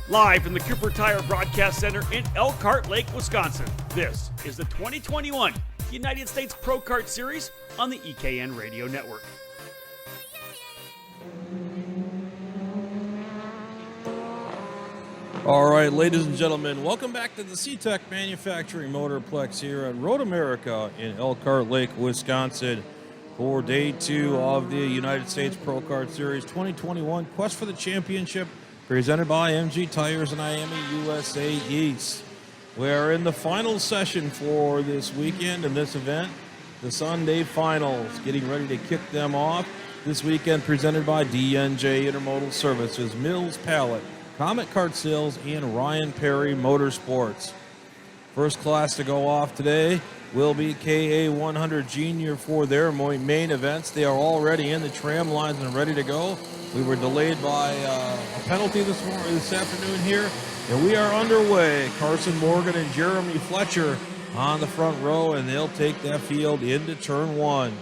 Live from the Cooper Tire Broadcast Center in Elkhart Lake, Wisconsin, this is the 2021 United States Pro Kart Series on the EKN Radio Network. All right, ladies and gentlemen, welcome back to the CTECH Manufacturing Motorplex here at Road America in Elkhart Lake, Wisconsin for Day 2 of the United States Pro Kart Series 2021 Quest for the Championship, presented by MG Tires and Miami USA East. We are in the final session for this weekend and this event, the Sunday Finals, getting ready to kick them off this weekend, presented by DNJ Intermodal Services, Mills Pallet, Comet Kart Sales, and Ryan Perry Motorsports. First class to go off today will be KA100 Junior for their main events. They are already in the tram lines and ready to go. We were delayed by a penalty this afternoon here, and we are underway. Carson Morgan and Jeremy Fletcher on the front row, and they'll take that field into turn one.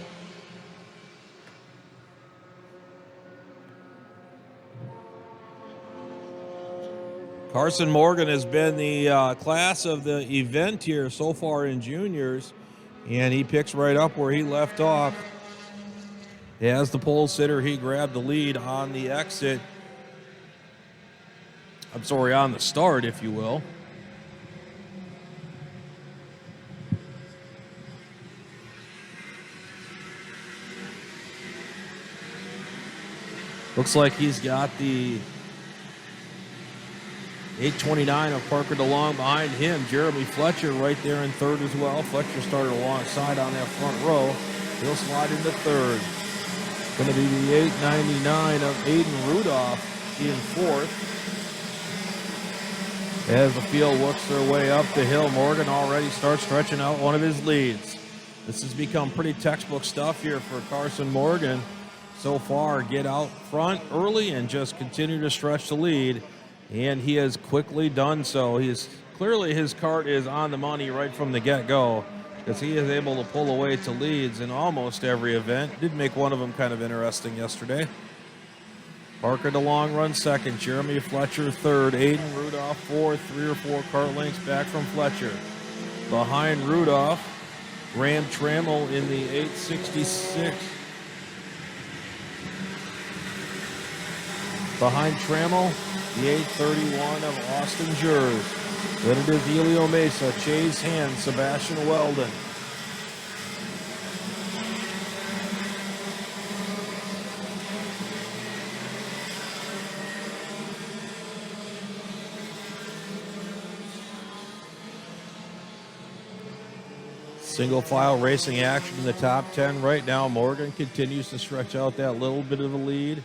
Carson Morgan has been the class of the event here so far in juniors, and he picks right up where he left off. As the pole sitter, he grabbed the lead on the exit. On the start, if you will. Looks like he's got the 829 of Parker DeLong behind him. Jeremy Fletcher right there in third as well. Fletcher started alongside on that front row. He'll slide into third. Going to be the 899 of Aiden Rudolph in fourth. As the field works their way up the hill, Morgan already starts stretching out one of his leads. This has become pretty textbook stuff here for Carson Morgan. So far, get out front early and just continue to stretch the lead. And he has quickly done so. Clearly his kart is on the money right from the get-go, because he is able to pull away to leads in almost every event. Did make one of them kind of interesting yesterday. Parker DeLong runs second. Jeremy Fletcher third. Aiden Rudolph fourth. 3 or 4 kart lengths back from Fletcher. Behind Rudolph, Graham Trammell in the 866. Behind Trammell, the 831 of Austin Jers. Then it is Elio Mesa, Chase Hand, Sebastian Weldon. Single file racing action in the top 10 right now. Morgan continues to stretch out that little bit of a lead.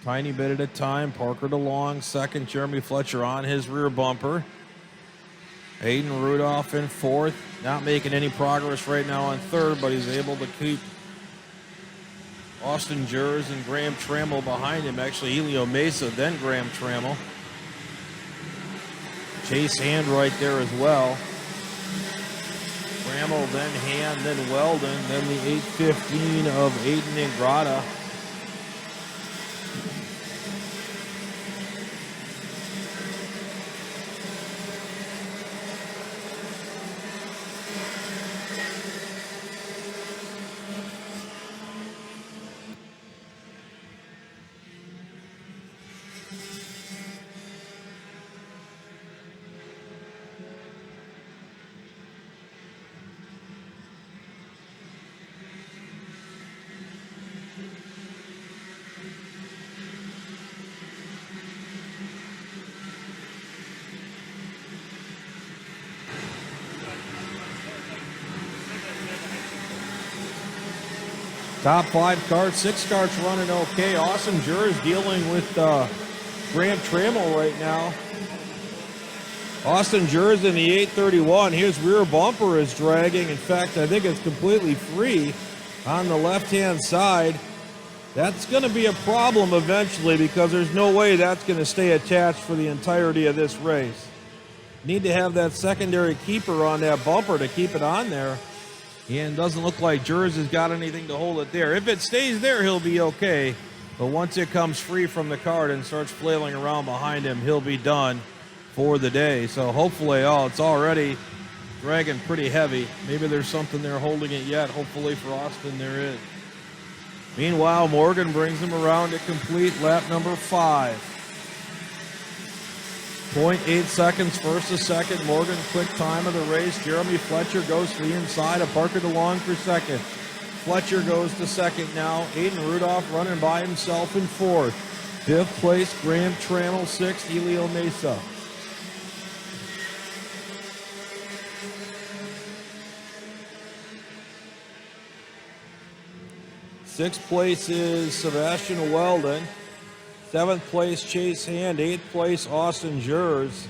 Tiny bit at a time. Parker DeLong second. Jeremy Fletcher on his rear bumper. Aiden Rudolph in fourth. Not making any progress right now on third, but he's able to keep Austin Jers and Graham Trammell behind him. Actually, Elio Mesa, then Graham Trammell. Chase Hand right there as well. Trammell, then Hand, then Weldon, then the 815 of Aiden Ingrata. Top 5 karts, 6 karts running okay. Austin Jers dealing with Graham Trammell right now. Austin Jers in the 831. His rear bumper is dragging. In fact, I think it's completely free on the left-hand side. That's going to be a problem eventually, because there's no way that's going to stay attached for the entirety of this race. Need to have that secondary keeper on that bumper to keep it on there. And doesn't look like Jers has got anything to hold it there. If it stays there, he'll be okay. But once it comes free from the cart and starts flailing around behind him, he'll be done for the day. So hopefully, it's already dragging pretty heavy. Maybe there's something there holding it yet. Hopefully for Austin there is. Meanwhile, Morgan brings him around to complete lap number 5. 0.8 seconds first to second. Morgan, quick time of the race. Jeremy Fletcher goes to the inside of Parker DeLong for second. Fletcher goes to second now. Aiden Rudolph running by himself in fourth. Fifth place, Graham Trammell. Sixth, Elio Mesa. Sixth place is Sebastian Weldon. Seventh place, Chase Hand. Eighth place, Austin Jers.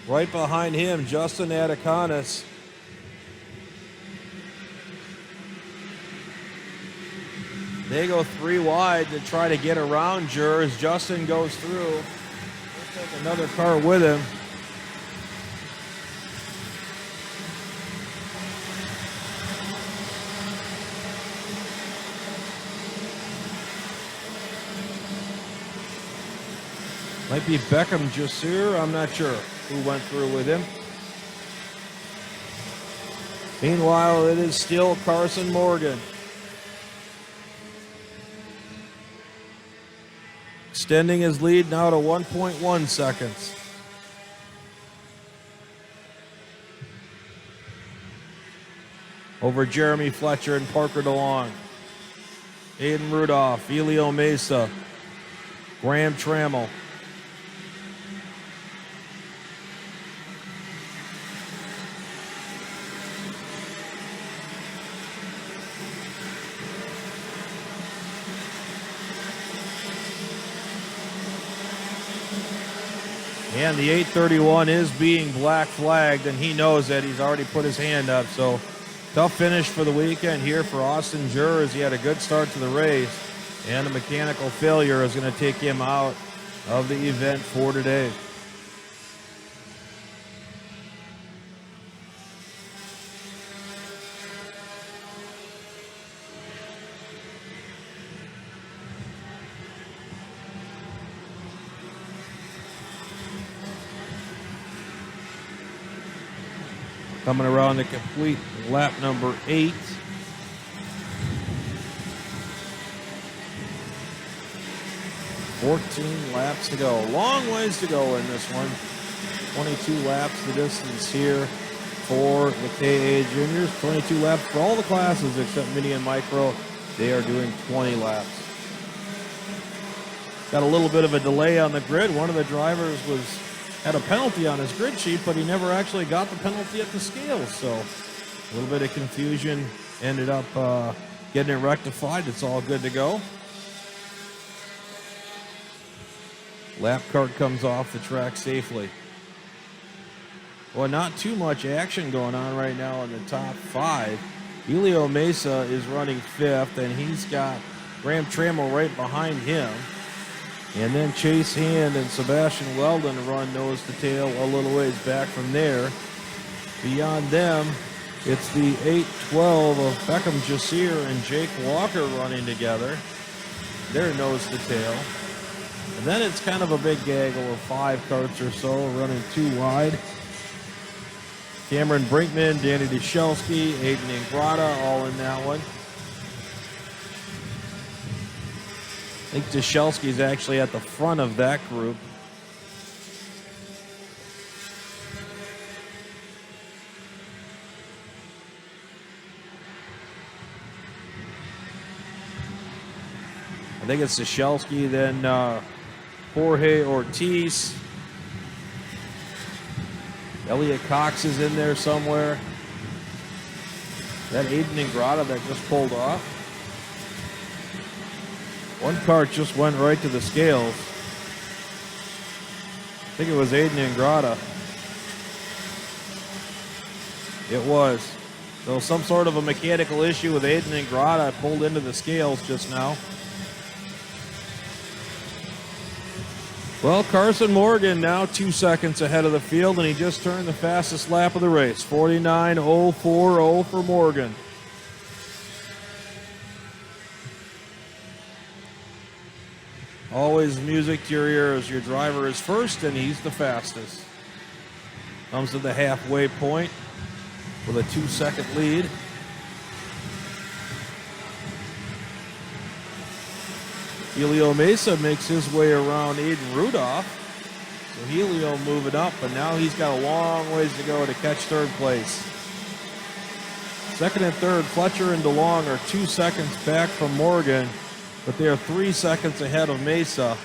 Right behind him, Justin Atakanis. They go 3 wide to try to get around Jers. Justin goes through. We'll take another car with him. Might be Beckham Jasir, I'm not sure who went through with him. Meanwhile, it is still Carson Morgan. Extending his lead now to 1.1 seconds. Over Jeremy Fletcher and Parker DeLong. Aiden Rudolph, Elio Mesa, Graham Trammell. And the 831 is being black flagged, and he knows that. He's already put his hand up. So tough finish for the weekend here for Austin Jers. He had a good start to the race, and a mechanical failure is going to take him out of the event for today. Coming around to complete lap number 8. $14 laps to go. Long ways to go in this one. 22 laps the distance here for the KA Juniors. 22 laps for all the classes except Mini and Micro. They are doing 20 laps. Got a little bit of a delay on the grid. One of the drivers had a penalty on his grid sheet, but he never actually got the penalty at the scales. So a little bit of confusion. Ended up getting it rectified. It's all good to go. Lap cart comes off the track safely. Well, not too much action going on right now in the top 5. Elio Mesa is running 5th, and he's got Graham Trammell right behind him. And then Chase Hand and Sebastian Weldon run nose to tail a little ways back from there. Beyond them, it's the 812 of Beckham Jasir and Jake Walker running together. They're nose to tail. And then it's kind of a big gaggle of 5 carts or so running 2 wide. Cameron Brinkman, Danny Deshelski, Aiden Ingrata, all in that one. I think Deshelski's actually at the front of that group. I think it's Deshelski, then Jorge Ortiz. Elliot Cox is in there somewhere. That Aiden Ingrata that just pulled off. One cart just went right to the scales. I think it was Aiden Ingrata. It was. So some sort of a mechanical issue with Aiden Ingrata pulled into the scales just now. Well, Carson Morgan now 2 seconds ahead of the field, and he just turned the fastest lap of the race. 49.040 for Morgan. Always music to your ears. Your driver is first, and he's the fastest. Comes to the halfway point with a 2-second lead. Helio Mesa makes his way around Aiden Rudolph. So Helio moving up, but now he's got a long ways to go to catch third place. Second and third, Fletcher and DeLong are 2 seconds back from Morgan, but they are 3 seconds ahead of Mesa.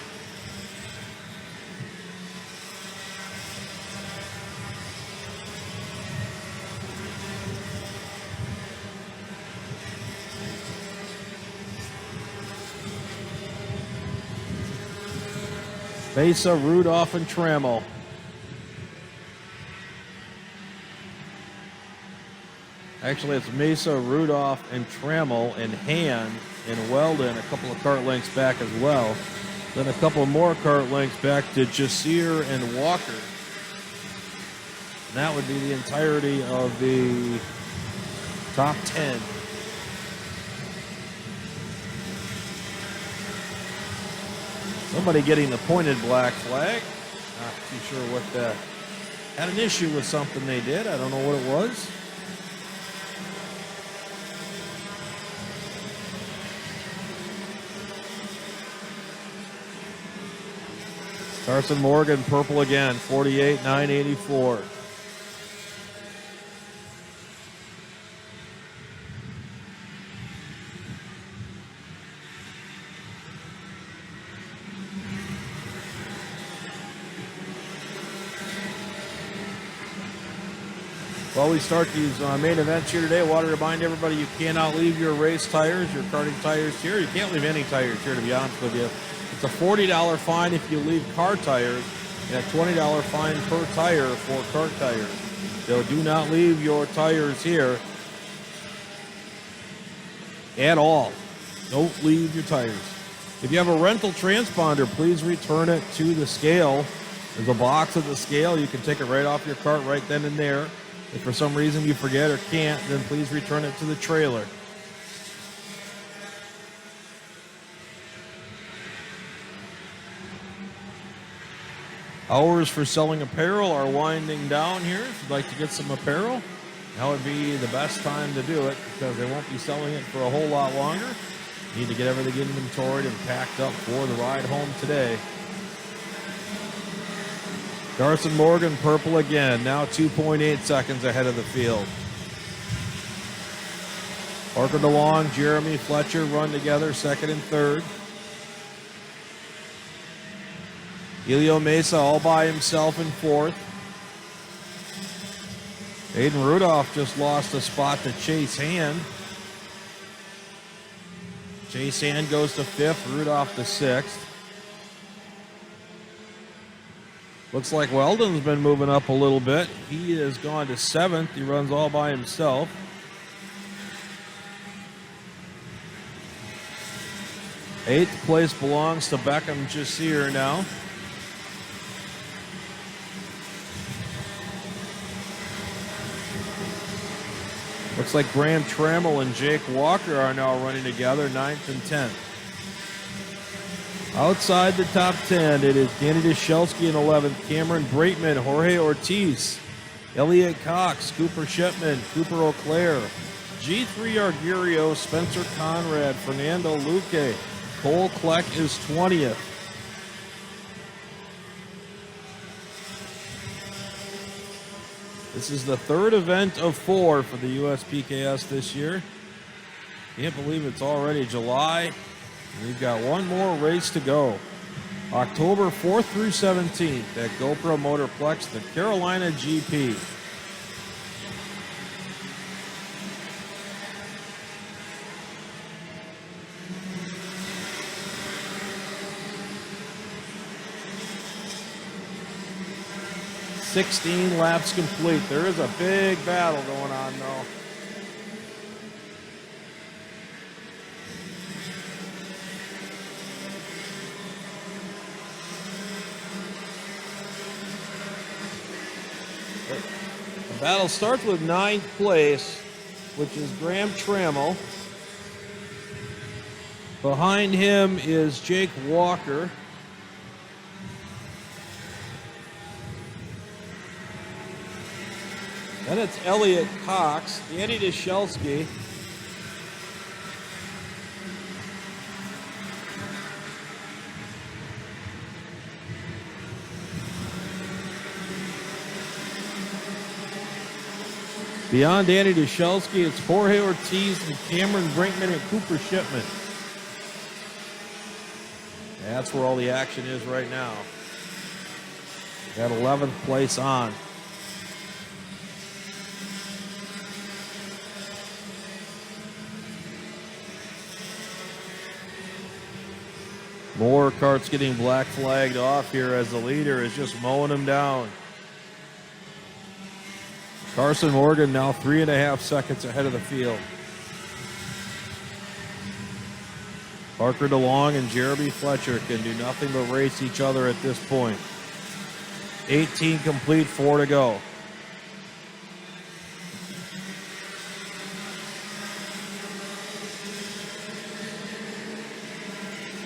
Mesa, Rudolph, and Trammell. Actually, it's Mesa, Rudolph, and Trammell, and Hand, and Weldon, a couple of cart lengths back as well. Then a couple more cart lengths back to Jasir and Walker. And that would be the entirety of the top 10. Somebody getting the pointed black flag. Not too sure what that. Had an issue with something they did. I don't know what it was. Carson Morgan, purple again, 48,984. Well, we start these main events here today. I want to remind everybody you cannot leave your race tires, your karting tires here. You can't leave any tires here, to be honest with you. It's a $40 fine if you leave car tires and a $20 fine per tire for kart tires. So do not leave your tires here at all. Don't leave your tires. If you have a rental transponder, please return it to the scale. There's a box at the scale. You can take it right off your cart right then and there. If for some reason you forget or can't, then please return it to the trailer. Hours for selling apparel are winding down here. If you'd like to get some apparel, now would be the best time to do it because they won't be selling it for a whole lot longer. You need to get everything inventoried and packed up for the ride home today. Carson Morgan, purple again, now 2.8 seconds ahead of the field. Parker DeLong, Jeremy Fletcher run together, second and third. Helio Mesa all by himself in fourth. Aiden Rudolph just lost a spot to Chase Hand. Chase Hand goes to fifth, Rudolph to sixth. Looks like Weldon's been moving up a little bit. He has gone to seventh. He runs all by himself. Eighth place belongs to Beckham Jasir now. Looks like Graham Trammell and Jake Walker are now running together, 9th and 10th. Outside the top 10, it is Danny Dyshelski in 11th, Cameron Braitman, Jorge Ortiz, Elliot Cox, Cooper Shipman, Cooper Auclair, G3 Argurio, Spencer Conrad, Fernando Luque, Cole Kleck is 20th. This is the third event of 4 for the USPKS this year. Can't believe it's already July. We've got one more race to go. October 4th through 17th at GoPro Motorplex, the Carolina GP. "16 laps complete." There is a big battle going on though. The battle starts with 9th place, which is Graham Trammell. Behind him is Jake Walker. Then it's Elliot Cox, Danny Dashelski. Beyond Danny Dashelski, it's Jorge Ortiz and Cameron Brinkman and Cooper Shipman. That's where all the action is right now. Got 11th place on. More karts getting black flagged off here as the leader is just mowing them down. Carson Morgan now 3.5 seconds ahead of the field. Parker DeLong and Jeremy Fletcher can do nothing but race each other at this point. 18 complete, 4 to go.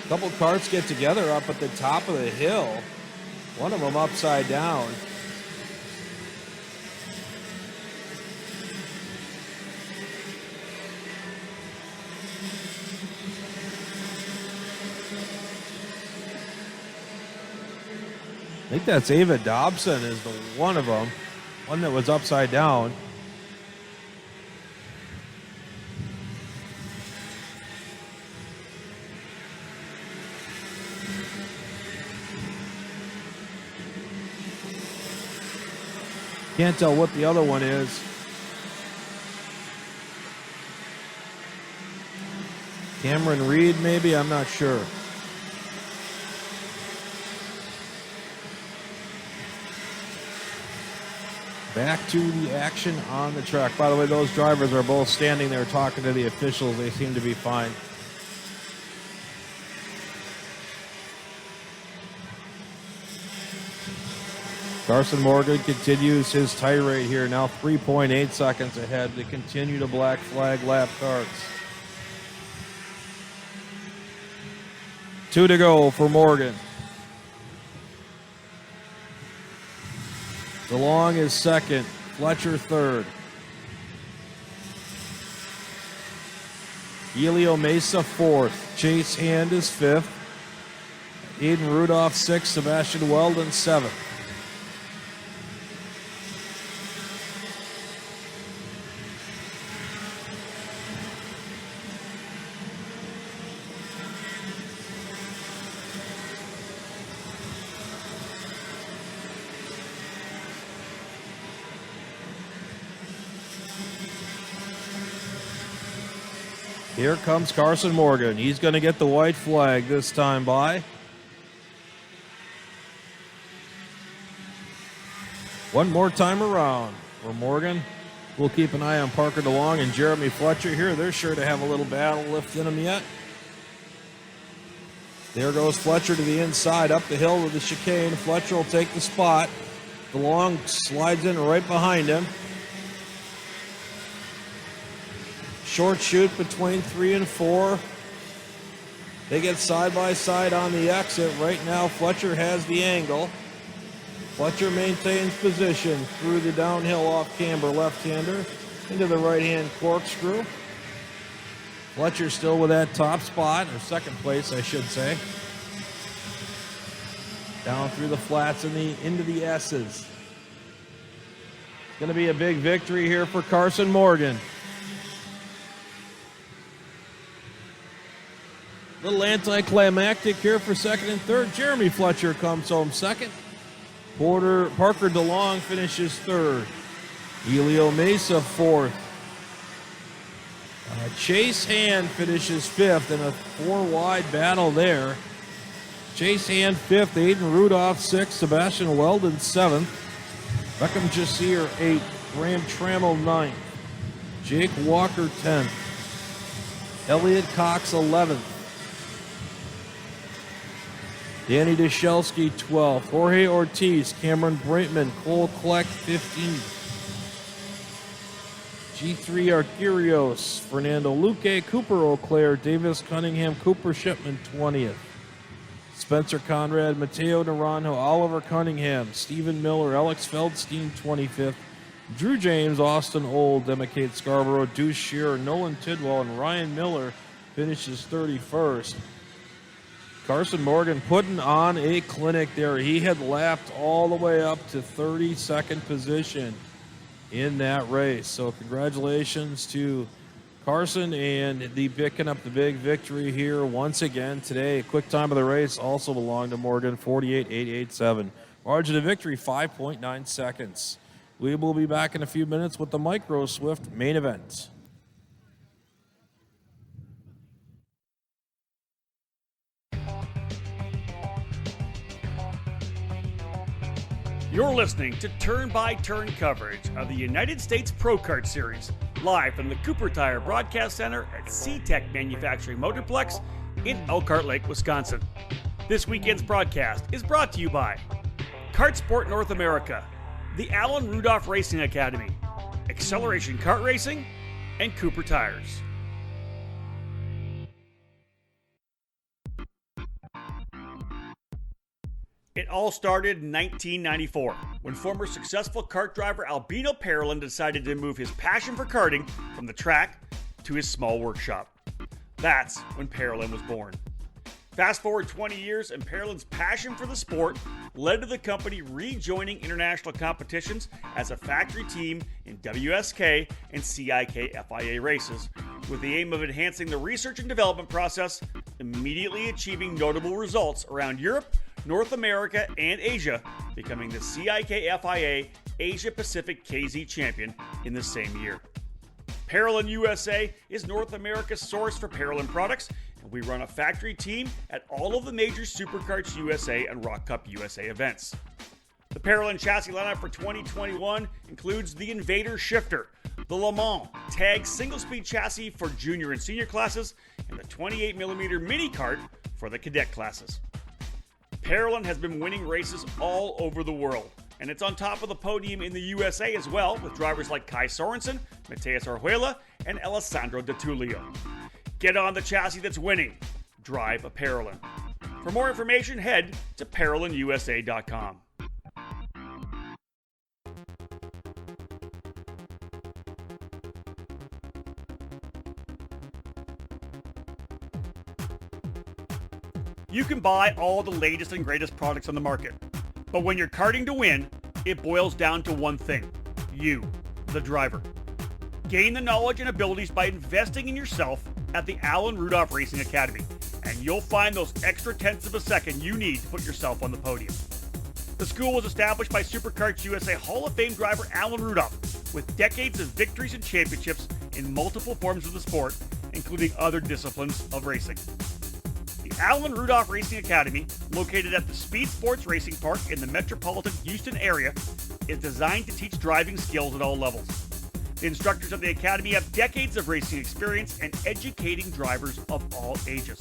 A couple karts get together up at the top of the hill. One of them upside down. I think that's Ava Dobson is the one of them. One that was upside down. Can't tell what the other one is. Cameron Reed, maybe? I'm not sure. Back to the action on the track. By the way, those drivers are both standing there talking to the officials. They seem to be fine. Carson Morgan continues his tirade here, now 3.8 seconds ahead to continue to black flag lap karts. 2 to go for Morgan. DeLong is second, Fletcher third. Elio Mesa fourth, Chase Hand is fifth. Aiden Rudolph sixth, Sebastian Weldon seventh. Here comes Carson Morgan. He's going to get the white flag this time by. One more time around for Morgan. We'll keep an eye on Parker DeLong and Jeremy Fletcher here. They're sure to have a little battle lift in them yet. There goes Fletcher to the inside, up the hill with the chicane. Fletcher will take the spot. DeLong slides in right behind him. Short shoot between 3 and 4. They get side by side on the exit. Right now, Fletcher has the angle. Fletcher maintains position through the downhill off camber left-hander into the right-hand corkscrew. Fletcher still with that top spot, or second place, I should say. Down through the flats and into the S's. It's going to be a big victory here for Carson Morgan. Little anticlimactic here for second and third. Jeremy Fletcher comes home second. Parker DeLong finishes third. Elio Mesa fourth. Chase Hand finishes fifth in a 4-wide battle there. Chase Hand fifth, Aiden Rudolph sixth, Sebastian Weldon seventh, Beckham Jasir eighth, Graham Trammell ninth, Jake Walker 10th, Elliot Cox 11th, Danny Dashelski 12th, Jorge Ortiz, Cameron Brightman, Cole Kleck 15th, G3 Argyrios, Fernando Luque, Cooper Eau Claire, Davis Cunningham, Cooper Shipman 20th. Spencer Conrad, Mateo Naranjo, Oliver Cunningham, Stephen Miller, Alex Feldstein 25th. Drew James, Austin Old, Demicade Scarborough, Deuce Shearer, Nolan Tidwell, and Ryan Miller finishes 31st. Carson Morgan putting on a clinic there. He had lapped all the way up to 32nd position in that race. So congratulations to Carson and the picking up the big victory here once again today. Quick time of the race also belonged to Morgan, 48.887. Margin of victory, 5.9 seconds. We will be back in a few minutes with the Micro Swift main event. You're listening to turn-by-turn coverage of the United States Pro Kart Series, live from the Cooper Tire Broadcast Center at CTECH Manufacturing Motorplex in Elkhart Lake, Wisconsin. This weekend's broadcast is brought to you by Kart Sport North America, the Alan Rudolph Racing Academy, Acceleration Kart Racing, and Cooper Tires. It all started in 1994 when former successful kart driver Albino Parolin decided to move his passion for karting from the track to his small workshop. That's when Parolin was born. Fast forward 20 years and Parolin's passion for the sport led to the company rejoining international competitions as a factory team in WSK and CIK FIA races, with the aim of enhancing the research and development process, immediately achieving notable results around Europe, North America, and Asia, becoming the CIK FIA Asia Pacific KZ champion in the same year. Parolin USA is North America's source for Parolin products, and we run a factory team at all of the major Superkarts USA and Rock Cup USA events. The Parolin chassis lineup for 2021 includes the Invader Shifter, the Le Mans Tag single-speed chassis for junior and senior classes, and the 28mm mini kart for the cadet classes. Parolin has been winning races all over the world, and it's on top of the podium in the USA as well, with drivers like Kai Sorensen, Mateus Orjuela, and Alessandro De Tullio. Get on the chassis that's winning. Drive a Parolin. For more information, head to ParolinUSA.com. You can buy all the latest and greatest products on the market, but when you're karting to win, it boils down to one thing: you, the driver. Gain the knowledge and abilities by investing in yourself at the Alan Rudolph Racing Academy, and you'll find those extra tenths of a second you need to put yourself on the podium. The school was established by Superkarts USA Hall of Fame driver Alan Rudolph, with decades of victories and championships in multiple forms of the sport, including other disciplines of racing. The Alan Rudolph Racing Academy, located at the Speed Sports Racing Park in the metropolitan Houston area, is designed to teach driving skills at all levels. The instructors of the Academy have decades of racing experience and educating drivers of all ages.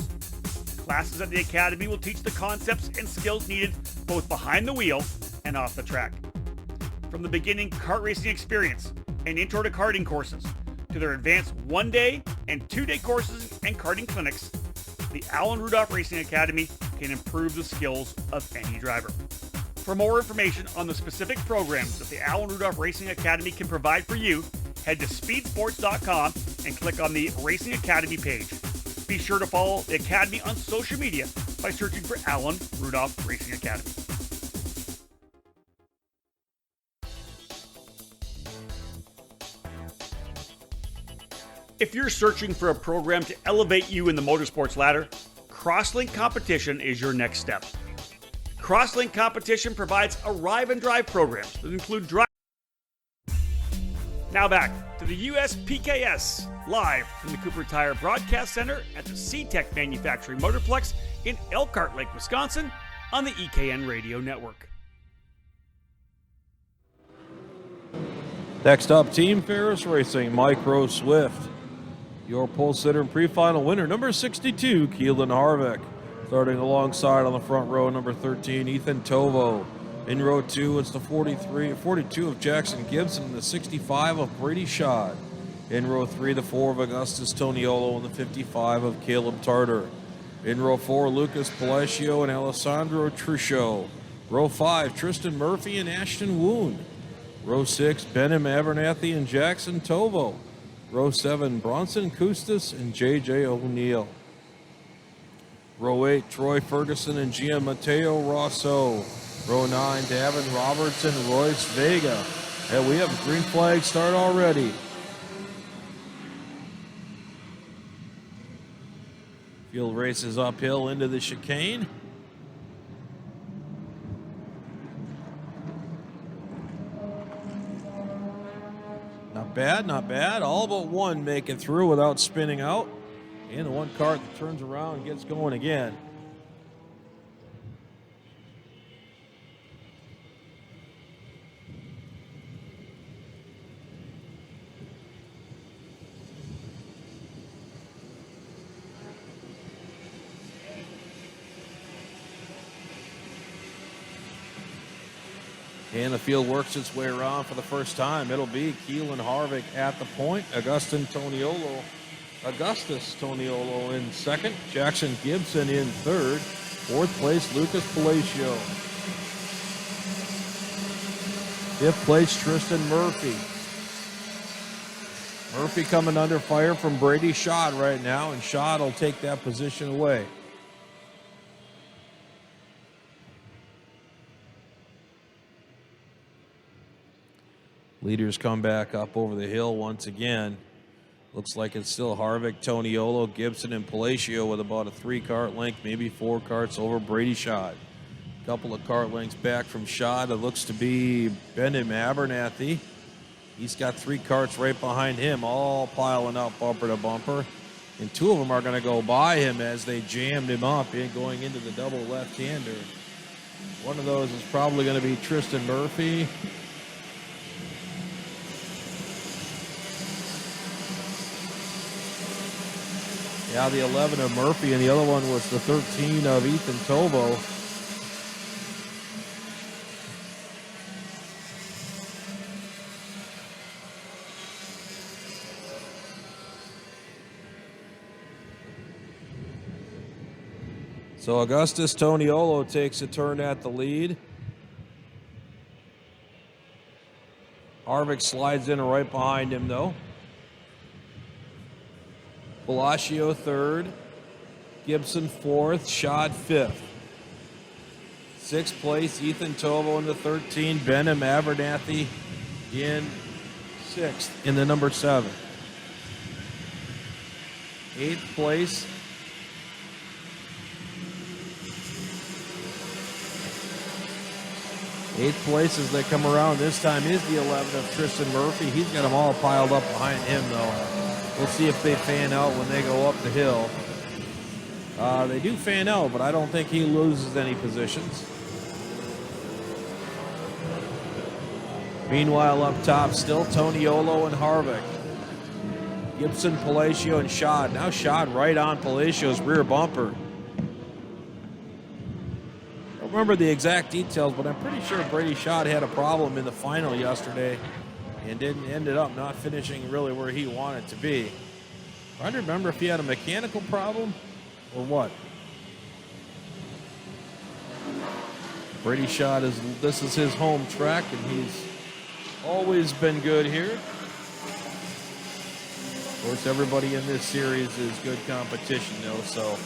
Classes at the Academy will teach the concepts and skills needed both behind the wheel and off the track. From the beginning kart racing experience and intro to karting courses, to their advanced 1-day and 2-day courses and karting clinics, the Alan Rudolph Racing Academy can improve the skills of any driver. For more information on the specific programs that the Alan Rudolph Racing Academy can provide for you, head to speedsports.com and click on the Racing Academy page. Be sure to follow the Academy on social media by searching for Alan Rudolph Racing Academy. If you're searching for a program to elevate you in the motorsports ladder, Crosslink Competition is your next step. Crosslink Competition provides arrive and drive programs that include drive. Now back to the USPKS, live from the Cooper Tire Broadcast Center at the CTECH Manufacturing Motorplex in Elkhart Lake, Wisconsin, on the EKN Radio Network. Next up, Team Ferris Racing, Micro Swift. Your pole sitter and pre-final winner, number 62, Keelan Harvick. Starting alongside on the front row, number 13, Ethan Tovo. In row 2, it's the 42 of Jackson Gibson and the 65 of Brady Schott. In row 3, the 4 of Augustus Toniolo and the 55 of Caleb Tartar. In row 4, Lucas Palacio and Alessandro Truscio. Row 5, Tristan Murphy and Ashton Woon. Row 6, Benim Abernathy and Jackson Tovo. Row 7, Bronson Custis and J.J. O'Neill. Row 8, Troy Ferguson and Gian Mateo Rosso. Row 9, Davin Roberts and Royce Vega. And we have a green flag start already. Field races uphill into the chicane. Not bad, not bad. All but one make it through without spinning out. And the one cart that turns around and gets going again. And the field works its way around for the first time. It'll be Keelan Harvick at the point. Augustus Toniolo in second. Jackson Gibson in third. Fourth place, Lucas Palacio. Fifth place, Tristan Murphy. Murphy coming under fire from Brady Schott right now, and Schott will take that position away. Leaders come back up over the hill once again. Looks like it's still Harvick, Toniolo, Gibson, and Palacio with about a 3-cart length, maybe 4 carts over Brady Schott. A couple of cart lengths back from Schott. It looks to be Benim Abernathy. He's got 3 carts right behind him, all piling up bumper to bumper. And 2 of them are going to go by him as they jammed him up in going into the double left-hander. One of those is probably going to be Tristan Murphy. Yeah, the 11 of Murphy, and the other one was the 13 of Ethan Tovo. So Augustus Toniolo takes a turn at the lead. Harvick slides in right behind him, though. Palacio third, Gibson fourth, Schott fifth. Sixth place, Ethan Tovo in the 13, Benim Abernathy in sixth in the number 7. Eighth place, as they come around this time is the 11 of Tristan Murphy. He's got them all piled up behind him, though. We'll see if they fan out when they go up the hill. They do fan out, but I don't think he loses any positions. Meanwhile, up top, still Toniolo and Harvick. Gibson, Palacio, and Schott. Now Schott right on Palacio's rear bumper. I don't remember the exact details, but I'm pretty sure Brady Schott had a problem in the final yesterday and ended up not finishing really where he wanted to be. I don't remember if he had a mechanical problem or what. Brady Schott this is his home track, and he's always been good here. Of course, everybody in this series is good competition, though, so.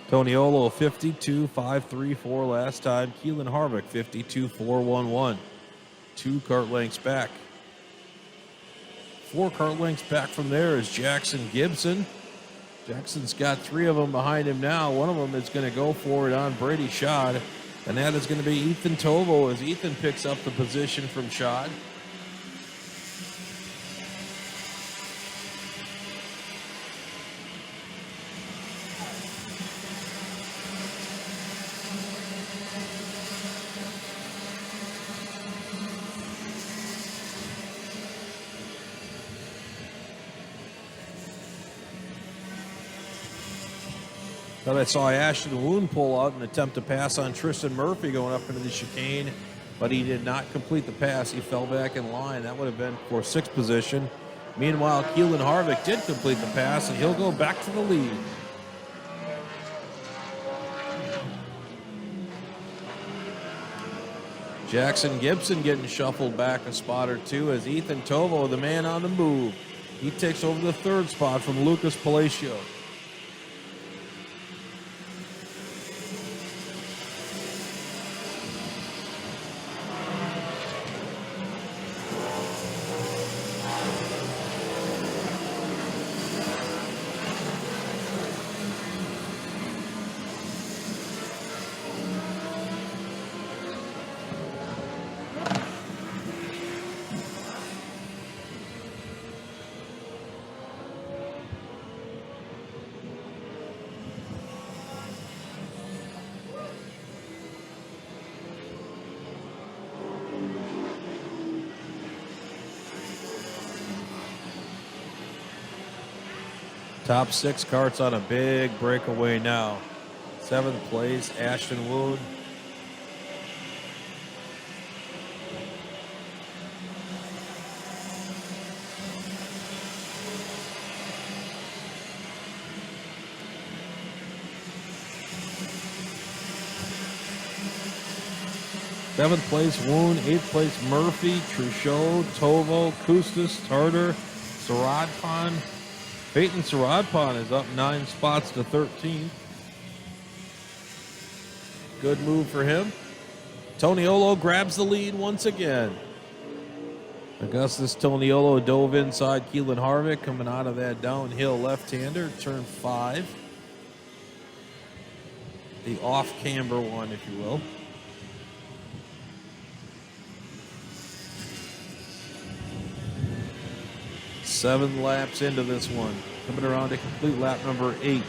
Toniolo 52.534 last time. Keelan Harvick 52.411. 2 cart lengths back. 4 cart lengths back from there is Jackson Gibson. Jackson's got 3 of them behind him now. One of them is going to go for it on Brady Schott, and that is going to be Ethan Tovo as Ethan picks up the position from Schott. Thought I saw Ashton Woon pull out and attempt to pass on Tristan Murphy going up into the chicane, but he did not complete the pass. He fell back in line. That would have been for 6th position. Meanwhile, Keelan Harvick did complete the pass, and he'll go back to the lead. Jackson Gibson getting shuffled back a spot or two as Ethan Tovo, the man on the move, he takes over the 3rd spot from Lucas Palacio. Top 6 karts on a big breakaway now. 7th place, Ashton Wood. Seventh place, Woon. 8th place, Murphy, Truchot, Tovo, Kustis, Tartar, Saradpan. Peyton Saradpan is up 9 spots to 13th. Good move for him. Toniolo grabs the lead once again. Augustus Toniolo dove inside Keelan Harvick coming out of that downhill left-hander, turn 5. The off-camber one, if you will. Seven laps into this one. Coming around to complete lap number 8.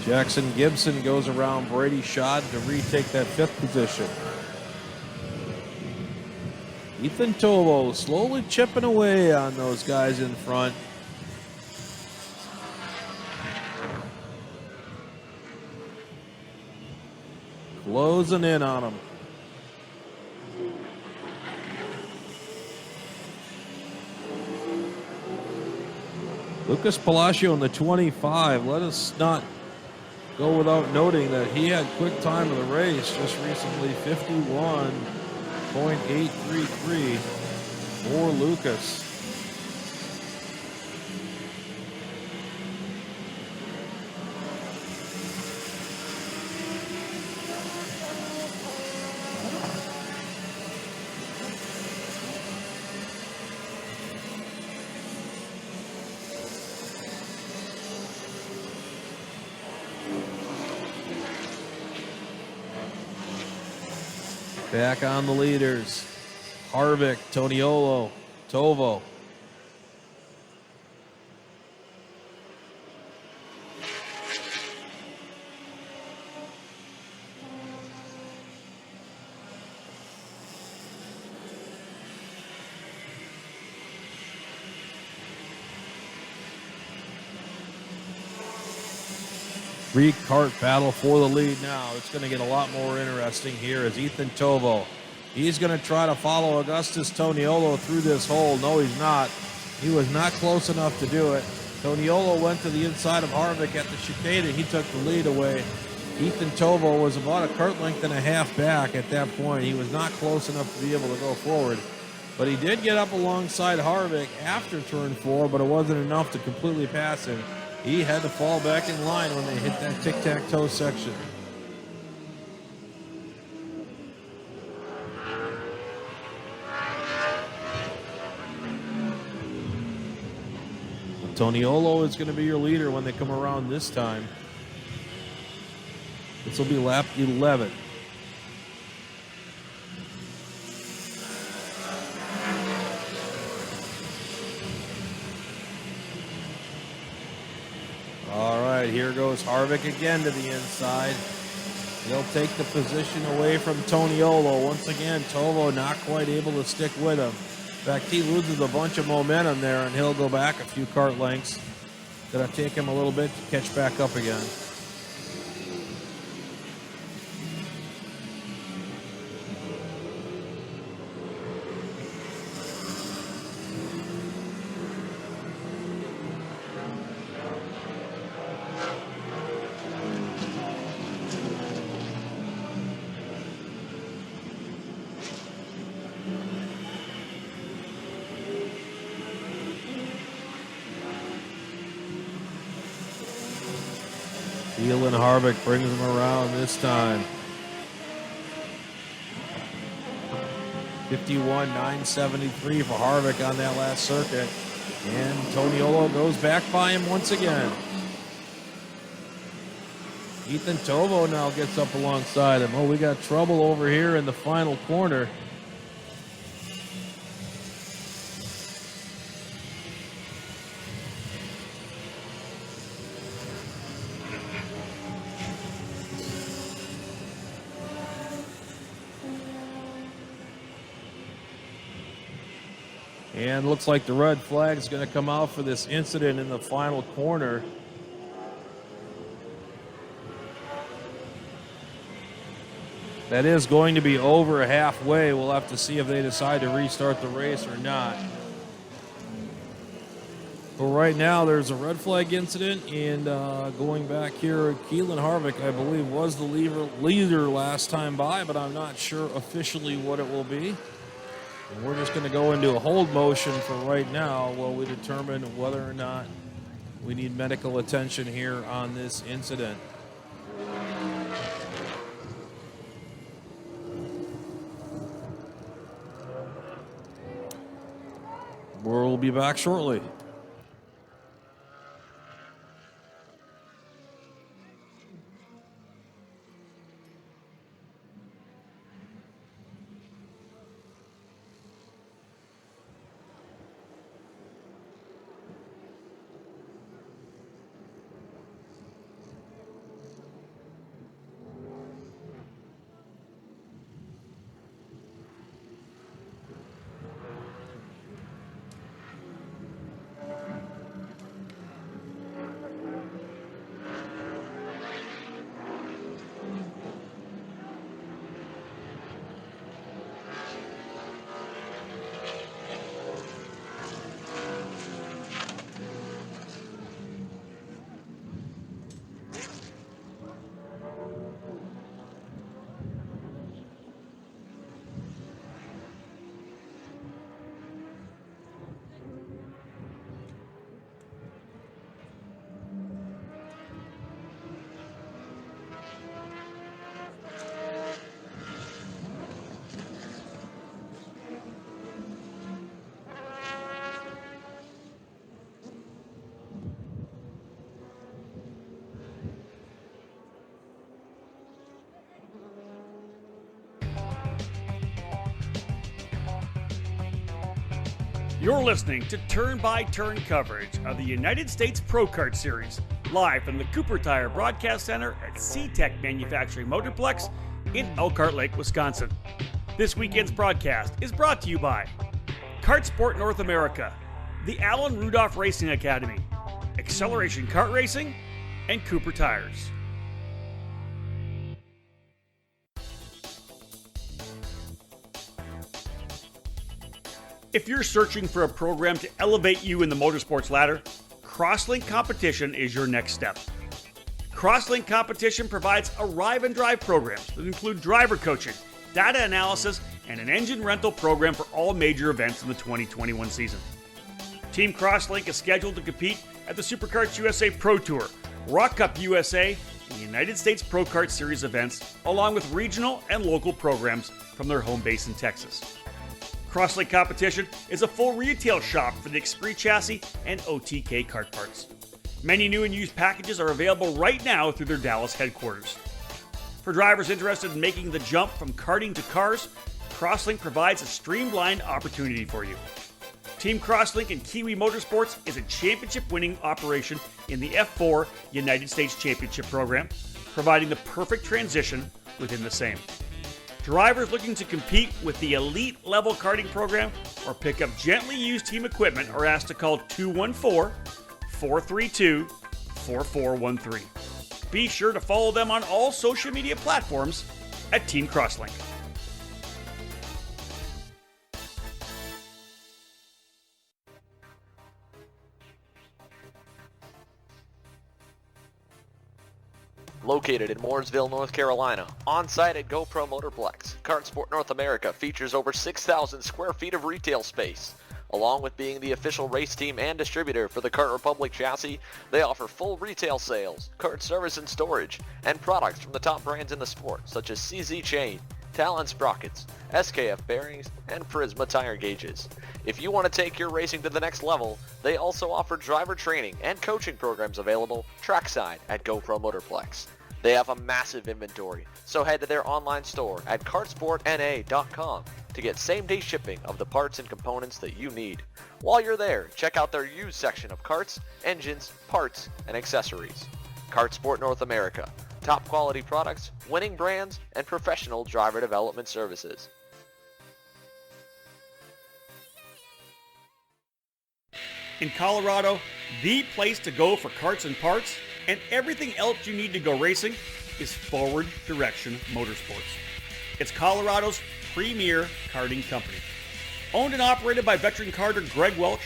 Jackson Gibson goes around Brady Schott to retake that 5th position. Ethan Tovo slowly chipping away on those guys in front. Closing in on them. Lucas Palacio in the 25. Let us not go without noting that he had quick time of the race just recently, 51.833 for Lucas. Back on the leaders. Harvick, Toniolo, Tovo. Three-kart battle for the lead now. It's going to get a lot more interesting here as Ethan Tovo. He's going to try to follow Augustus Toniolo through this hole. No, he's not. He was not close enough to do it. Toniolo went to the inside of Harvick at the chicane, and he took the lead away. Ethan Tovo was about a kart length and a half back at that point. He was not close enough to be able to go forward. But he did get up alongside Harvick after turn 4, but it wasn't enough to completely pass him. He had to fall back in line when they hit that tic-tac-toe section. Toniolo is going to be your leader when they come around this time. This will be lap 11. inside. Here goes Harvick again to the inside. He'll take the position away from Toniolo. Once again, Tovo not quite able to stick with him. In fact, he loses a bunch of momentum there, and he'll go back a few kart lengths. Gonna take him a little bit to catch back up again. Keelan Harvick brings him around this time. 51.973 for Harvick on that last circuit. And Toniolo goes back by him once again. Ethan Tovo now gets up alongside him. Oh, we got trouble over here in the final corner. And looks like the red flag is going to come out for this incident in the final corner. That is going to be over halfway. We'll have to see if they decide to restart the race or not. But right now, there's a red flag incident, and going back here, Keelan Harvick, I believe, was the leader last time by, but I'm not sure officially what it will be. And we're just going to go into a hold motion for right now while we determine whether or not we need medical attention here on this incident. We'll be back shortly. You're listening to turn-by-turn coverage of the United States Pro Kart Series, live from the Cooper Tire Broadcast Center at CTECH Manufacturing Motorplex in Elkhart Lake, Wisconsin. This weekend's broadcast is brought to you by Kart Sport North America, the Alan Rudolph Racing Academy, Acceleration Kart Racing, and Cooper Tires. If you're searching for a program to elevate you in the motorsports ladder, Crosslink Competition is your next step. Crosslink Competition provides arrive and drive programs that include driver coaching, data analysis, and an engine rental program for all major events in the 2021 season. Team Crosslink is scheduled to compete at the SuperKarts USA Pro Tour, Rock Cup USA, and the United States Pro Kart Series events, along with regional and local programs from their home base in Texas. Crosslink Competition is a full retail shop for the Xpree chassis and OTK kart parts. Many new and used packages are available right now through their Dallas headquarters. For drivers interested in making the jump from karting to cars, Crosslink provides a streamlined opportunity for you. Team Crosslink and Kiwi Motorsports is a championship-winning operation in the F4 United States Championship program, providing the perfect transition within the same. Drivers looking to compete with the elite level karting program or pick up gently used team equipment are asked to call 214-432-4413. Be sure to follow them on all social media platforms at Team Crosslink. Located in Mooresville, North Carolina, on-site at GoPro Motorplex, Kartsport North America features over 6,000 square feet of retail space. Along with being the official race team and distributor for the Kart Republic chassis, they offer full retail sales, kart service and storage, and products from the top brands in the sport such as CZ Chain, Talon Sprockets, SKF bearings, and Prisma tire gauges. If you want to take your racing to the next level, they also offer driver training and coaching programs available trackside at GoPro Motorplex. They have a massive inventory, so head to their online store at kartsportna.com to get same-day shipping of the parts and components that you need. While you're there, check out their used section of karts, engines, parts, and accessories. Kartsport North America. Top quality products, winning brands, and professional driver development services. In Colorado, the place to go for karts and parts and everything else you need to go racing is Forward Direction Motorsports. It's Colorado's premier karting company. Owned and operated by veteran karter Greg Welch,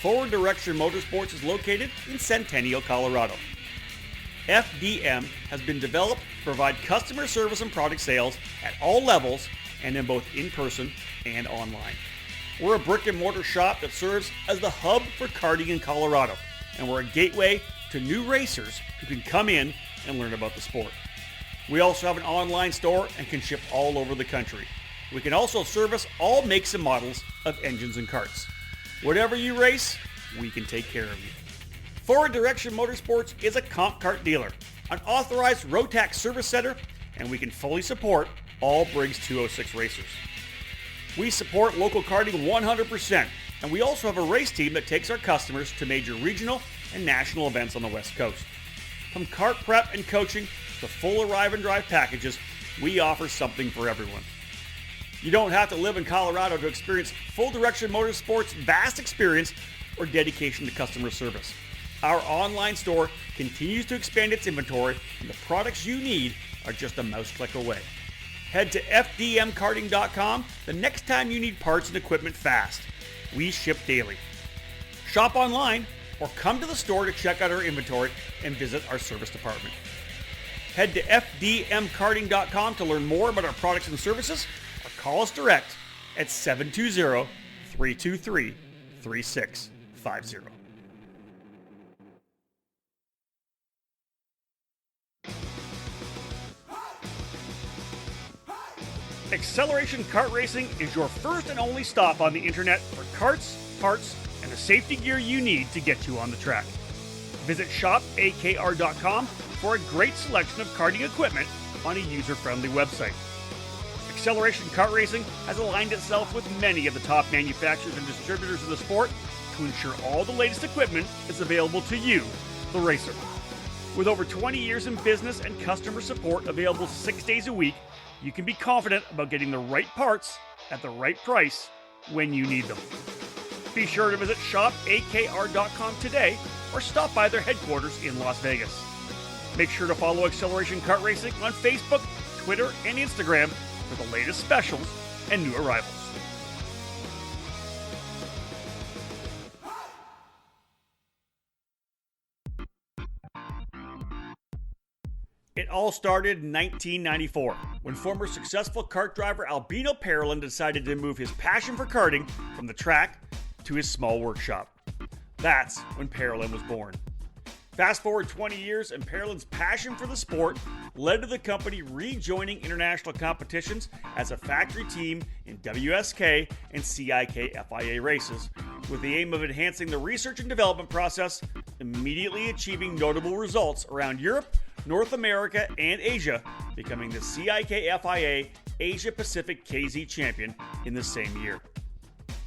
Forward Direction Motorsports is located in Centennial, Colorado. FDM has been developed to provide customer service and product sales at all levels and in both in-person and online. We're a brick and mortar shop that serves as the hub for karting in Colorado, and we're a gateway to new racers who can come in and learn about the sport. We also have an online store and can ship all over the country. We can also service all makes and models of engines and karts. Whatever you race, we can take care of you. Forward Direction Motorsports is a comp kart dealer, an authorized Rotax service center, and we can fully support all Briggs 206 racers. We support local karting 100%, and we also have a race team that takes our customers to major regional and national events on the West Coast. From kart prep and coaching to full arrive and drive packages, we offer something for everyone. You don't have to live in Colorado to experience Full Direction Motorsports' vast experience or dedication to customer service. Our online store continues to expand its inventory, and the products you need are just a mouse click away. Head to fdmkarting.com the next time you need parts and equipment fast. We ship daily. Shop online or come to the store to check out our inventory and visit our service department. Head to fdmkarting.com to learn more about our products and services or call us direct at 720-323-3650. Acceleration Kart Racing is your first and only stop on the internet for karts, parts, and the safety gear you need to get you on the track. Visit shopakr.com for a great selection of karting equipment on a user-friendly website. Acceleration Kart Racing has aligned itself with many of the top manufacturers and distributors in the sport to ensure all the latest equipment is available to you, the racer. With over 20 years in business and customer support available 6 days a week, you can be confident about getting the right parts at the right price when you need them. Be sure to visit shopakr.com today or stop by their headquarters in Las Vegas. Make sure to follow Acceleration Kart Racing on Facebook, Twitter, and Instagram for the latest specials and new arrivals. It all started in 1994 when former successful kart driver Albino Parolin decided to move his passion for karting from the track to his small workshop. That's when Parolin was born. Fast forward 20 years and Parolin's passion for the sport led to the company rejoining international competitions as a factory team in WSK and CIK FIA races, with the aim of enhancing the research and development process, immediately achieving notable results around Europe, North America, and Asia, becoming the CIK FIA Asia Pacific KZ champion in the same year.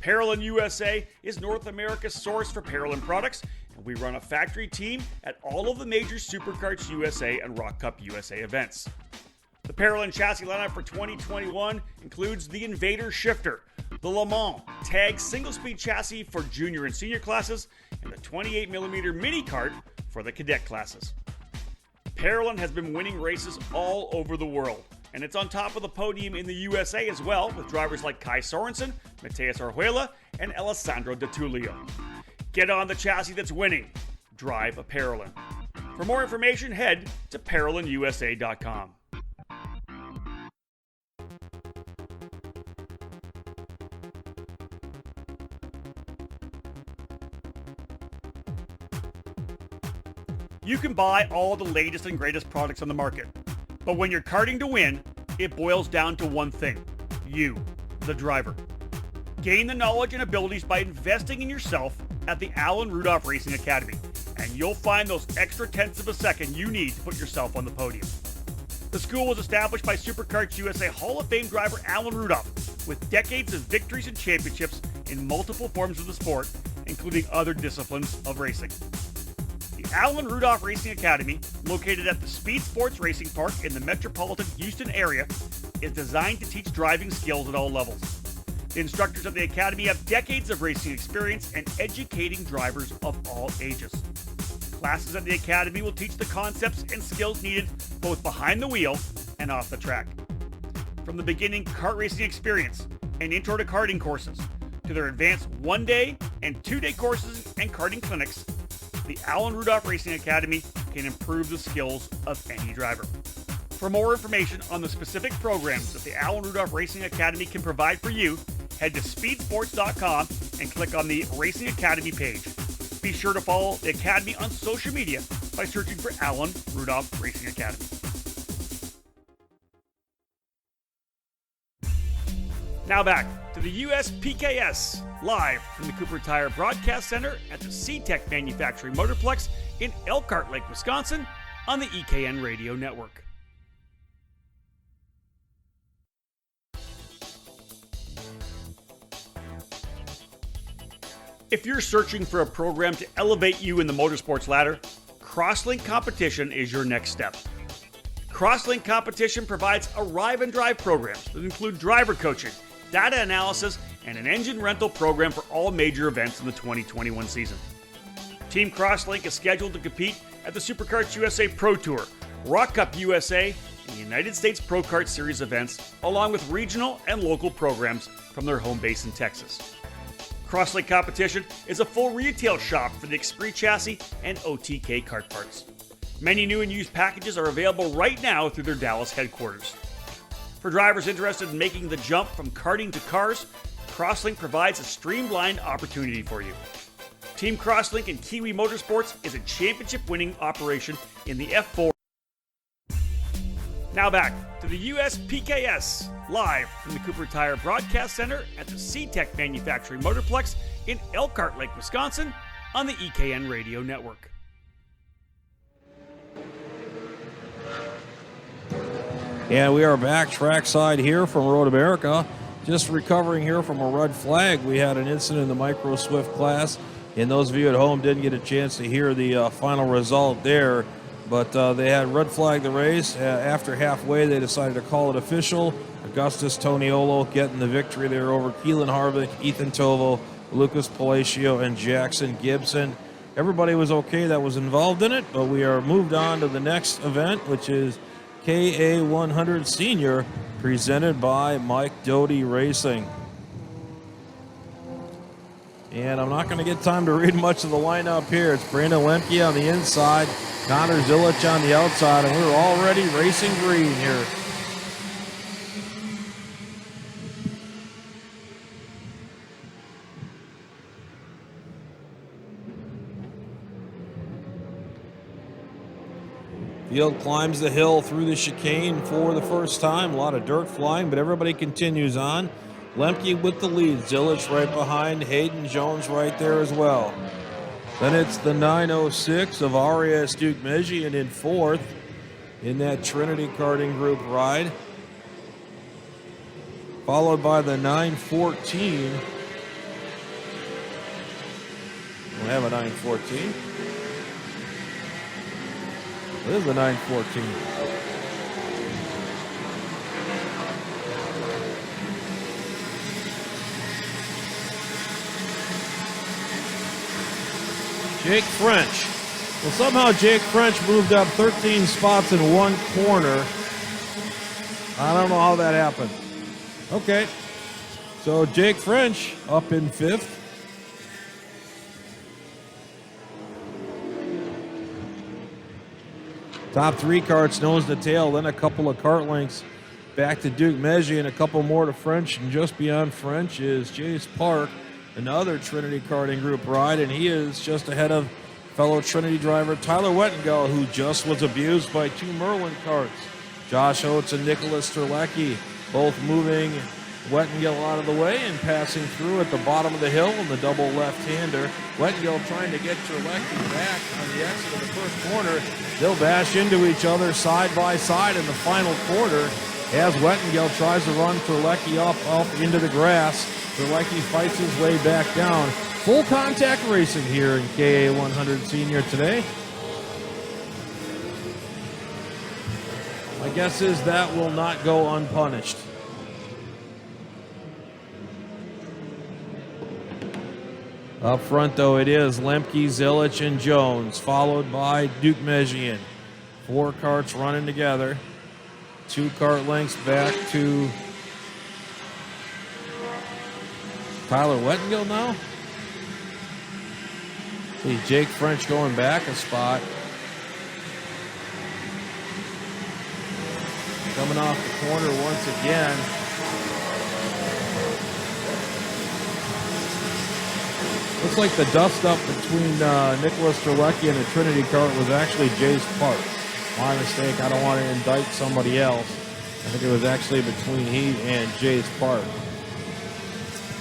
Parolin USA is North America's source for Parolin products, and we run a factory team at all of the major Superkarts USA and Rock Cup USA events. The Parolin chassis lineup for 2021 includes the Invader Shifter, the Le Mans Tag single-speed chassis for junior and senior classes, and the 28mm mini kart for the cadet classes. Parolin has been winning races all over the world, and it's on top of the podium in the USA as well, with drivers like Kai Sorensen, Mateus Orjuela, and Alessandro De Tullio. Get on the chassis that's winning. Drive a Parolin. For more information, head to ParolinUSA.com. You can buy all the latest and greatest products on the market, but when you're karting to win, it boils down to one thing: you, the driver. Gain the knowledge and abilities by investing in yourself at the Alan Rudolph Racing Academy, and you'll find those extra tenths of a second you need to put yourself on the podium. The school was established by Superkarts USA Hall of Fame driver Alan Rudolph, with decades of victories and championships in multiple forms of the sport, including other disciplines of racing. The Alan Rudolph Racing Academy, located at the Speed Sports Racing Park in the metropolitan Houston area, is designed to teach driving skills at all levels. The instructors of the Academy have decades of racing experience and educating drivers of all ages. Classes at the Academy will teach the concepts and skills needed both behind the wheel and off the track. From the beginning kart racing experience and intro to karting courses, to their advanced 1-day and 2-day courses and karting clinics, the Alan Rudolph Racing Academy can improve the skills of any driver. For more information on the specific programs that the Alan Rudolph Racing Academy can provide for you, head to speedsports.com and click on the Racing Academy page. Be sure to follow the Academy on social media by searching for Alan Rudolph Racing Academy. Now back to the USPKS, live from the Cooper Tire Broadcast Center at the CTECH Manufacturing Motorplex in Elkhart Lake, Wisconsin, on the EKN Radio Network. If you're searching for a program to elevate you in the motorsports ladder, Crosslink Competition is your next step. Crosslink Competition provides arrive and drive programs that include driver coaching, data analysis, and an engine rental program for all major events in the 2021 season. Team Crosslink is scheduled to compete at the Superkarts USA Pro Tour, Rock Cup USA, and the United States Pro Kart Series events, along with regional and local programs from their home base in Texas. Crosslink Competition is a full retail shop for the Xpree chassis and OTK kart parts. Many new and used packages are available right now through their Dallas headquarters. For drivers interested in making the jump from karting to cars, Crosslink provides a streamlined opportunity for you. Team Crosslink and Kiwi Motorsports is a championship-winning operation in the F4. Now back to the USPKS, live from the Cooper Tire Broadcast Center at the CTECH Manufacturing Motorplex in Elkhart Lake, Wisconsin, on the EKN Radio Network. And we are back trackside here from Road America. Just recovering here from a red flag. We had an incident in the Micro Swift class, and those of you at home didn't get a chance to hear the final result there. But they had red flag the race. After halfway, they decided to call it official. Augustus Toniolo getting the victory there over Keelan Harvick, Ethan Tovo, Lucas Palacio, and Jackson Gibson. Everybody was okay that was involved in it, but we are moved on to the next event, which is KA100 Senior, presented by Mike Doty Racing. And I'm not going to get time to read much of the lineup here. It's Brandon Lemke on the inside, Connor Zilich on the outside, and we're already racing green here. Field climbs the hill through the chicane for the first time. A lot of dirt flying, but everybody continues on. Lemke with the lead. Zilich right behind. Hayden Jones right there as well. Then it's the 906 of Arias Duke Mejian in fourth in that Trinity Karting Group ride. Followed by the 914 have a 914. It is a 914. Jake French. Well, somehow Jake French moved up 13 spots in one corner. I don't know how that happened. Okay. So Jake French up in 5th. Top 3 carts nose to tail, then a couple of cart lengths back to Duke Meji and a couple more to French. And just beyond French is Jace Park, another Trinity Karting Group ride, and he is just ahead of fellow Trinity driver Tyler Wettengall, who just was abused by 2 Merlin carts. Josh Oates and Nicholas Terlecki both moving Wettengall out of the way and passing through at the bottom of the hill in the double left-hander. Wettengall trying to get Terlecki back on the exit of the first corner. They'll bash into each other side by side in the final quarter as Wettengall tries to run Terlecki up into the grass. Terlecki fights his way back down. Full contact racing here in KA 100 Senior today. My guess is that will not go unpunished. Up front, though, it is Lemke, Zilich, and Jones, followed by Duke Mejian. 4 carts running together. 2 cart lengths back to Tyler Wettengall now. See Jake French going back a spot. Coming off the corner once again. Looks like the dust-up between Nicholas Terlecki and the Trinity cart was actually Jace Park. My mistake. I don't want to indict somebody else. I think it was actually between he and Jace Park.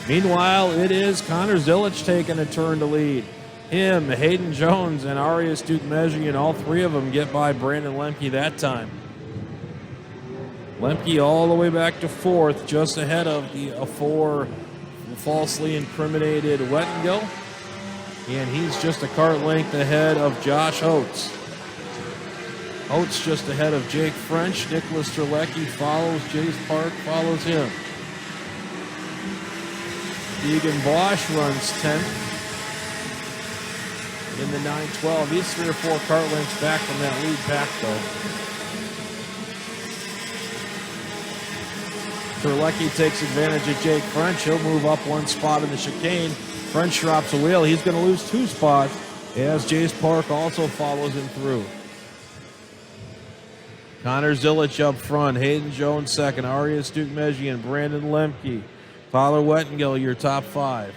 Meanwhile, it is Connor Zilich taking a turn to lead. Him, Hayden Jones, and Arias Duke Meji, and all 3 of them get by Brandon Lemke that time. Lemke all the way back to 4th, just ahead of the 4 falsely incriminated Wettengall. And he's just a cart length ahead of Josh Oates. Oates just ahead of Jake French. Nicholas Terlecki follows. Jace Park follows him. Egan Bosch runs 10th in the 912. He's 3 or 4 cart lengths back from that lead pack, though. Terlecki takes advantage of Jake French. He'll move up 1 spot in the chicane. French drops a wheel. He's going to lose 2 spots as Jace Park also follows him through. Connor Zilich up front. Hayden Jones second. Arias Duke Meji and Brandon Lemke. Tyler Wettengall, your top 5.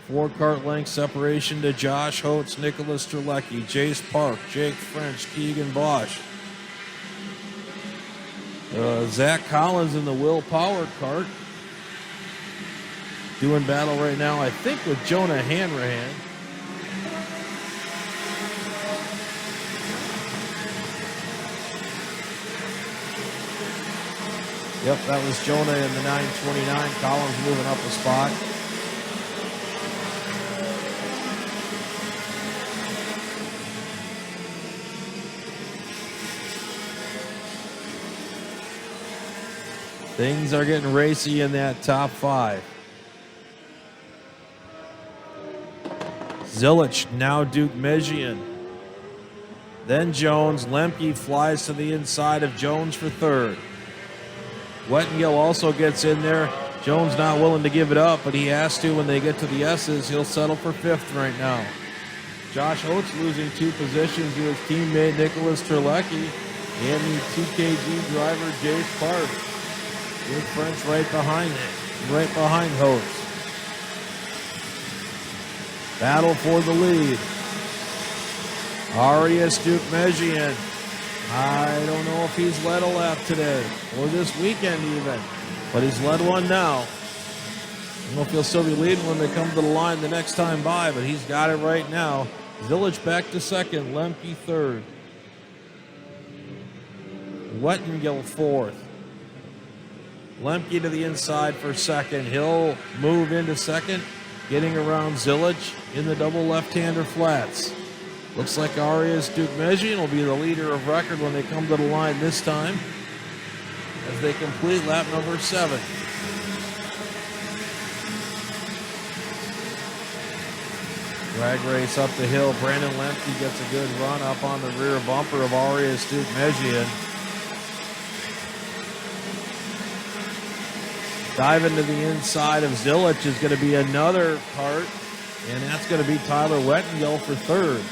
4 cart length separation to Josh Oates, Nicholas Terlecki, Jace Park, Jake French, Keegan Bosch. Zach Collins in the Will Power cart. Doing battle right now, I think, with Jonah Hanrahan. Yep, that was Jonah in the 929. Collins moving up a spot. Things are getting racy in that top 5. Zilich, now Duke Mejian. Then Jones. Lemke flies to the inside of Jones for 3rd. Wettengall also gets in there. Jones not willing to give it up, but he has to when they get to the S's. He'll settle for 5th right now. Josh Oates losing 2 positions to his teammate Nicholas Terlecki and the 2KG driver Jace Park. Jake French right behind Oates. Battle for the lead. Arias Duke Mejian. I don't know if he's led a lap today or this weekend even, but he's led one now. I don't know if he'll still be leading when they come to the line the next time by, but he's got it right now. Zilich back to 2nd, Lemke 3rd. Wettengall 4th. Lemke to the inside for 2nd. He'll move into 2nd getting around Zilich in the double left-hander flats. Looks like Arias Dukmejian will be the leader of record when they come to the line this time as they complete lap number 7. Drag race up the hill. Brandon Lemke gets a good run up on the rear bumper of Arias Dukmejian. Dive into the inside of Zilich is going to be another kart, and that's going to be Tyler Wettengill for third.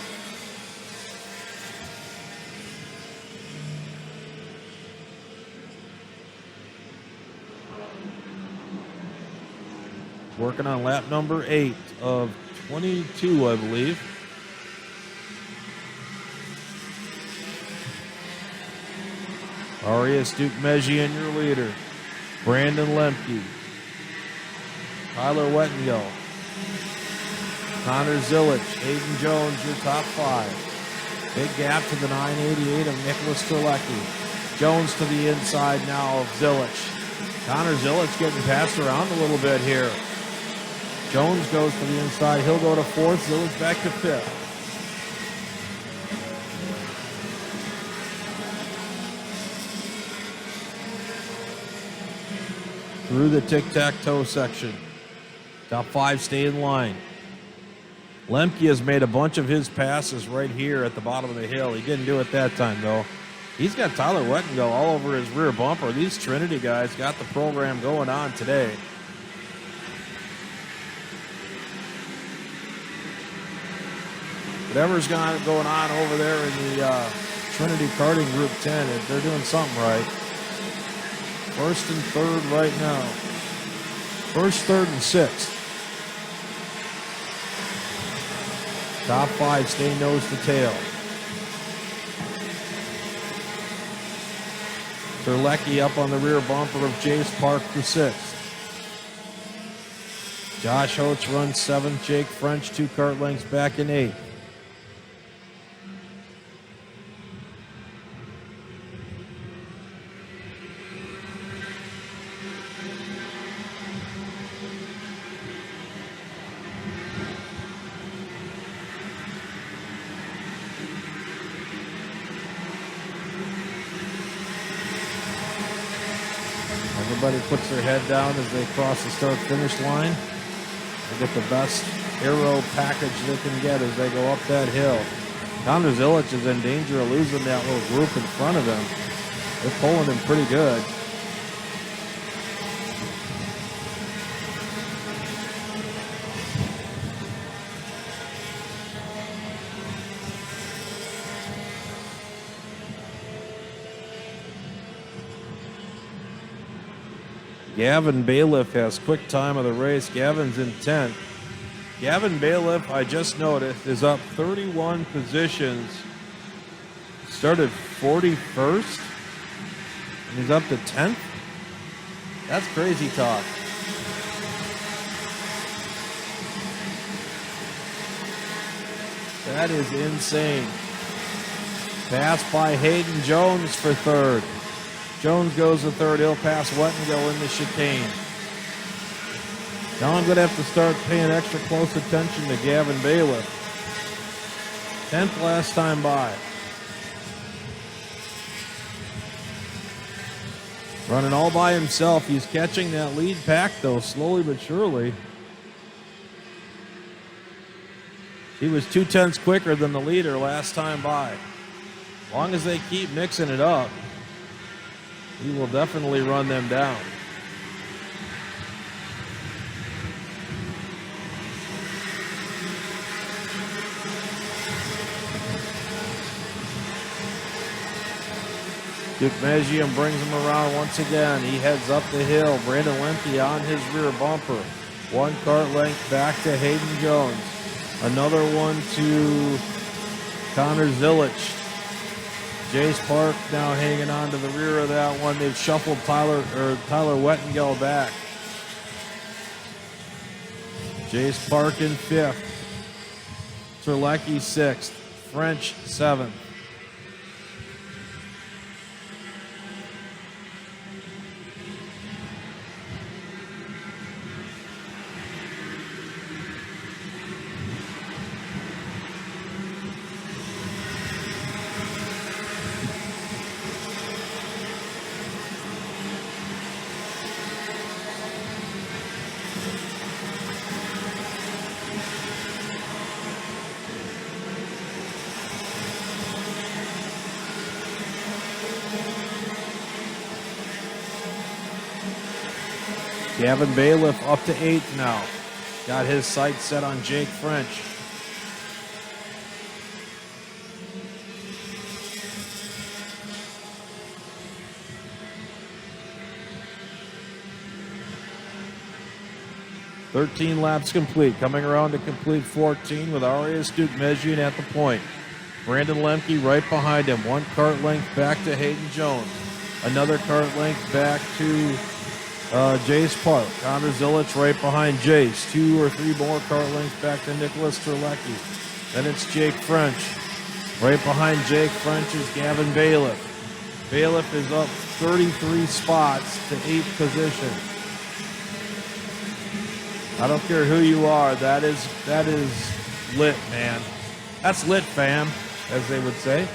Working on lap number 8 of 22, I believe. Arias Dukmejian, your leader. Brandon Lemke. Tyler Wettengill. Connor Zilich. Hayden Jones, your top 5. Big gap to the 988 of Nicholas Terlecki. Jones to the inside now of Zilich. Connor Zilich getting passed around a little bit here. Jones goes to the inside. He'll go to 4th. Zilich back to 5th. Through the tic-tac-toe section. Top 5 stay in line. Lemke has made a bunch of his passes right here at the bottom of the hill. He didn't do it that time, though. He's got Tyler Wettengill all over his rear bumper. These Trinity guys got the program going on today. Whatever's going on over there in the Trinity Karting Group 10, they're doing something right. 1st and 3rd right now. 1st, 3rd, and 6th. Top 5 stay nose to tail. Terlecki up on the rear bumper of Jace Park for 6th. Josh Holtz runs 7th. Jake French 2 kart lengths back in 8th. Everybody puts their head down as they cross the start-finish line. They get the best aero package they can get as they go up that hill. Connor Zilich is in danger of losing that little group in front of him. They're pulling him pretty good. Gavin Bailiff has quick time of the race. Gavin's in 10th. Gavin Bailiff, I just noticed, is up 31 positions. Started 41st, and he's up to 10th. That's crazy talk. That is insane. Pass by Hayden Jones for 3rd. Jones goes to 3rd. He'll pass Wettengill in the chicane. Now I'm going to have to start paying extra close attention to Gavin Bailiff. 10th last time by. Running all by himself. He's catching that lead pack, though, slowly but surely. He was 0.2 quicker than the leader last time by. As long as they keep mixing it up, he will definitely run them down. Dukmejian brings him around once again. He heads up the hill. Brandon Lemke on his rear bumper. 1 kart length back to Hayden Jones. Another one to Connor Zilich. Jace Park now hanging on to the rear of that one. They've shuffled Tyler Wettengill back. Jace Park in 5th. Terlecki 6th. French 7th. Gavin Bailiff up to 8th now. Got his sights set on Jake French. "13 laps complete." Coming around to complete 14 with Arias Dukmejian at the point. Brandon Lemke right behind him. 1 kart length back to Hayden Jones. Another kart length back to Jace Park. Connor Zilich right behind Jace. 2 or 3 more kart lengths back to Nicholas Terlecki. Then it's Jake French. Right behind Jake French is Gavin Bailiff. Bailiff is up 33 spots to 8th position. I don't care who you are. That is lit, man. That's lit, fam, as they would say.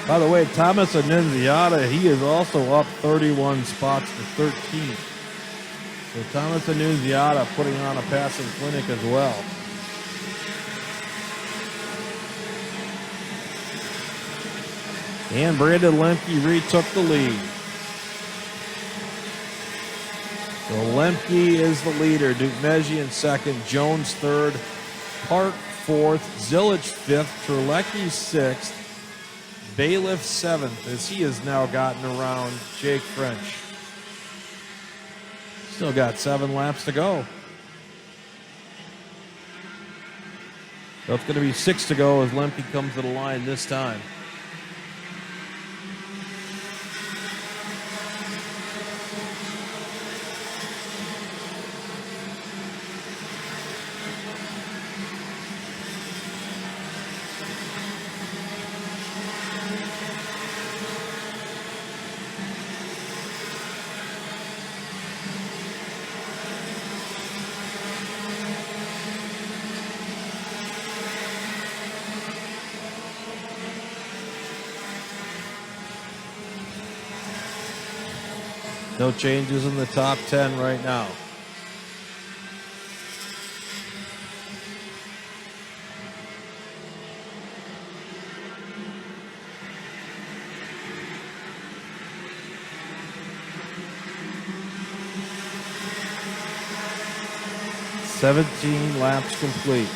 By the way, Thomas Annunziata, he is also up 31 spots to 13th. So Thomas Annunziata putting on a passing clinic as well. And Brandon Lemke retook the lead. So Lemke is the leader. Dukmejian second, Jones third, Park fourth, Zilich fifth, Terlecki sixth, Bailiff 7th, as he has now gotten around Jake French. Still got 7 laps to go. So it's going to be 6 to go as Lemke comes to the line this time. No changes in the top 10 right now. "17 laps complete.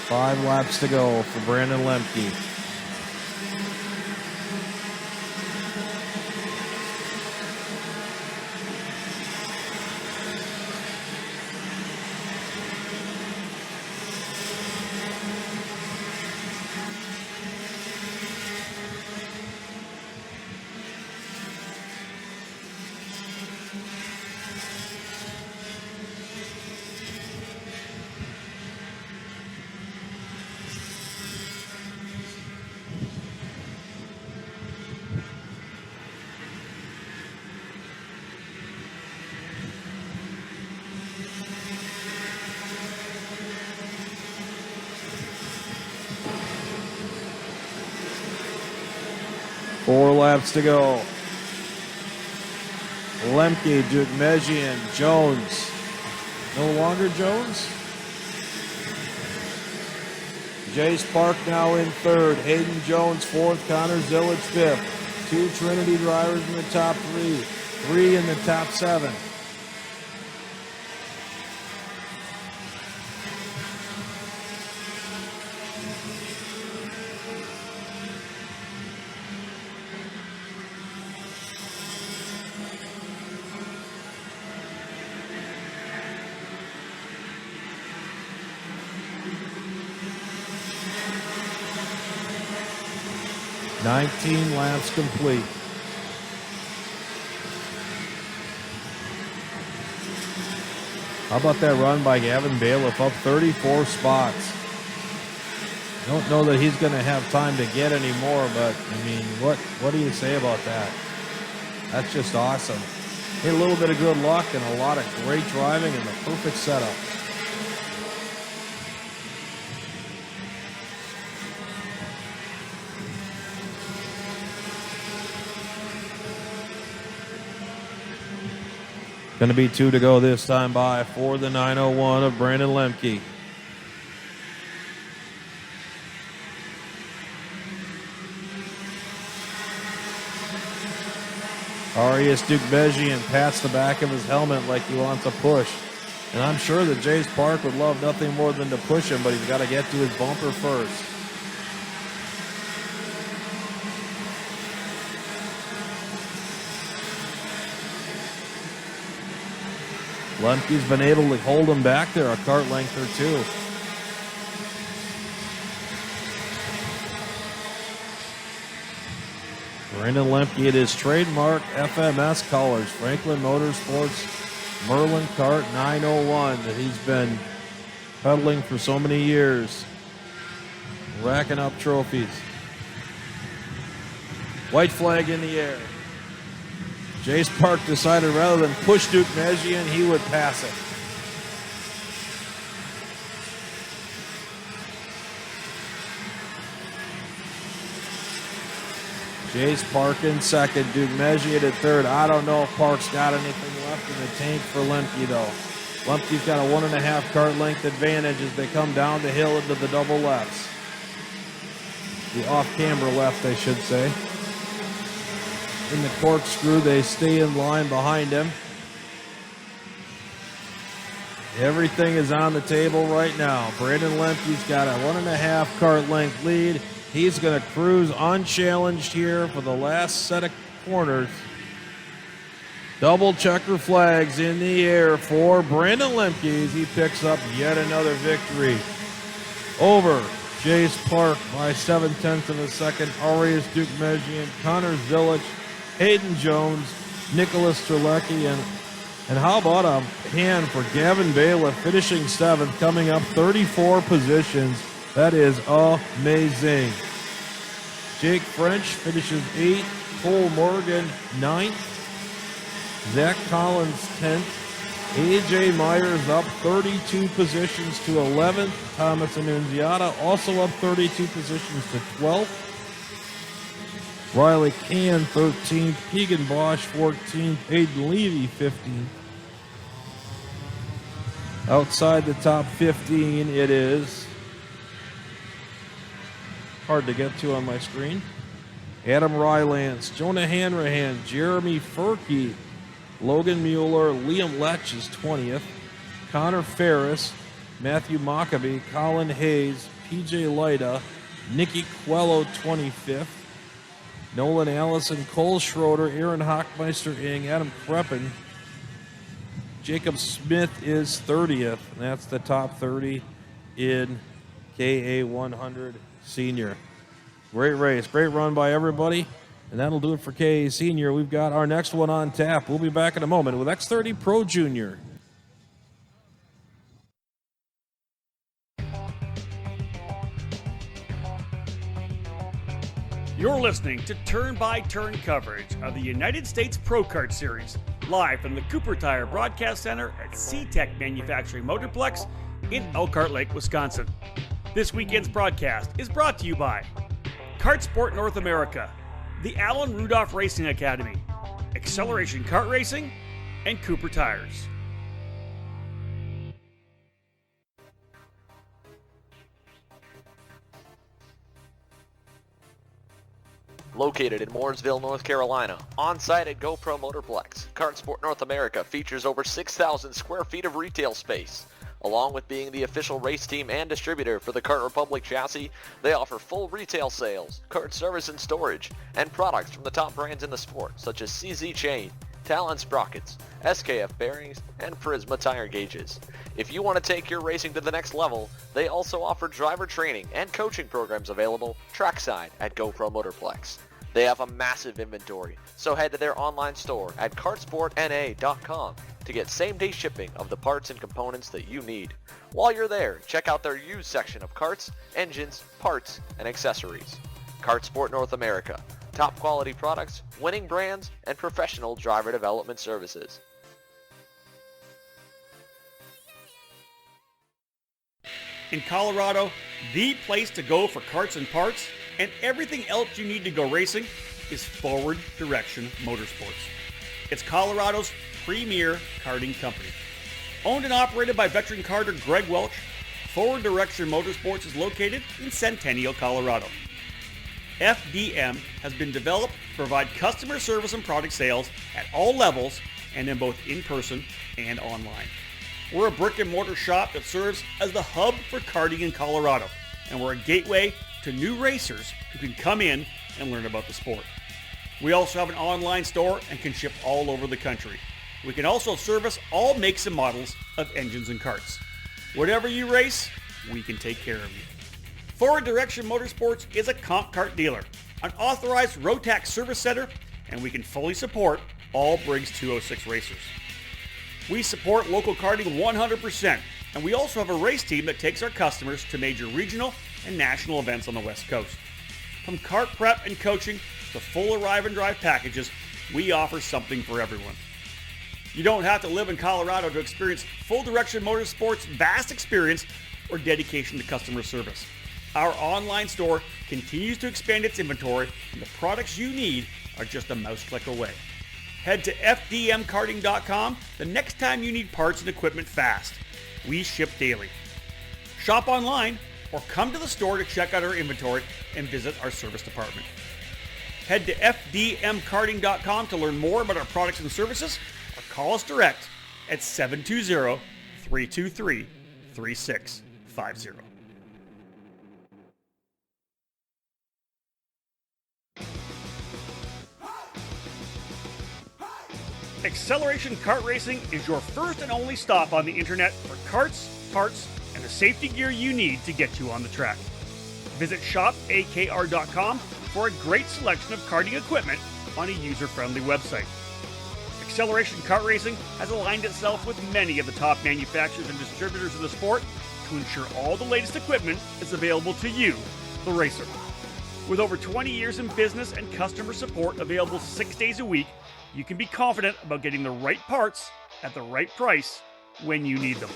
5 laps to go for Brandon Lemke. Four laps to go. Lemke, Dukmejian, Jones. No longer Jones. Jace Park now in third. Hayden Jones fourth. Connor Zilich fifth. 2 Trinity drivers in the top 3. 3 in the top 7. "19 laps complete." How about that run by Gavin Bailiff, up 34 spots? Don't know that he's going to have time to get any more, but I mean, what do you say about that? That's just awesome. Hey, a little bit of good luck and a lot of great driving and the perfect setup. Going to be 2 to go this time by for the 901 of Brandon Lemke. Arias Dukmejian pats the back of his helmet like he wants a push. And I'm sure that Jace Park would love nothing more than to push him, but he's got to get to his bumper first. Lemke's been able to hold him back there a kart length or two. Brandon Lemke, it is trademark FMS colors, Franklin Motorsports Merlin Kart 901 that he's been pedaling for so many years, racking up trophies. White flag in the air. Jace Park decided rather than push Dukmejian, he would pass it. Jace Park in second, Dukmejian at third. I don't know if Park's got anything left in the tank for Lemke, though. Lemke's got a 1.5 kart length advantage as they come down the hill into the double lefts. The off-camber left, I should say. In the corkscrew, they stay in line behind him. Everything is on the table right now. Brandon Lemke's got a 1.5 kart length lead. He's going to cruise unchallenged here for the last set of corners. Double checker flags in the air for Brandon Lemke as he picks up yet another victory over Jace Park by 0.7 of a second. Arias Dukmejian, Connor Zilich, Hayden Jones, Nicholas Strelecki, and how about a hand for Gavin Bailiff finishing 7th, coming up 34 positions. That is amazing. Jake French finishes 8th, Cole Morgan 9th, Zach Collins 10th, AJ Myers up 32 positions to 11th, Thomas Annunziata also up 32 positions to 12th, Riley Can 13th, Keegan Bosch 14th, Aiden Levy 15th. Outside the top 15 it is. Hard to get to on my screen. Adam Rylance, Jonah Hanrahan, Jeremy Furkey, Logan Mueller, Liam Lech is 20th, Connor Ferris, Matthew Maccabee, Colin Hayes, PJ Lyda, Nicky Quello 25th, Nolan Allison, Cole Schroeder, Aaron Hockmeister-Ing, Adam Kreppen, Jacob Smith is 30th, and that's the top 30 in KA 100 Senior. Great race, great run by everybody, and that'll do it for KA Senior. We've got our next one on tap. We'll be back in a moment with X30 Pro Junior. You're listening to turn-by-turn coverage of the United States Pro Kart Series, live from the Cooper Tire Broadcast Center at CTECH Manufacturing Motorplex in Elkhart Lake, Wisconsin. This weekend's broadcast is brought to you by Kart Sport North America, the Alan Rudolph Racing Academy, Acceleration Kart Racing, and Cooper Tires. Located in Mooresville, North Carolina, on-site at GoPro Motorplex, Kart Sport North America features over 6,000 square feet of retail space. Along with being the official race team and distributor for the Kart Republic chassis, they offer full retail sales, kart service and storage, and products from the top brands in the sport such as CZ Chain, Talon Sprockets, SKF Bearings, and Prisma Tire Gauges. If you want to take your racing to the next level, they also offer driver training and coaching programs available trackside at GoPro Motorplex. They have a massive inventory, so head to their online store at kartsportna.com to get same-day shipping of the parts and components that you need. While you're there, check out their used section of karts, engines, parts, and accessories. Kart Sport North America, top quality products, winning brands, and professional driver development services. In Colorado, the place to go for karts and parts and everything else you need to go racing is Forward Direction Motorsports. It's Colorado's premier karting company. Owned and operated by veteran karter Greg Welch, Forward Direction Motorsports is located in Centennial, Colorado. FDM has been developed to provide customer service and product sales at all levels and in both in-person and online. We're a brick and mortar shop that serves as the hub for karting in Colorado, and we're a gateway to new racers who can come in and learn about the sport. We also have an online store and can ship all over the country. We can also service all makes and models of engines and karts. Whatever you race, we can take care of you. Forward Direction Motorsports is a comp kart dealer, an authorized Rotax service center, and we can fully support all Briggs 206 racers. We support local karting 100%, and we also have a race team that takes our customers to major regional and national events on the West Coast. From kart prep and coaching to full arrive and drive packages, we offer something for everyone. You don't have to live in Colorado to experience Full Direction Motorsports' vast experience or dedication to customer service. Our online store continues to expand its inventory, and the products you need are just a mouse click away. Head to fdmkarting.com the next time you need parts and equipment fast. We ship daily. Shop online or come to the store to check out our inventory and visit our service department. Head to fdmkarting.com to learn more about our products and services, or call us direct at 720-323-3650. Acceleration Kart Racing is your first and only stop on the internet for karts, parts, and the safety gear you need to get you on the track. Visit shopakr.com for a great selection of karting equipment on a user-friendly website. Acceleration Kart Racing has aligned itself with many of the top manufacturers and distributors in the sport to ensure all the latest equipment is available to you, the racer. With over 20 years in business and customer support available 6 days a week, you can be confident about getting the right parts at the right price when you need them.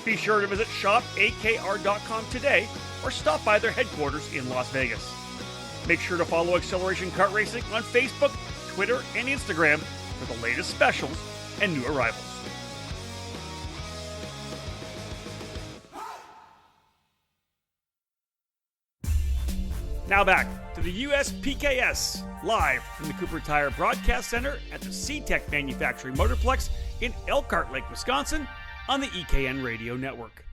Be sure to visit shopakr.com today or stop by their headquarters in Las Vegas. Make sure to follow Acceleration Kart Racing on Facebook, Twitter, and Instagram for the latest specials and new arrivals. Now back to the USPKS, live from the Cooper Tire Broadcast Center at the CTECH Manufacturing Motorplex in Elkhart Lake, Wisconsin, on the EKN Radio Network.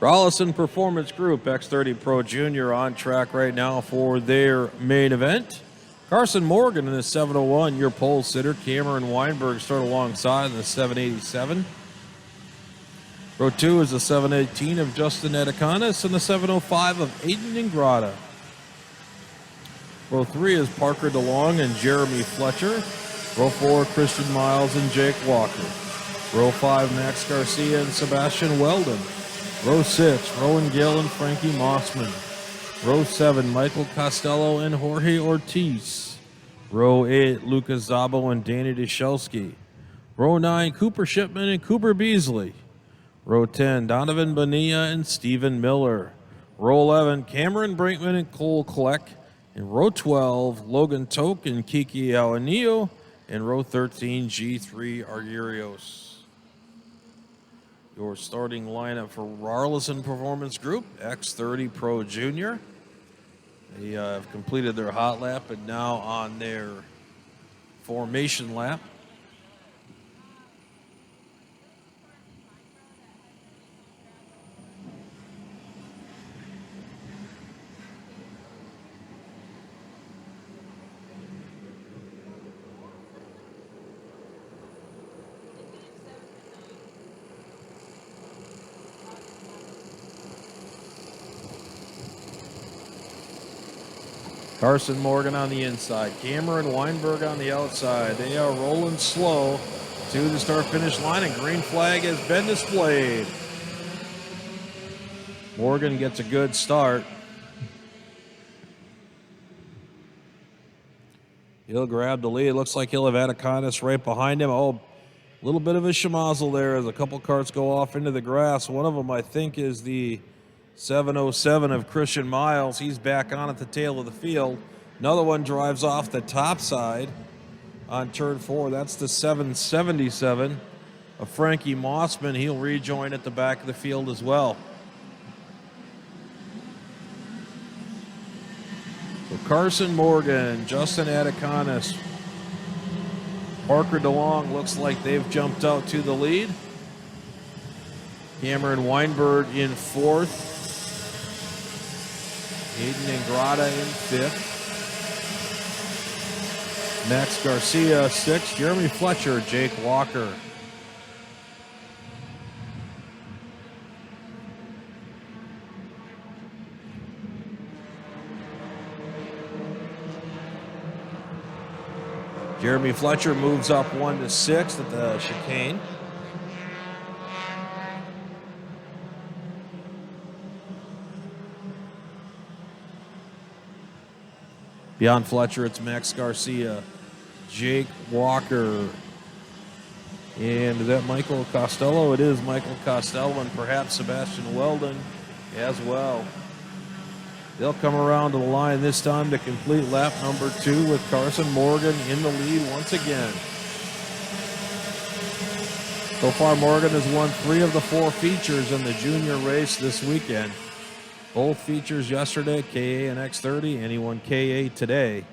Rollison Performance Group, X30 Pro Junior, on track right now for their main event. Carson Morgan in the 701, your pole sitter. Cameron Weinberg start alongside in the 787. Row 2 is the 718 of Justin Ediconis and the 705 of Aiden Ingrata. Row 3 is Parker DeLong and Jeremy Fletcher. Row 4, Christian Miles and Jake Walker. Row 5, Max Garcia and Sebastian Weldon. Row 6, Rowan Gill and Frankie Mossman. Row 7, Michael Costello and Jorge Ortiz. Row 8, Lucas Zabo and Danny Deshelski. Row 9, Cooper Shipman and Cooper Beasley. Row 10, Donovan Bonilla and Stephen Miller. Row 11, Cameron Brinkman and Cole Kleck. In row 12, Logan Toke and Kiki Alanillo. And row 13, G3 Argurios. Your starting lineup for Rollison Performance Group, X30 Pro Junior. They have completed their hot lap and now on their formation lap. Carson Morgan on the inside. Cameron Weinberg on the outside. They are rolling slow to the start-finish line, and green flag has been displayed. Morgan gets a good start. He'll grab the lead. Looks like he'll have Anacondas right behind him. Oh, A little bit of a schmozzle there as a couple carts go off into the grass. One of them, I think, is the 707 of Christian Miles. He's back on at the tail of the field. Another one drives off the top side on turn 4. That's the 777 of Frankie Mossman. He'll rejoin at the back of the field as well. So Carson Morgan, Justin Atikonis, Parker DeLong looks like they've jumped out to the lead. Cameron Weinberg in 4th. Aiden Ingrata in 5th. Max Garcia 6th. Jeremy Fletcher, Jake Walker. Jeremy Fletcher moves up 1 to 6th at the chicane. Beyond Fletcher, it's Max Garcia, Jake Walker, and is that Michael Costello? It is Michael Costello, and perhaps Sebastian Weldon as well. They'll come around to the line this time to complete lap number 2 with Carson Morgan in the lead once again. So far, Morgan has won 3 of the 4 features in the junior race this weekend. Both features yesterday, KA and X30, and he won KA today.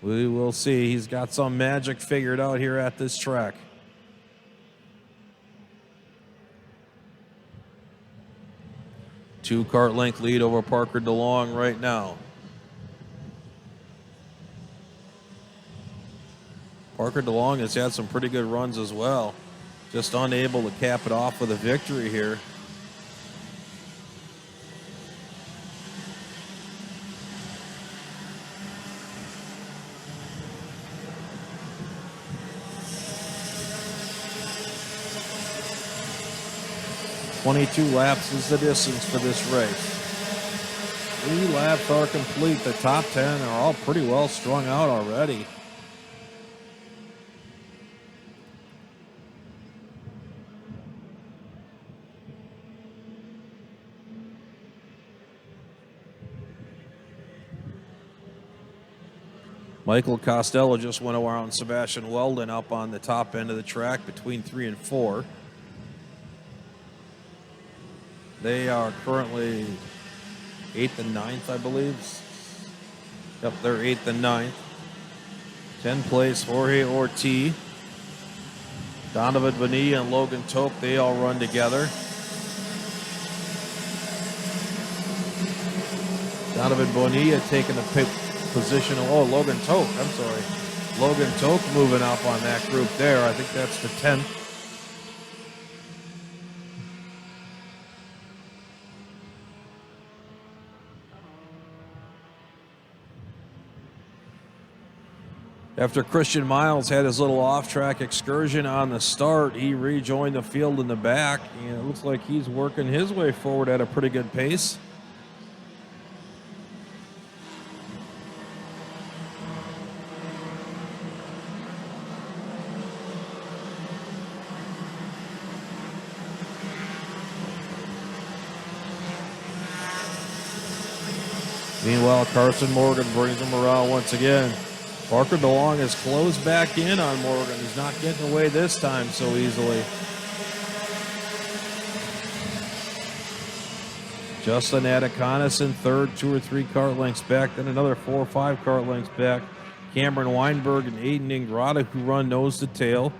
We will see. He's got some magic figured out here at this track. Two-cart length lead over Parker DeLong right now. Parker DeLong has had some pretty good runs as well. Just unable to cap it off with a victory here. .22 laps is the distance for this race. 3 laps are complete. The top 10 are all pretty well strung out already. Michael Costello just went around Sebastian Weldon up on the top end of the track between 3 and 4. They are currently 8th and 9th, I believe. Yep, they're 8th and 9th. 10th place, Jorge Ortiz. Donovan Bonilla and Logan Toke, they all run together. Donovan Bonilla taking the position of, Logan Toke, I'm sorry. Logan Toke moving up on that group there. I think that's the 10th. After Christian Miles had his little off-track excursion on the start, he rejoined the field in the back, and it looks like he's working his way forward at a pretty good pace. Meanwhile, Carson Morgan brings him around once again. Parker DeLong has closed back in on Morgan. He's not getting away this time so easily. Justin Atikonis in 3rd, 2 or 3 cart lengths back, then another 4 or 5 cart lengths back. Cameron Weinberg and Aiden Ingrata, who run nose to tail.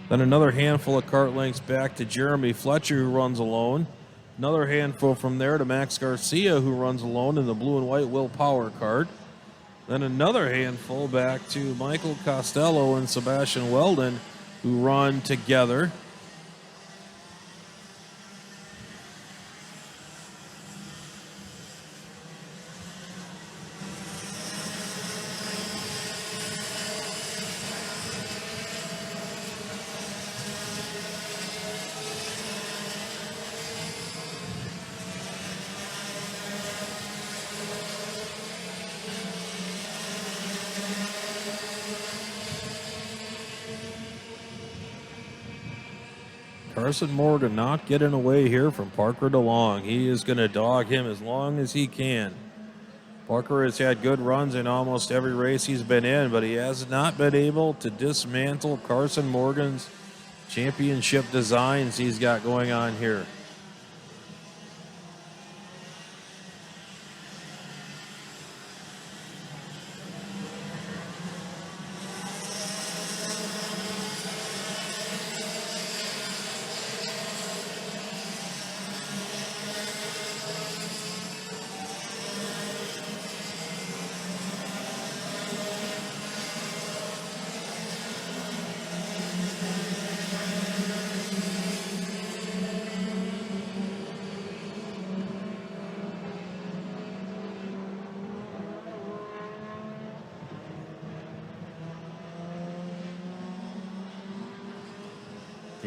Then another handful of cart lengths back to Jeremy Fletcher, who runs alone. Another handful from there to Max Garcia, who runs alone in the blue and white Will Power cart. Then another handful back to Michael Costello and Sebastian Weldon, who run together. Carson Morgan not getting away here from Parker DeLong. He is going to dog him as long as he can. Parker has had good runs in almost every race he's been in, but he has not been able to dismantle Carson Morgan's championship designs he's got going on here.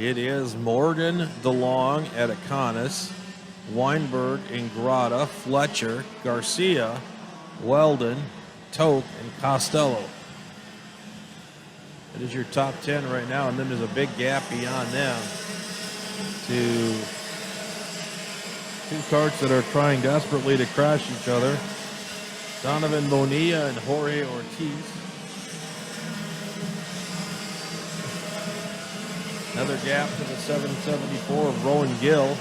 It is Morgan, DeLong, Atacanis, Weinberg, Ingrata, Fletcher, Garcia, Weldon, Toke, and Costello. That is your top 10 right now, and then there's a big gap beyond them to two karts that are trying desperately to crash each other. Donovan Bonilla and Jorge Ortiz. Another gap to the 774 of Rowan Gill.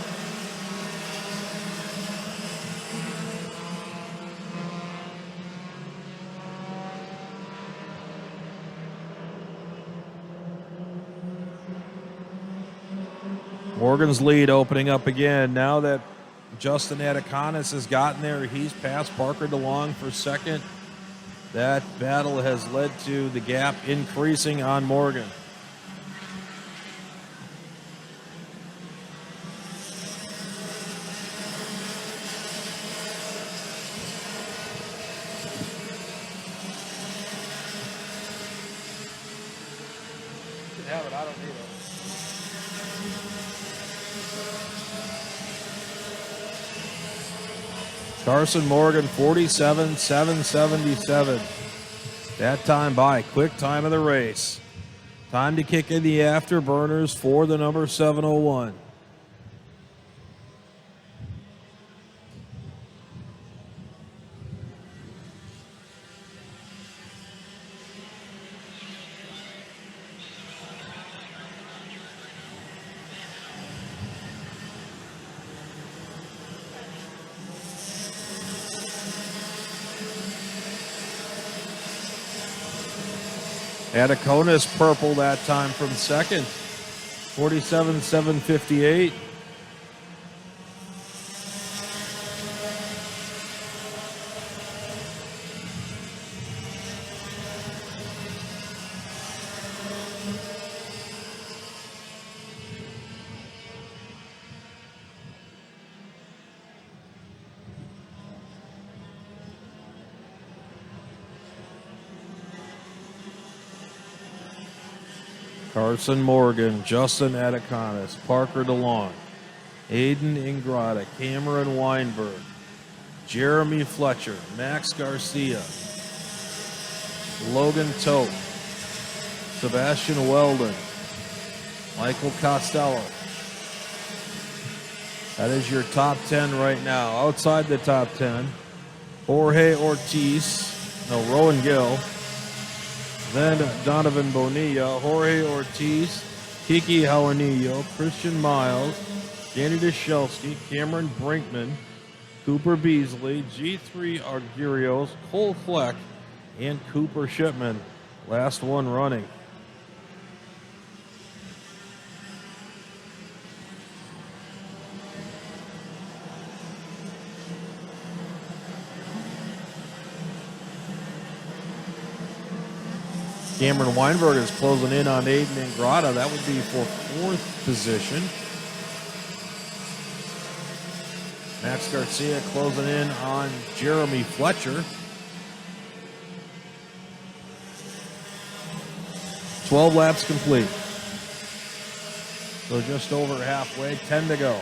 Morgan's lead opening up again. Now that Justin Atacanis has gotten there, he's passed Parker DeLong for second. That battle has led to the gap increasing on Morgan. Have it, I don't need it. Carson Morgan, 47.777. That time by, quick time of the race. Time to kick in the afterburners for the number 701. Atacanis purple that time from second. 47.758. Carson Morgan, Justin Atacanis, Parker DeLong, Aiden Ingrata, Cameron Weinberg, Jeremy Fletcher, Max Garcia, Logan Tote, Sebastian Weldon, Michael Costello. That is your top 10 right now. Outside the top 10, Jorge Ortiz, Rowan Gill, then Donovan Bonilla, Jorge Ortiz, Kiki Jaramillo, Christian Miles, Danny Deschelsky, Cameron Brinkman, Cooper Beasley, G3 Argurios, Cole Fleck, and Cooper Shipman. Last one running. Cameron Weinberg is closing in on Aiden Ingrata. That would be for fourth position. Max Garcia closing in on Jeremy Fletcher. 12 laps complete. So just over halfway, 10 to go.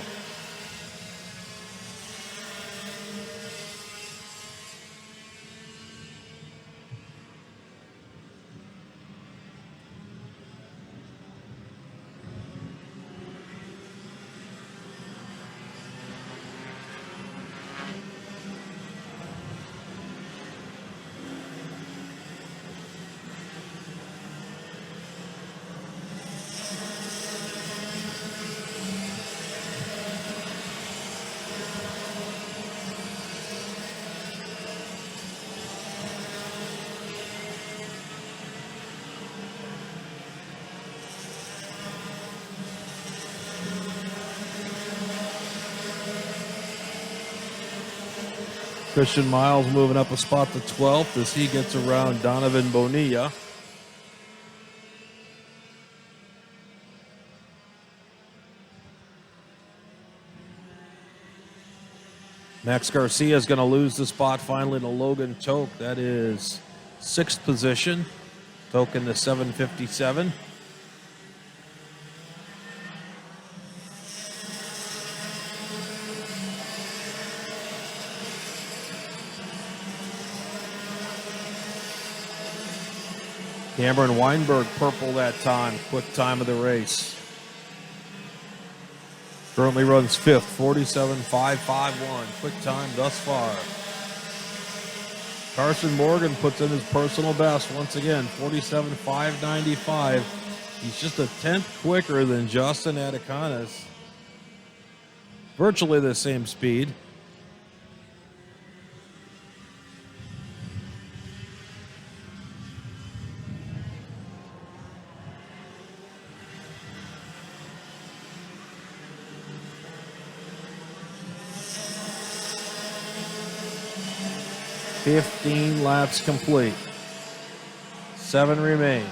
Christian Miles moving up a spot to 12th as he gets around Donovan Bonilla. Max Garcia is going to lose the spot finally to Logan Toke. That is 6th position. Toke in the 757. Cameron Weinberg purple that time, quick time of the race. Currently runs 5th, 47.551, quick time thus far. Carson Morgan puts in his personal best once again, 47.595. He's just a 10th quicker than Justin Atacanas. Virtually the same speed. $15 laps complete. 7 remain.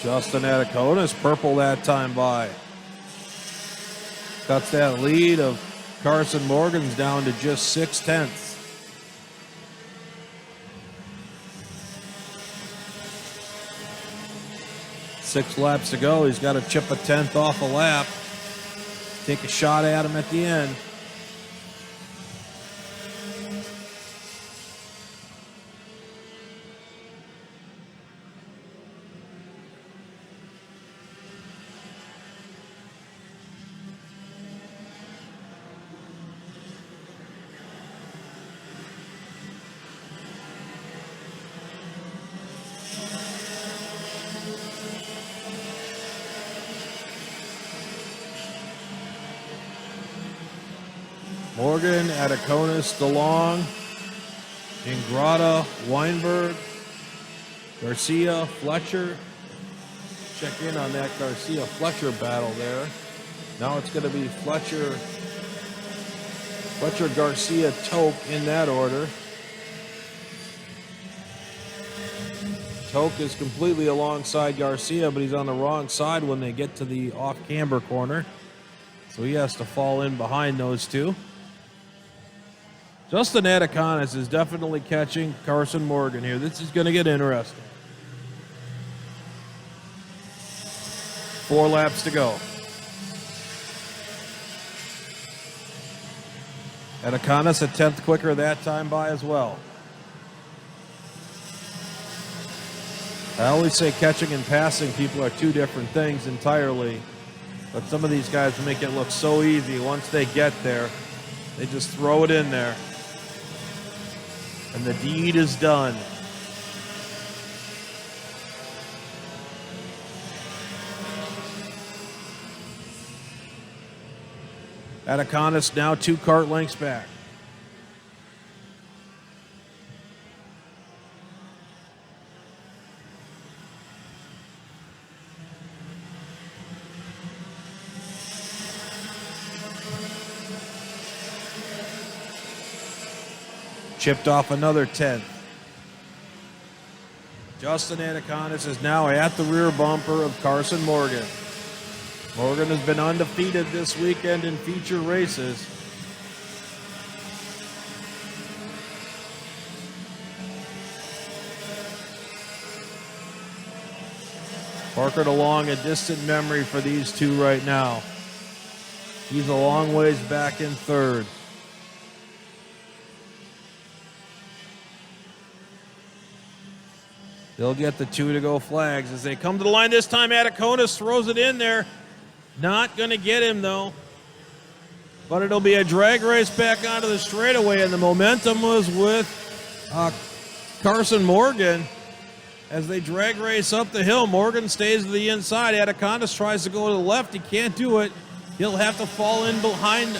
Justin Atacanas purple that time by. Cuts that lead of Carson Morgan's down to just 0.6. 6 laps to go. He's got to chip a 10th off a lap. Take a shot at him at the end. Morgan, Atacanas, DeLong, Ingrata, Weinberg, Garcia, Fletcher. Check in on that Garcia-Fletcher battle there. Now it's going to be Fletcher, Garcia, Toke in that order. Toke is completely alongside Garcia, but he's on the wrong side when they get to the off-camber corner. So he has to fall in behind those two. Justin Atacanas is definitely catching Carson Morgan here. This is going to get interesting. 4 laps to go. Atacanas a 10th quicker that time by as well. I always say catching and passing people are 2 different things entirely. But some of these guys make it look so easy. Once they get there, they just throw it in there. And the deed is done. Atacanas now 2 kart lengths back. Chipped off another 10th. Justin Atacanas is now at the rear bumper of Carson Morgan. Morgan has been undefeated this weekend in feature races. Parker DeLong, a distant memory for these two right now. He's a long ways back in 3rd. They'll get the 2 to go flags as they come to the line. This time Ataconis throws it in there. Not going to get him though. But it'll be a drag race back onto the straightaway, and the momentum was with Carson Morgan. As they drag race up the hill, Morgan stays to the inside. Ataconis tries to go to the left. He can't do it. He'll have to fall in behind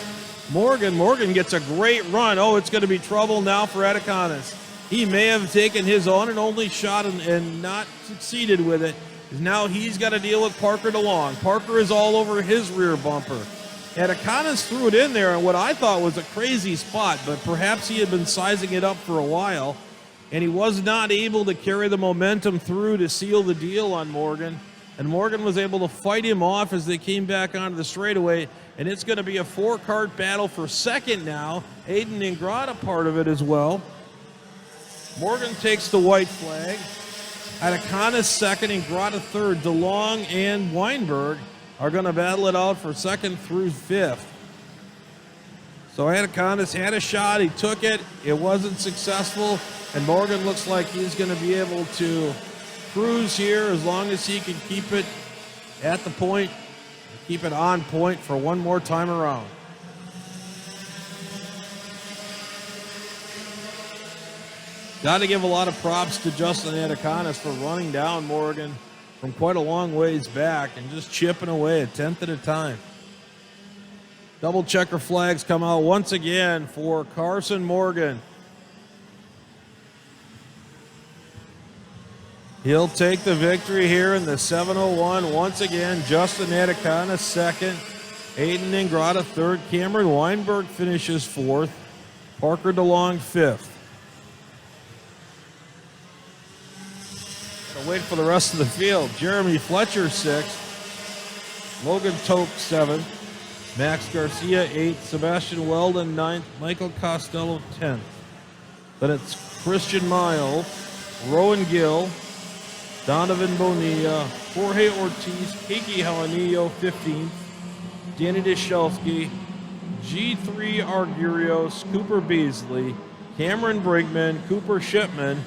Morgan. Morgan gets a great run. Oh, it's going to be trouble now for Ataconis. He may have taken his on and only shot and not succeeded with it. Now he's got to deal with Parker DeLong. Parker is all over his rear bumper. Ataconis threw it in there in what I thought was a crazy spot, but perhaps he had been sizing it up for a while, and he was not able to carry the momentum through to seal the deal on Morgan. And Morgan was able to fight him off as they came back onto the straightaway, and it's going to be a 4-kart battle for second now. Aiden Ingrata part of it as well. Morgan takes the white flag. Ataconis second, Ingrata third. DeLong and Weinberg are going to battle it out for second through fifth. So Ataconis had a shot. He took it. It wasn't successful. And Morgan looks like he's going to be able to cruise here as long as he can keep it at the point, keep it on point for one more time around. Got to give a lot of props to Justin Ataconis for running down Morgan from quite a long ways back and just chipping away a tenth at a time. Double checker flags come out once again for Carson Morgan. He'll take the victory here in the 701. Once again, Justin Ataconis second. Aiden Ingrata third. Cameron Weinberg finishes fourth. Parker DeLong fifth. So wait for the rest of the field. Jeremy Fletcher sixth. Logan Tope seventh. Max Garcia eighth. Sebastian Weldon ninth. Michael Costello 10th. Then it's Christian Miles, Rowan Gill, Donovan Bonilla, Jorge Ortiz, Kiki Jaramillo 15th, Danny Deschelski, G3 Argurios, Cooper Beasley, Cameron Brigman, Cooper Shipman,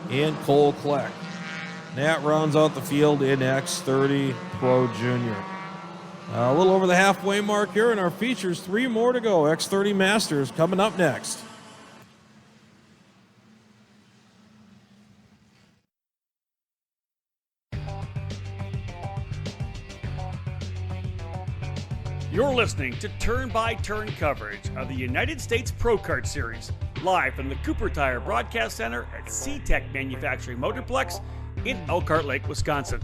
and Cole Kleck. That rounds out the field in X30 Pro Junior. A little over the halfway mark here in our features. 3 more to go. X30 Masters coming up next. You're listening to turn-by-turn coverage of the United States Pro Kart Series, live from the Cooper Tire Broadcast Center at CTECH Manufacturing Motorplex in Elkhart Lake, Wisconsin.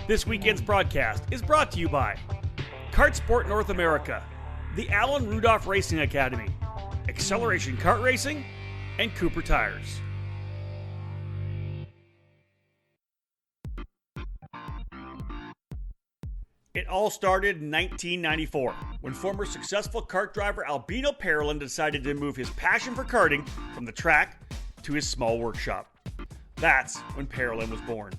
This weekend's broadcast is brought to you by Kart Sport North America, the Alan Rudolph Racing Academy, Acceleration Kart Racing, and Cooper Tires. It all started in 1994, when former successful kart driver Albino Parolin decided to move his passion for karting from the track to his small workshop. That's when Parolin was born.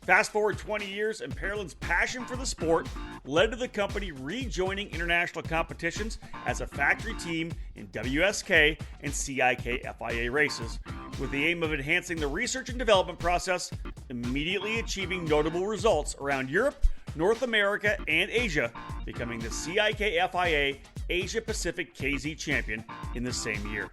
Fast forward 20 years, and Parolin's passion for the sport led to the company rejoining international competitions as a factory team in WSK and CIK FIA races, with the aim of enhancing the research and development process, immediately achieving notable results around Europe, North America, and Asia, becoming the CIK FIA Asia Pacific KZ champion in the same year.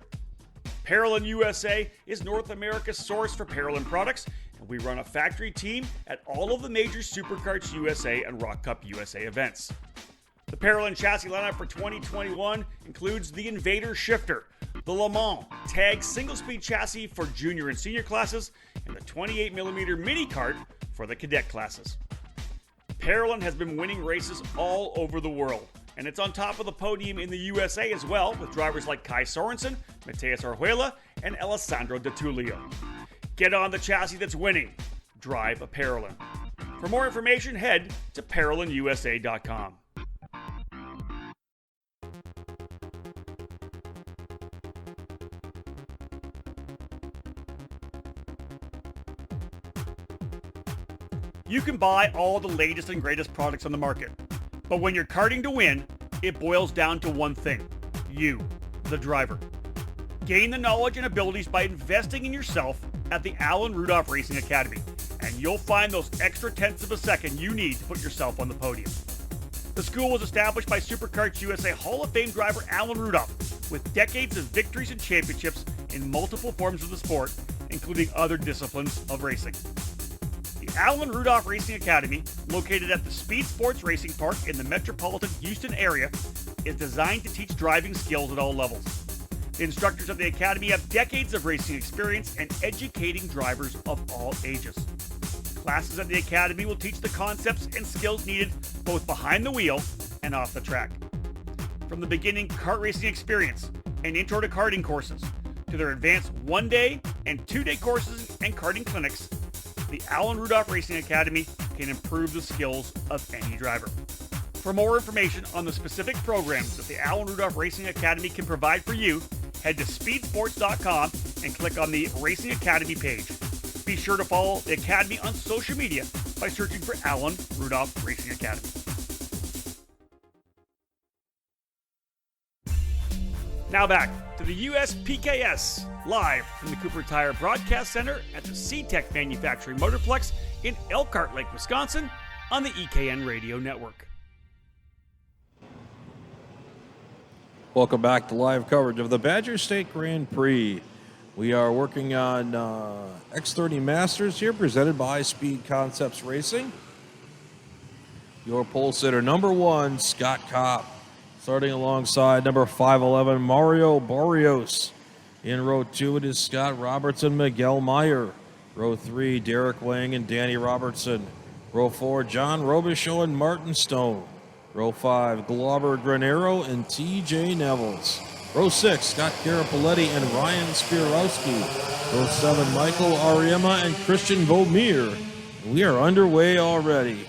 Parolin USA is North America's source for Parolin products, and we run a factory team at all of the major Superkarts USA and Rock Cup USA events. The Parolin chassis lineup for 2021 includes the Invader Shifter, the Le Mans Tag single-speed chassis for junior and senior classes, and the 28mm mini kart for the cadet classes. Parolin has been winning races all over the world, and it's on top of the podium in the USA as well, with drivers like Kai Sorensen, Mateus Orjuela, and Alessandro De Tullio. Get on the chassis that's winning. Drive a Parolin. For more information, head to ParolinUSA.com. You can buy all the latest and greatest products on the market, but when you're karting to win, it boils down to one thing: you, the driver. Gain the knowledge and abilities by investing in yourself at the Alan Rudolph Racing Academy, and you'll find those extra tenths of a second you need to put yourself on the podium. The school was established by Superkarts USA Hall of Fame driver Alan Rudolph, with decades of victories and championships in multiple forms of the sport, including other disciplines of racing. The Alan Rudolph Racing Academy, located at the Speed Sports Racing Park in the metropolitan Houston area, is designed to teach driving skills at all levels. The instructors of the Academy have decades of racing experience and educating drivers of all ages. Classes at the Academy will teach the concepts and skills needed both behind the wheel and off the track. From the beginning kart racing experience and intro to karting courses, to their advanced 1-day and 2-day courses and karting clinics, the Alan Rudolph Racing Academy can improve the skills of any driver. For more information on the specific programs that the Alan Rudolph Racing Academy can provide for you, head to speedsports.com and click on the Racing Academy page. Be sure to follow the Academy on social media by searching for Alan Rudolph Racing Academy. Now back to the USPKS, live from the Cooper Tire Broadcast Center at the CTECH Manufacturing Motorplex in Elkhart Lake, Wisconsin, on the EKN Radio Network. Welcome back to live coverage of the Badger State Grand Prix. We are working on X30 Masters here, presented by Speed Concepts Racing. Your pole sitter, number 1, Scott Kopp. Starting alongside number 511, Mario Barrios. In row 2, it is Scott Robertson, Miguel Meyer. Row 3, Derek Wang and Danny Robertson. Row 4, John Robichaux and Martin Stone. Row 5, Glauber Granero and TJ Nevels. Row 6, Scott Carapoletti and Ryan Spirowski. Row 7, Michael Ariema and Christian Vomir. We are underway already.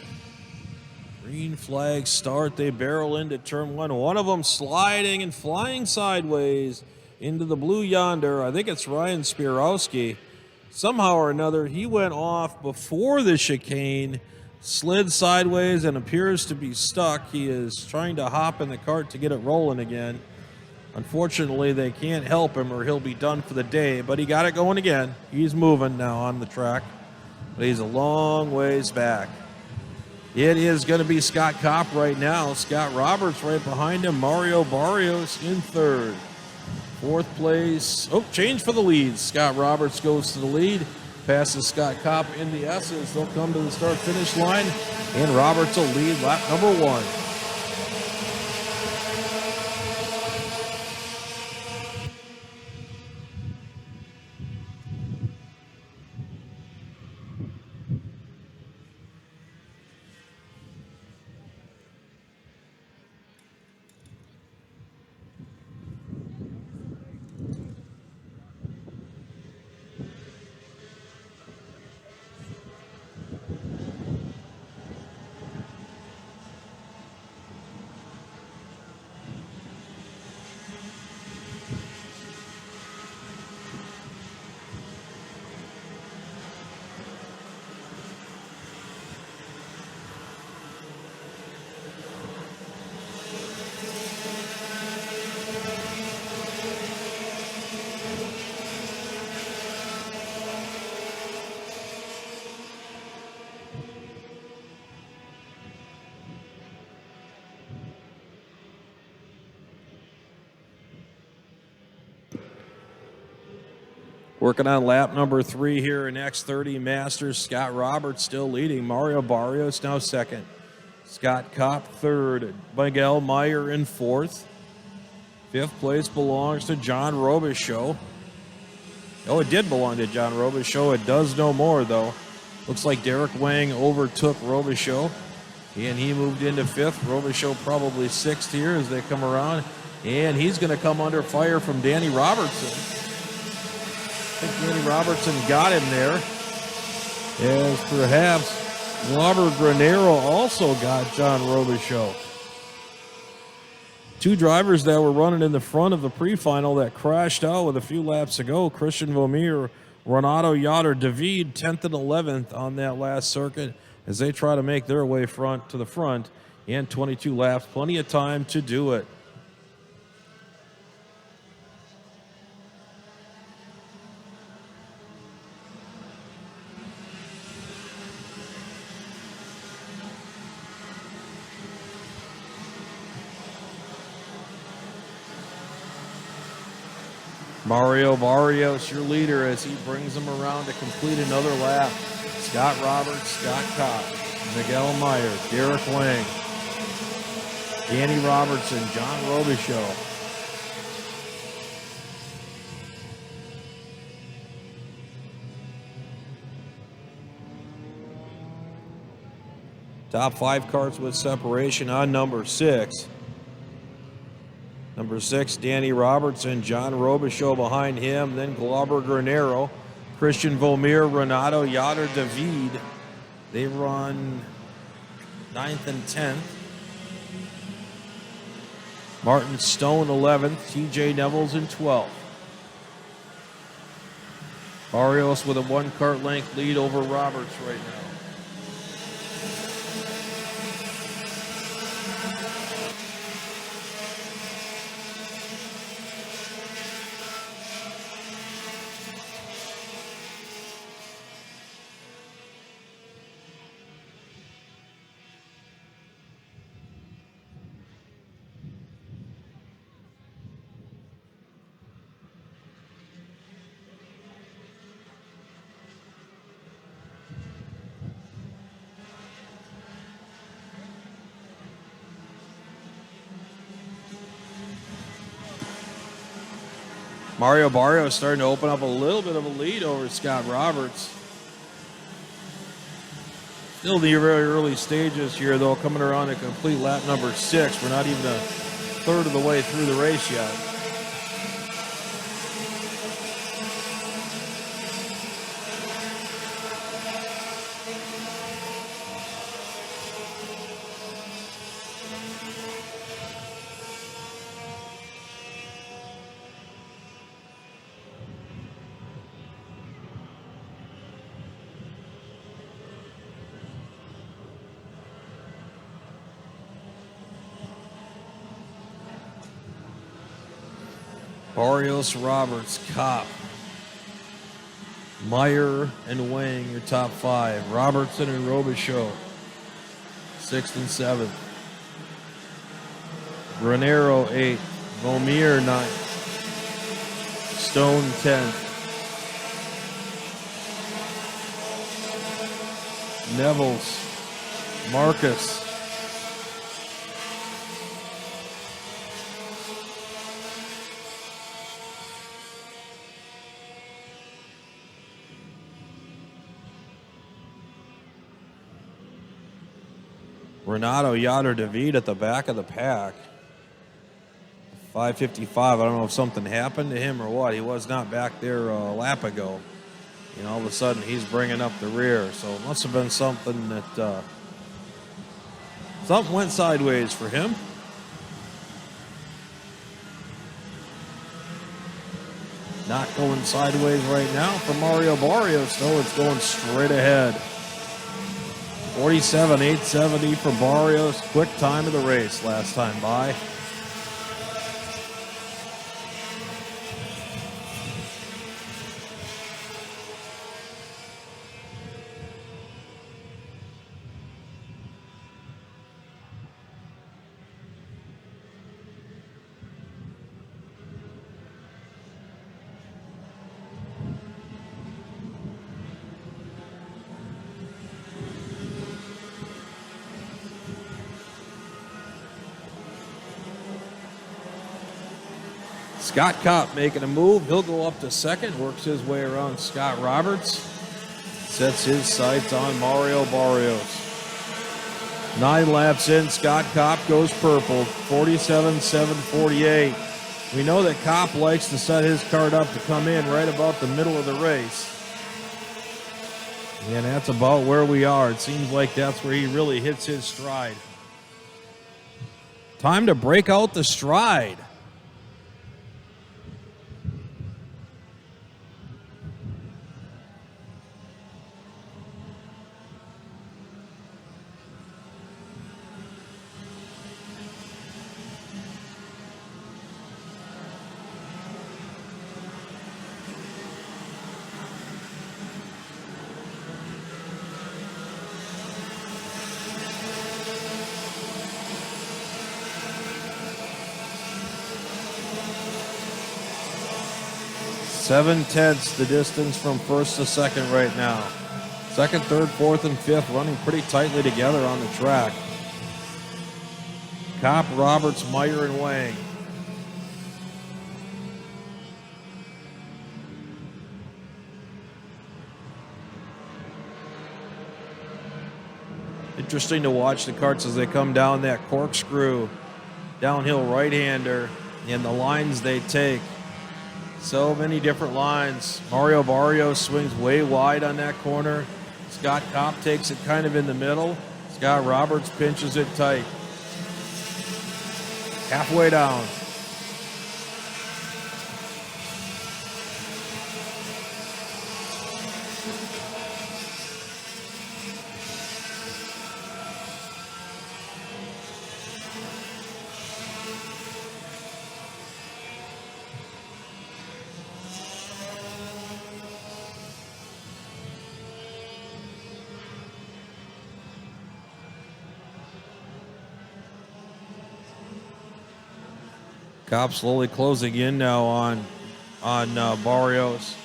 Green flag start. They barrel into turn 1. One of them sliding and flying sideways into the blue yonder. I think it's Ryan Spirowski. Somehow or another, he went off before the chicane, slid sideways, and appears to be stuck. He is trying to hop in the cart to get it rolling again. Unfortunately, they can't help him or he'll be done for the day, but he got it going again. He's moving now on the track, but he's a long ways back. It is going to be Scott Kopp right now. Scott Roberts right behind him. Mario Barrios in third. Fourth place. Oh, change for the lead. Scott Roberts goes to the lead. Passes Scott Kopp in the S's. They'll come to the start-finish line, and Roberts will lead lap number 1. Working on lap number 3 here in X30 Masters. Scott Roberts still leading. Mario Barrios now second. Scott Kopp third. Miguel Meyer in fourth. Fifth place belongs to John Robichaux. Oh, it did belong to John Robichaux. It does no more, though. Looks like Derek Wang overtook Robichaux, and he moved into fifth. Robichaux probably sixth here as they come around, and he's going to come under fire from Danny Robertson. I think Danny Robertson got him there, as perhaps Glauber Granero also got John Robichaux. Two drivers that were running in the front of the pre-final that crashed out with a few laps ago. Christian Vomir, Renato Yoder, David 10th and 11th on that last circuit as they try to make their way to the front in 22 laps. Plenty of time to do it. Mario Barrios, your leader, as he brings them around to complete another lap. Scott Roberts, Scott Kopp, Miguel Meyer, Derek Wang, Danny Robertson, John Robichaux. Top 5 carts with separation on number 6. Number 6, Danny Robertson, John Robichaux behind him, then Glauber Granero, Christian Vomir, Renato Yader David. They run 9th and 10th. Martin Stone 11th, TJ Nevels in 12th. Barrios with a 1 cart length lead over Roberts right now. Mario Barrios starting to open up a little bit of a lead over Scott Roberts. Still in the very early stages here, though, coming around to complete lap number 6. We're not even a third of the way through the race yet. Barrios, Roberts, Kopp, Meyer, and Wang, your top 5. Robertson and Robichaux, 6th and 7th. Granero, 8th. Vomir, 9th. Stone, 10th. Nevels, Marcus, Renato Yader David at the back of the pack. 5:55. I don't know if something happened to him or what. He was not back there a lap ago. You know, all of a sudden he's bringing up the rear. So it must have been something that something went sideways for him. Not going sideways right now for Mario Barrios, though. It's going straight ahead. 47.870 for Barrios. Quick time of the race last time by. Scott Kopp making a move. He'll go up to second, works his way around Scott Roberts, sets his sights on Mario Barrios. 9 laps in, Scott Kopp goes purple, 47.748. We know that Kopp likes to set his cart up to come in right about the middle of the race. And that's about where we are. It seems like that's where he really hits his stride. Time to break out the stride. 7/10 the distance from first to second right now. Second, third, fourth, and fifth running pretty tightly together on the track. Kopp, Roberts, Meyer, and Wang. Interesting to watch the karts as they come down that corkscrew downhill right-hander and the lines they take. So many different lines. Mario Barrios swings way wide on that corner. Scott Kopp takes it kind of in the middle. Scott Roberts pinches it tight. Halfway down. Kopp slowly closing in now on Barrios.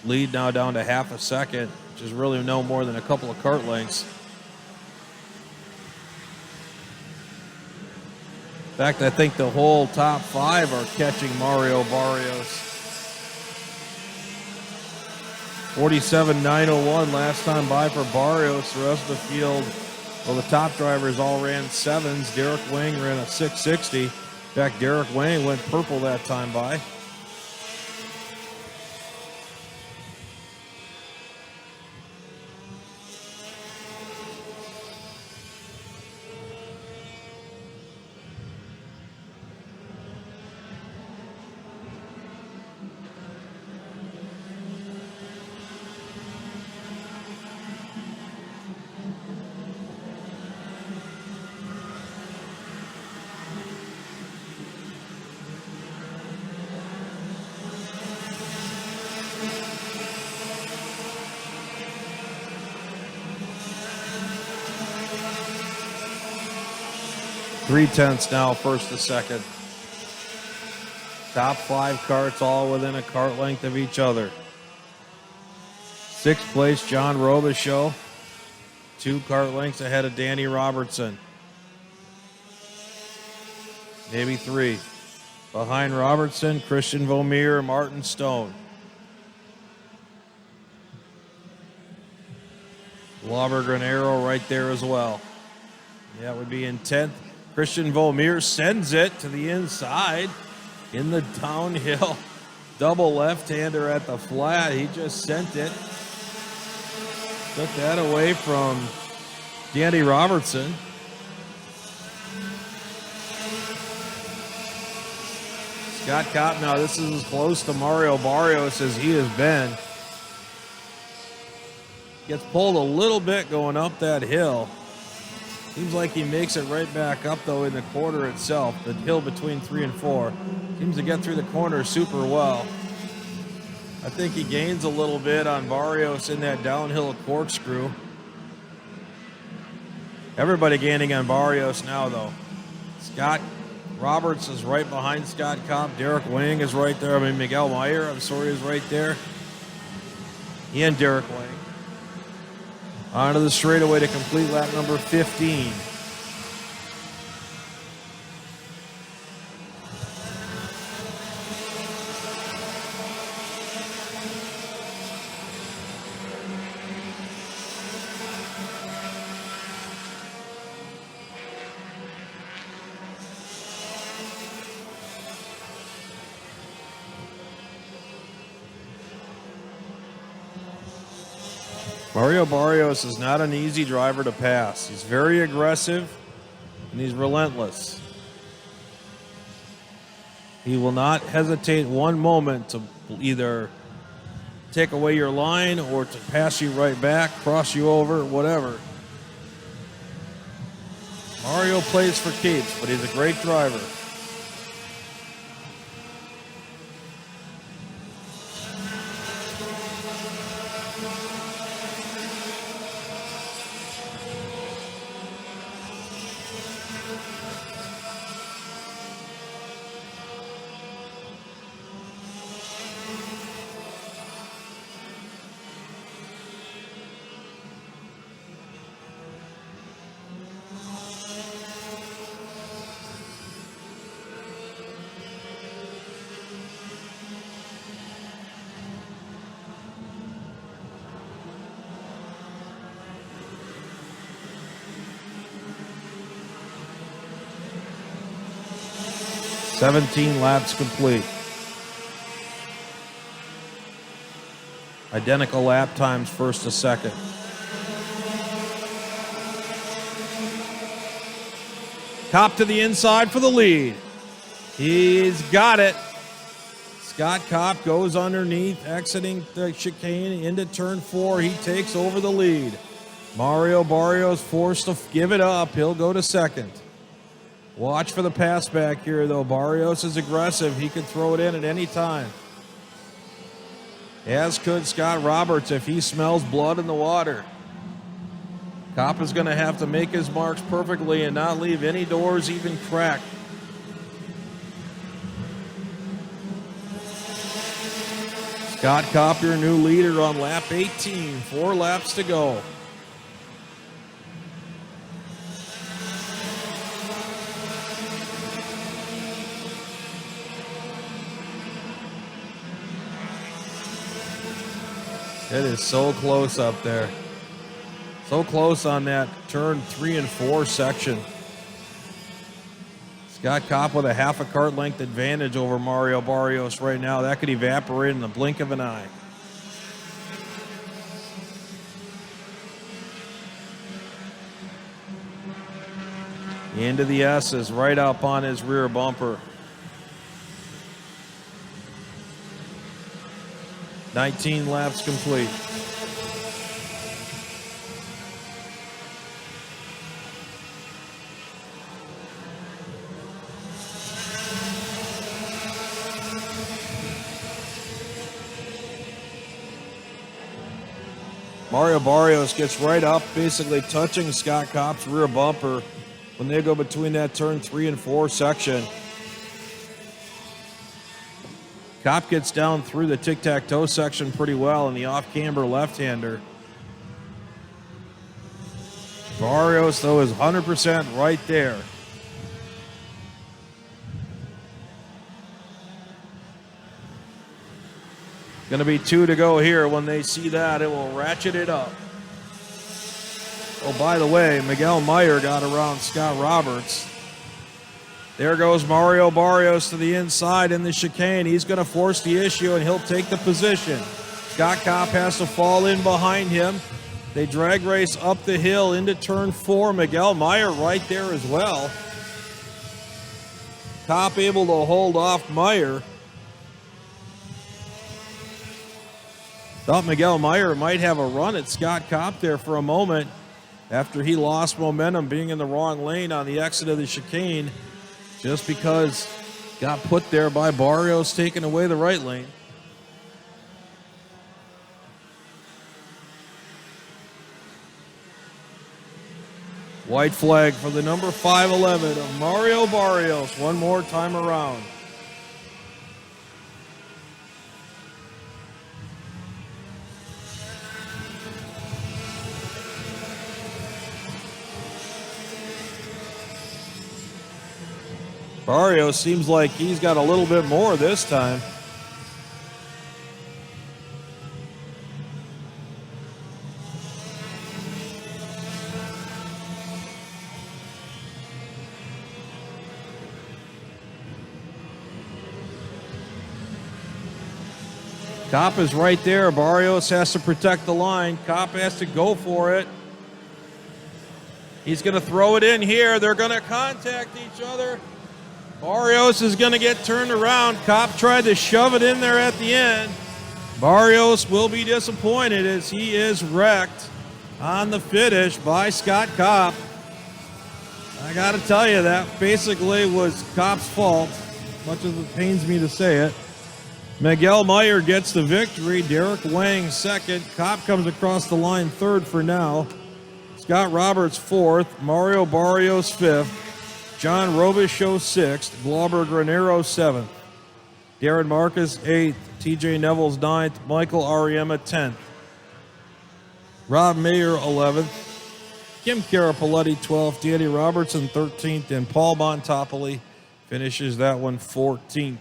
Lead now down to half a second, which is really no more than a couple of kart lengths. In fact, I think the whole top five are catching Mario Barrios. 47.901 last time by for Barrios. The rest of the field, well, the top drivers all ran 7s. Derek Wang ran a 660. In fact, Derek Wang went purple that time by. Three-tenths now, first to second. Top five karts all within a kart length of each other. Sixth place, John Robichaux. 2 kart lengths ahead of Danny Robertson. Maybe 3. Behind Robertson, Christian Vomier, Martin Stone. Lauber Granero right there as well. That would be in 10th. Christian Vomier sends it to the inside in the downhill. Double left-hander at the flat. He just sent it. Took that away from Danny Robertson. Scott Kopp now, this is as close to Mario Barrios as he has been. Gets pulled a little bit going up that hill. Seems like he makes it right back up, though, in the quarter itself. The hill between 3 and 4. Seems to get through the corner super well. I think he gains a little bit on Barrios in that downhill corkscrew. Everybody gaining on Barrios now, though. Scott Roberts is right behind Scott Kopp. Derek Wang is right there. Miguel Meyer, is right there. And Derek Wang. Onto the straightaway to complete lap number 15. Mario Barrios is not an easy driver to pass. He's very aggressive and he's relentless. He will not hesitate one moment to either take away your line or to pass you right back, cross you over, whatever. Mario plays for keeps, but he's a great driver. 17 laps complete. Identical lap times first to second. Kopp to the inside for the lead. He's got it. Scott Kopp goes underneath, exiting the chicane into turn 4. He takes over the lead. Mario Barrios forced to give it up. He'll go to second. Watch for the pass back here, though. Barrios is aggressive. He could throw it in at any time. As could Scott Roberts if he smells blood in the water. Kopp is going to have to make his marks perfectly and not leave any doors even cracked. Scott Kopp, your new leader on lap 18. 4 laps to go. It is so close up there. So close on that turn 3 and 4 section. Scott Kopp with a half a kart length advantage over Mario Barrios right now. That could evaporate in the blink of an eye. Into the S's, right up on his rear bumper. 19 laps complete. Mario Barrios gets right up, basically touching Scott Kopp's rear bumper when they go between that turn 3 and 4 section. Kopp gets down through the tic-tac-toe section pretty well in the off-camber left-hander. Barrios, though, is 100% right there. Going to be 2 to go here. When they see that, it will ratchet it up. Oh, by the way, Miguel Meyer got around Scott Roberts. There goes Mario Barrios to the inside in the chicane. He's going to force the issue, and he'll take the position. Scott Kopp has to fall in behind him. They drag race up the hill into turn 4. Miguel Meyer right there as well. Kopp able to hold off Meyer. Thought Miguel Meyer might have a run at Scott Kopp there for a moment after he lost momentum being in the wrong lane on the exit of the chicane, just because got put there by Barrios taking away the right lane. White flag for the number 511 of Mario Barrios one more time around. Barrios seems like he's got a little bit more this time. Kopp is right there. Barrios has to protect the line. Kopp has to go for it. He's going to throw it in here. They're going to contact each other. Barrios is going to get turned around. Kopp tried to shove it in there at the end. Barrios will be disappointed as he is wrecked on the finish by Scott Kopp. I got to tell you, that basically was Kopp's fault, much as it pains me to say it. Miguel Meyer gets the victory. Derek Wang second. Kopp comes across the line third for now. Scott Roberts fourth. Mario Barrios fifth. John Robichaux sixth. Glauber Granero seventh. Darren Marcus eighth. TJ Neville's ninth. Michael Ariema 10th. Rob Mayer 11th. Kim Carapoletti 12th. Danny Robertson 13th. And Paul Montopoli finishes that one 14th.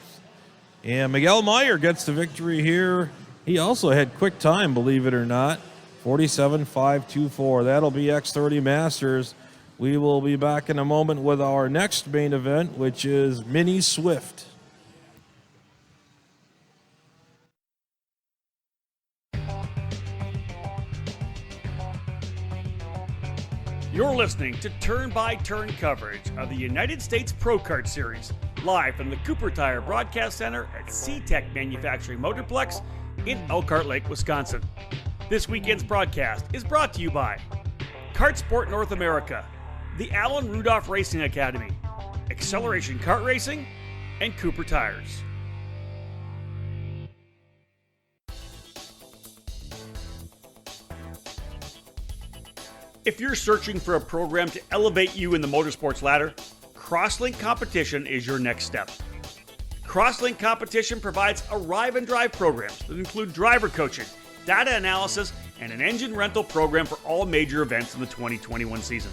And Miguel Meyer gets the victory here. He also had quick time, believe it or not. 47.524. That'll be X30 Masters. We will be back in a moment with our next main event, which is Mini Swift. You're listening to turn-by-turn coverage of the United States Pro Kart Series, live from the Cooper Tire Broadcast Center at CTECH Manufacturing Motorplex in Elkhart Lake, Wisconsin. This weekend's broadcast is brought to you by Kart Sport North America, the Alan Rudolph Racing Academy, Acceleration Kart Racing, and Cooper Tires. If you're searching for a program to elevate you in the motorsports ladder, Crosslink Competition is your next step. Crosslink Competition provides arrive and drive programs that include driver coaching, data analysis, and an engine rental program for all major events in the 2021 season.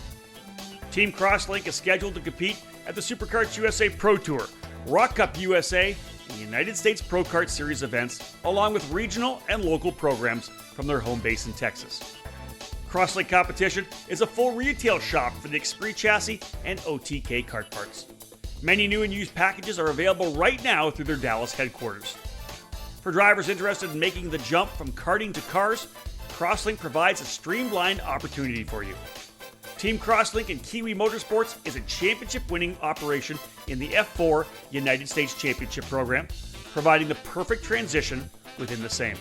Team Crosslink is scheduled to compete at the SuperKarts USA Pro Tour, Rock Cup USA, and United States Pro Kart Series events, along with regional and local programs from their home base in Texas. Crosslink Competition is a full retail shop for the Xpree chassis and OTK kart parts. Many new and used packages are available right now through their Dallas headquarters. For drivers interested in making the jump from karting to cars, Crosslink provides a streamlined opportunity for you. Team Crosslink and Kiwi Motorsports is a championship-winning operation in the F4 United States Championship program, providing the perfect transition within the same.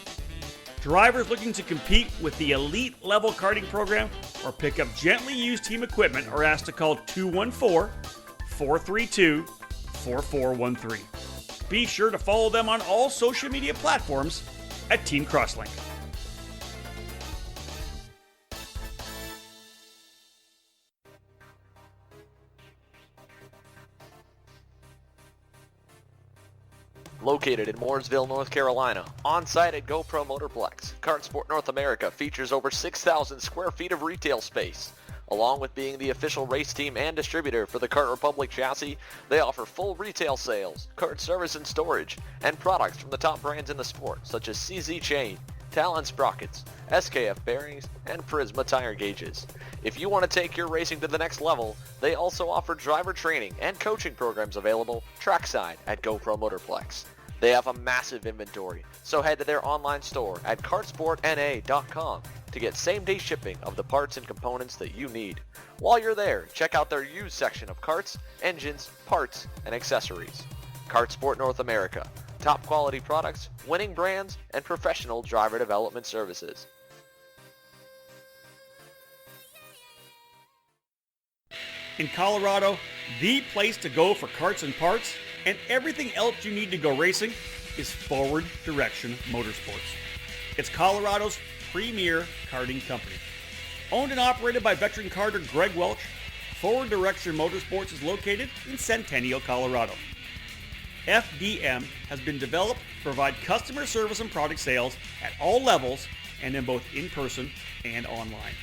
Drivers looking to compete with the elite level karting program or pick up gently used team equipment are asked to call 214-432-4413. Be sure to follow them on all social media platforms at Team Crosslink. Located in Mooresville, North Carolina, on-site at GoPro Motorplex, Kart Sport North America features over 6,000 square feet of retail space. Along with being the official race team and distributor for the Kart Republic chassis, they offer full retail sales, kart service and storage, and products from the top brands in the sport such as CZ Chain, Talon Sprockets, SKF bearings, and Prisma tire gauges. If you want to take your racing to the next level, they also offer driver training and coaching programs available trackside at GoPro Motorplex. They have a massive inventory, so head to their online store at kartsportna.com to get same-day shipping of the parts and components that you need. While you're there, check out their used section of karts, engines, parts, and accessories. Kart Sport North America. Top quality products, winning brands, and professional driver development services. In Colorado, the place to go for karts and parts and everything else you need to go racing is Forward Direction Motorsports. It's Colorado's premier karting company. Owned and operated by veteran karter Greg Welch, Forward Direction Motorsports is located in Centennial, Colorado. FDM has been developed to provide customer service and product sales at all levels and in both in-person and online.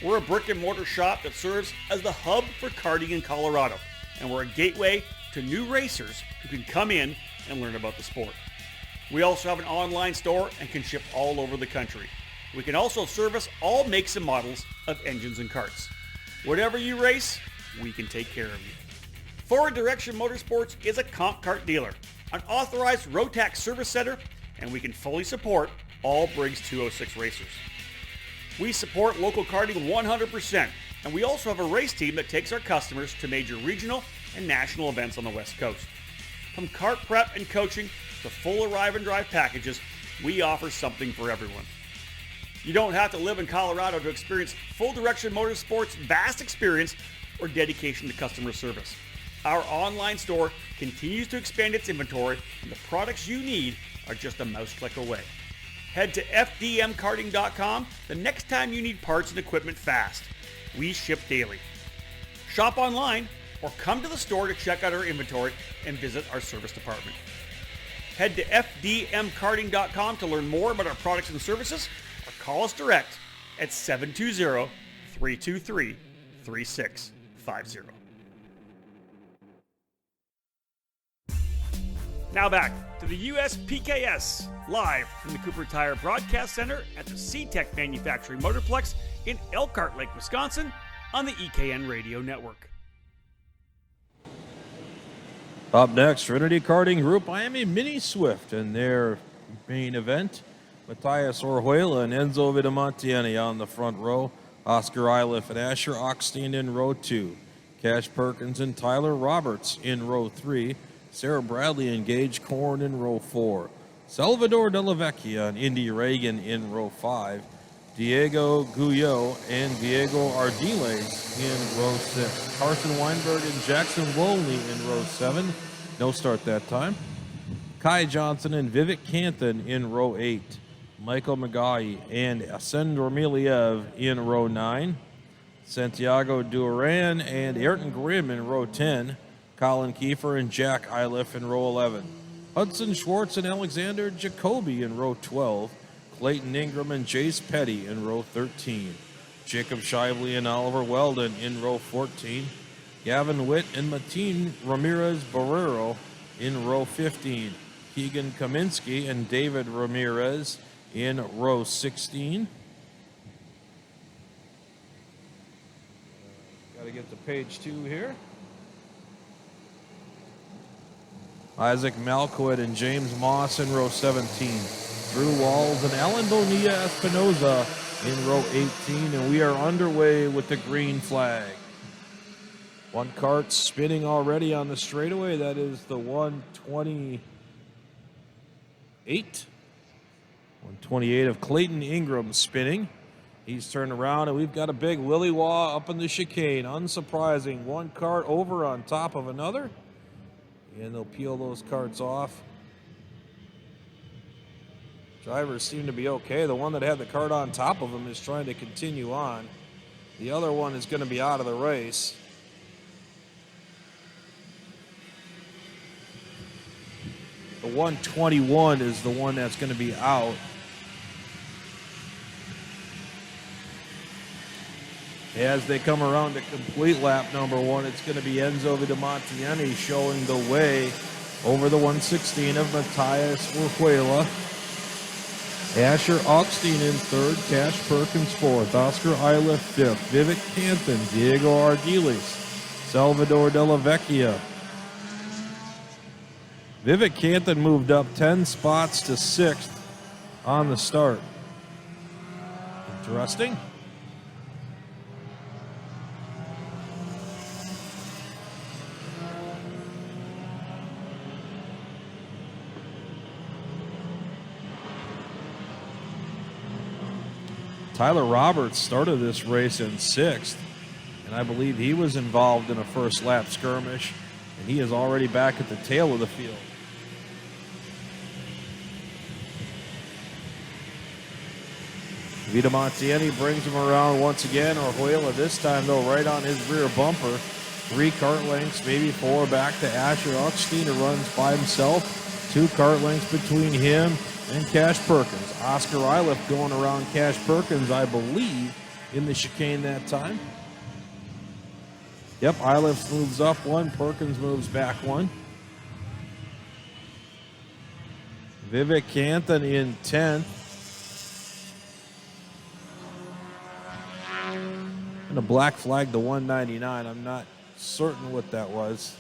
We're a brick and mortar shop that serves as the hub for karting in Colorado, and we're a gateway to new racers who can come in and learn about the sport. We also have an online store and can ship all over the country. We can also service all makes and models of engines and karts. Whatever you race, we can take care of you. Forward Direction Motorsports is a comp kart dealer, an authorized Rotax service center, and we can fully support all Briggs 206 racers. We support local karting 100%, and we also have a race team that takes our customers to major regional and national events on the West Coast. From kart prep and coaching to full arrive and drive packages, we offer something for everyone. You don't have to live in Colorado to experience Full Direction Motorsports' vast experience or dedication to customer service. Our online store continues to expand its inventory, and the products you need are just a mouse click away. Head to fdmkarting.com the next time you need parts and equipment fast. We ship daily. Shop online or come to the store to check out our inventory and visit our service department. Head to fdmkarting.com to learn more about our products and services or call us direct at 720-323-3650. Now back to the USPKS, live from the Cooper Tire Broadcast Center at the CTECH Manufacturing Motorplex in Elkhart Lake, Wisconsin. on the EKN Radio Network. Up next, Trinity Karting Group Miami Mini Swift in their main event. Matthias Orjuela and Enzo Vitamontiani on the front row. Oscar Iliff and Asher Oxtein in row 2. Cash Perkins and Tyler Roberts in row 3. Sarah Bradley and Gage Korn in row 4. Salvador Della Vecchia and Indy Reagan in row 5. Diego Guyot and Diego Ardiles in row 6. Carson Weinberg and Jackson Wolney in row 7. No start that time. Kai Johnson and Vivek Canthan in row 8. Michael Magai and Ascendor Miliev in row 9. Santiago Duran and Ayrton Grimm in row 10. Colin Kiefer and Jack Iliff in row 11. Hudson Schwartz and Alexander Jacoby in row 12. Clayton Ingram and Jace Petty in row 13. Jacob Shively and Oliver Weldon in row 14. Gavin Witt and Martin Ramirez Barrero in row 15. Keegan Kaminsky and David Ramirez in row 16. Got to get to page 2 here. Isaac Malcoit and James Moss in row 17. Drew Walls and Alan Bonilla Espinoza in row 18. And we are underway with the green flag. One kart spinning already on the straightaway. That is the 128. 128 of Clayton Ingram spinning. He's turned around, and we've got a big Willy Wah up in the chicane. Unsurprising. One kart over on top of another. And they'll peel those karts off. Drivers seem to be okay. The one that had the kart on top of him is trying to continue on. The other one is going to be out of the race. The 121 is the one that's going to be out. As they come around to complete lap number 1, it's going to be Enzo Vitamontiani showing the way over the 116 of Matthias Orjuela. Asher Oxtein in 3rd, Cash Perkins 4th, Oscar Iliff 5th, Vivek Canthan, Diego Ardiles, Salvador Della Vecchia. Vivek Canthan moved up 10 spots to 6th on the start. Interesting. Tyler Roberts started this race in 6th, and I believe he was involved in a first lap skirmish, and he is already back at the tail of the field. Vitamontiani brings him around once again. Orjuela this time, though, right on his rear bumper. 3 kart lengths, maybe 4 back to Asher Oxtein, who runs by himself. 2 kart lengths between him and Cash Perkins. Oscar Iliff going around Cash Perkins, I believe, in the chicane that time. Yep, Iliff moves up 1, Perkins moves back 1. Vivek Canthan in 10th. And a black flag to 199. I'm not certain what that was.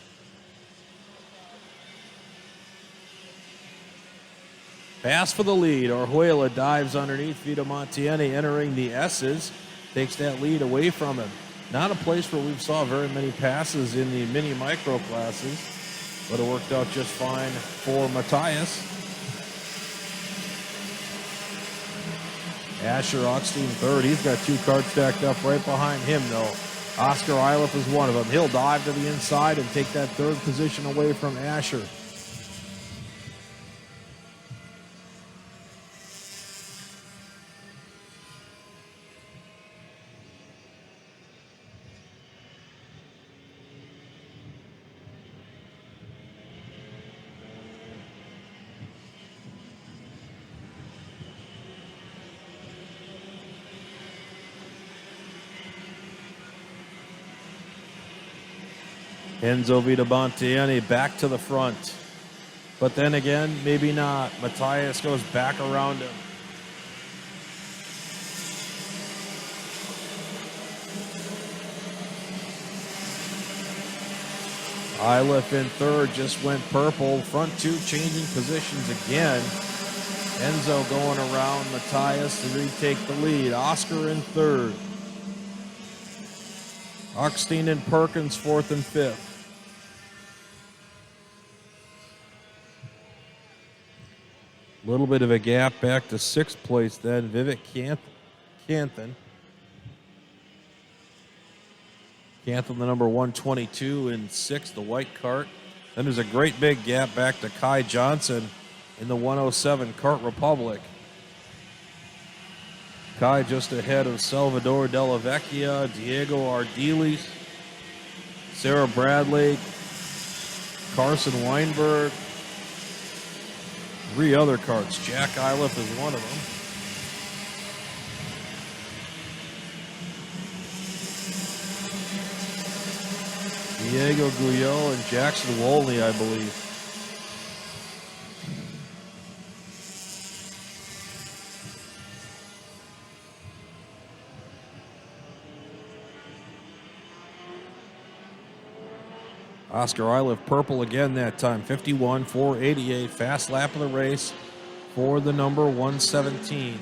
Pass for the lead. Orjuela dives underneath Vitamontiani, entering the S's. Takes that lead away from him. Not a place where we've saw very many passes in the mini micro classes, but it worked out just fine for Matthias. Asher Oxtein 3rd. He's got 2 karts stacked up right behind him, though. Oscar Iliff is one of them. He'll dive to the inside and take that 3rd position away from Asher. Enzo Vitamontiani back to the front. But then again, maybe not. Matthias goes back around him. Iliff in third, just went purple. Front two changing positions again. Enzo going around Matthias to retake the lead. Oscar in third. Oxtein and Perkins fourth and fifth. A little bit of a gap back to sixth place then. Vivek Canthan. Canthan, the number 122 in sixth, the white cart. Then there's a great big gap back to Kai Johnson in the 107 Kart Republic. Kai just ahead of Salvador Della Vecchia, Diego Ardiles, Sarah Bradley, Carson Weinberg, three other karts. Jack Iliff is one of them. Diego Guyot and Jackson Wolney, I believe. Oscar Iliff purple again that time. 51.488, fast lap of the race for the number 117.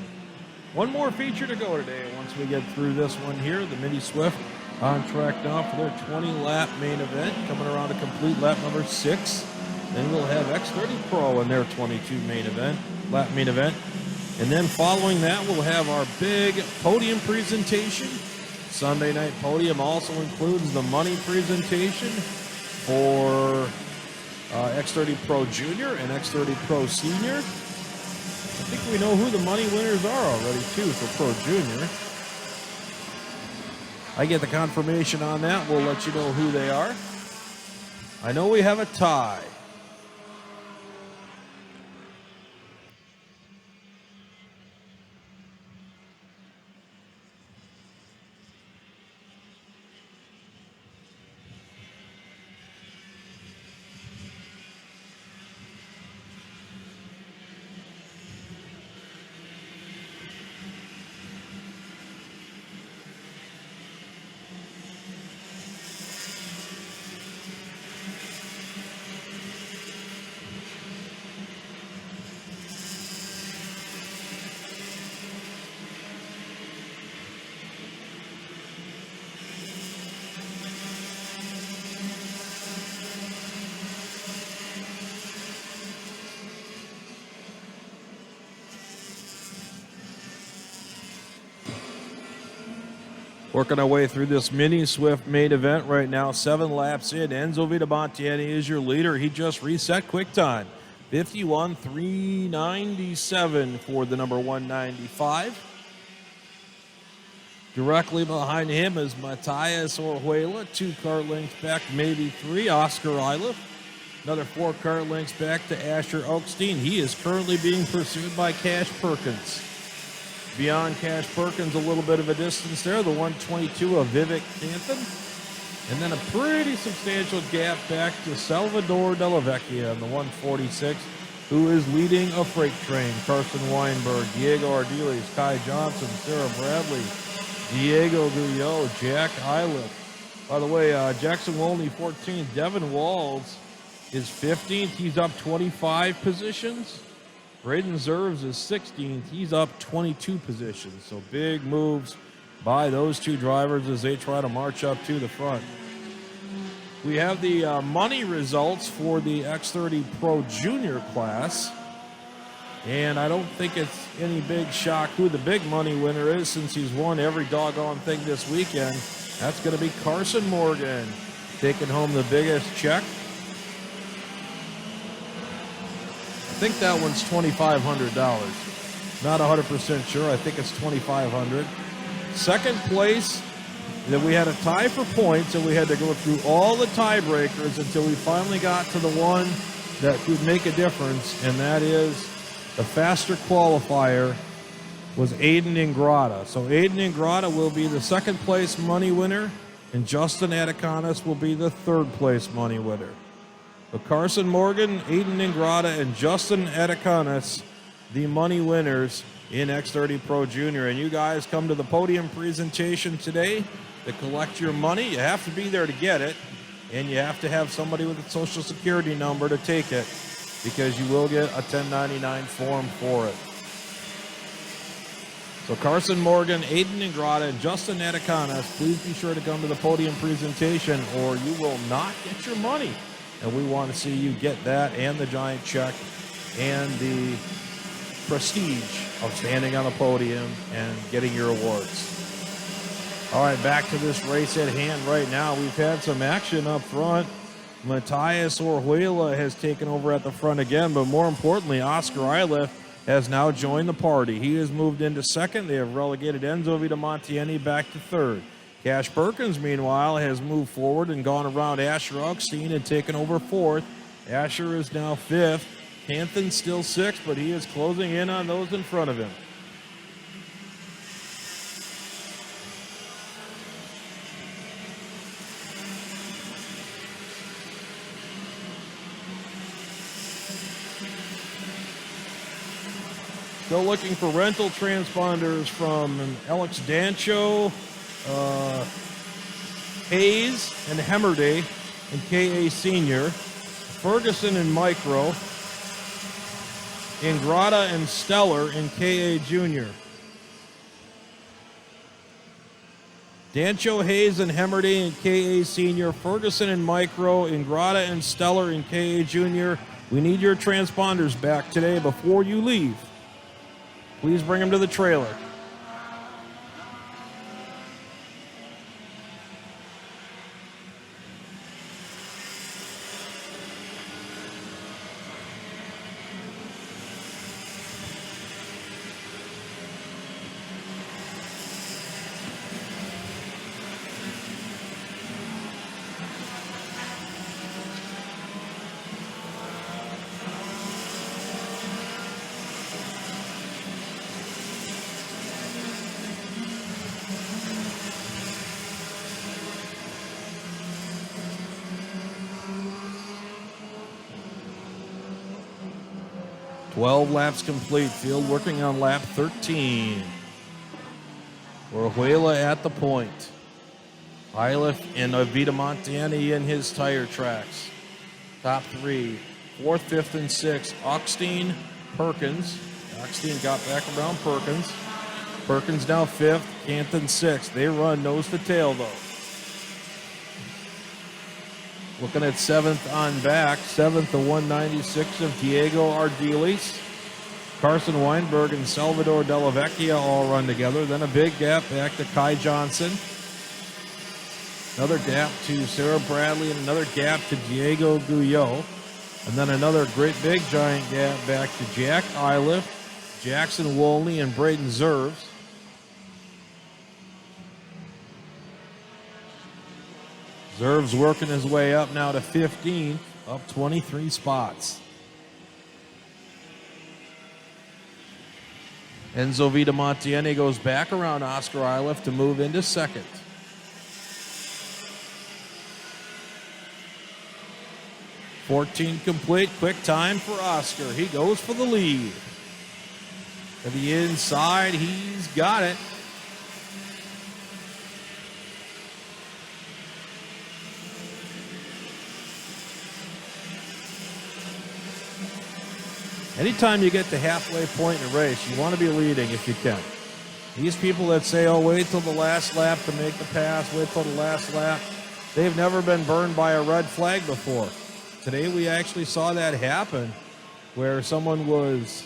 One more feature to go today once we get through this one here. The Mini Swift on track now for their 20-lap main event, coming around to complete lap number 6. Then we'll have X30 Pro in their 22 lap main event. And then following that, we'll have our big podium presentation. Sunday night podium also includes the money presentation for X30 Pro Junior and X30 Pro Senior. I think we know who the money winners are already, too, for Pro Junior. I get the confirmation on that. We'll let you know who they are. I know we have a tie. Working our way through this Mini Swift main event right now. 7 laps in. Enzo Vidamontiani is your leader. He just reset quick time. 51.397 for the number 195. Directly behind him is Matthias Orjuela. 2 kart lengths back, maybe 3. Oscar Iliff. Another 4 kart lengths back to Asher Oakstein. He is currently being pursued by Cash Perkins. Beyond Cash Perkins, a little bit of a distance there. The 122 of Vivek Canthan. And then a pretty substantial gap back to Salvador Della Vecchia in the 146, who is leading a freight train. Carson Weinberg, Diego Ardiles, Kai Johnson, Sarah Bradley, Diego Guyot, Jack Iliff. By the way, Jackson Wolney 14th. Devin Walls is 15th. He's up 25 positions. Braden Zerves is 16th. He's up 22 positions. So big moves by those two drivers as they try to march up to the front. We have the money results for the X30 Pro Junior class. And I don't think it's any big shock who the big money winner is, since he's won every doggone thing this weekend. That's going to be Carson Morgan taking home the biggest check. I think that one's $2,500. Not 100% sure. I think it's $2,500. Second place, then we had a tie for points, and we had to go through all the tiebreakers until we finally got to the one that would make a difference, and that is the faster qualifier was Aiden Ingrata. So Aiden Ingrata will be the second place money winner, and Justin Atikonis will be the third place money winner. So Carson Morgan, Aiden Ingrata, and Justin Atikonis, the money winners in X30 Pro Junior. And you guys come to the podium presentation today to collect your money. You have to be there to get it. and you have to have somebody with a social security number to take it, because you will get a 1099 form for it. So Carson Morgan, Aiden Ingrata, and Justin Natakanas, please be sure to come to the podium presentation or you will not get your money. And we want to see you get that and the giant check and the prestige of standing on the podium and getting your awards. All right, back to this race at hand right now. We've had some action up front. Matthias Orhuela has taken over at the front again, but more importantly, Oscar Iliff has now joined the party. He has moved into second. They have relegated Enzo Vitamontieni back to third. Cash Perkins, meanwhile, has moved forward and gone around Asher Augustine and taken over fourth. Asher is now fifth. Canthan still sixth, but he is closing in on those in front of him. Still looking for rental transponders from Alex Dancho, Hayes and Hemmerday and KA Senior, Ferguson and Micro, Ingrata and Stellar and KA Junior. Dancho, Hayes and Hemmerday and KA Senior, Ferguson and Micro, Ingrata and Stellar and KA Junior. We need your transponders back today before you leave. Please bring them to the trailer. Laps complete. Field working on lap 13. Orhuela at the point. Iliff and Vitamontieni in his tire tracks. Top three. Fourth, fifth, and sixth. Augustine, Perkins. Augustine got back around Perkins. Perkins now fifth. Canthan sixth. They run nose to tail though. Looking at seventh on back. Seventh, the 196 of Diego Ardiles. Carson Weinberg and Salvador Della Vecchia all run together. Then a big gap back to Kai Johnson. Another gap to Sarah Bradley and another gap to Diego Guyot. And then another great big giant gap back to Jack Iliff, Jackson Wolney, and Braden Zerves. Zerves working his way up now to 15, up 23 spots. Enzo Vitamontieni goes back around Oscar Iliff to move into second. .14 complete, quick time for Oscar. He goes for the lead. To the inside, he's got it. Anytime you get to halfway point in a race, you want to be leading if you can. These people that say, oh, wait till the last lap to make the pass, wait till the last lap, they've never been burned by a red flag before. Today we actually saw that happen where someone was,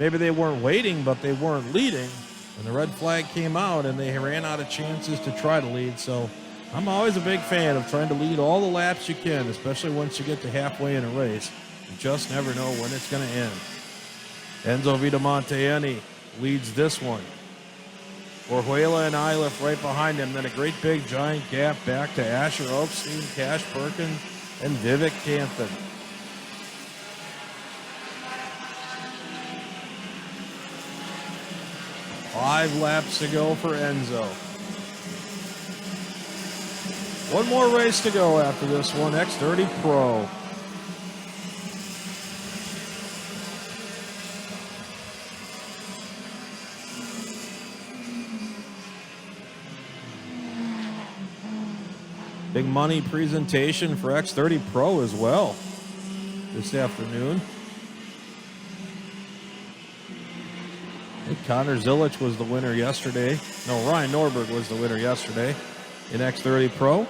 maybe they weren't waiting, but they weren't leading, and the red flag came out and they ran out of chances to try to lead. So I'm always a big fan of trying to lead all the laps you can, especially once you get to halfway in a race. You just never know when it's going to end. Enzo Vitamontieni leads this one. Orhuela and Iliff right behind him. Then a great big giant gap back to Asher Oakstein, Cash Perkins, and Vivek Canthan. Five laps to go for Enzo. One more race to go after this one. X30 Pro. Big money presentation for X30 Pro as well this afternoon. I think Connor Zilic was the winner yesterday. No, Ryan Norberg was the winner yesterday in X30 Pro.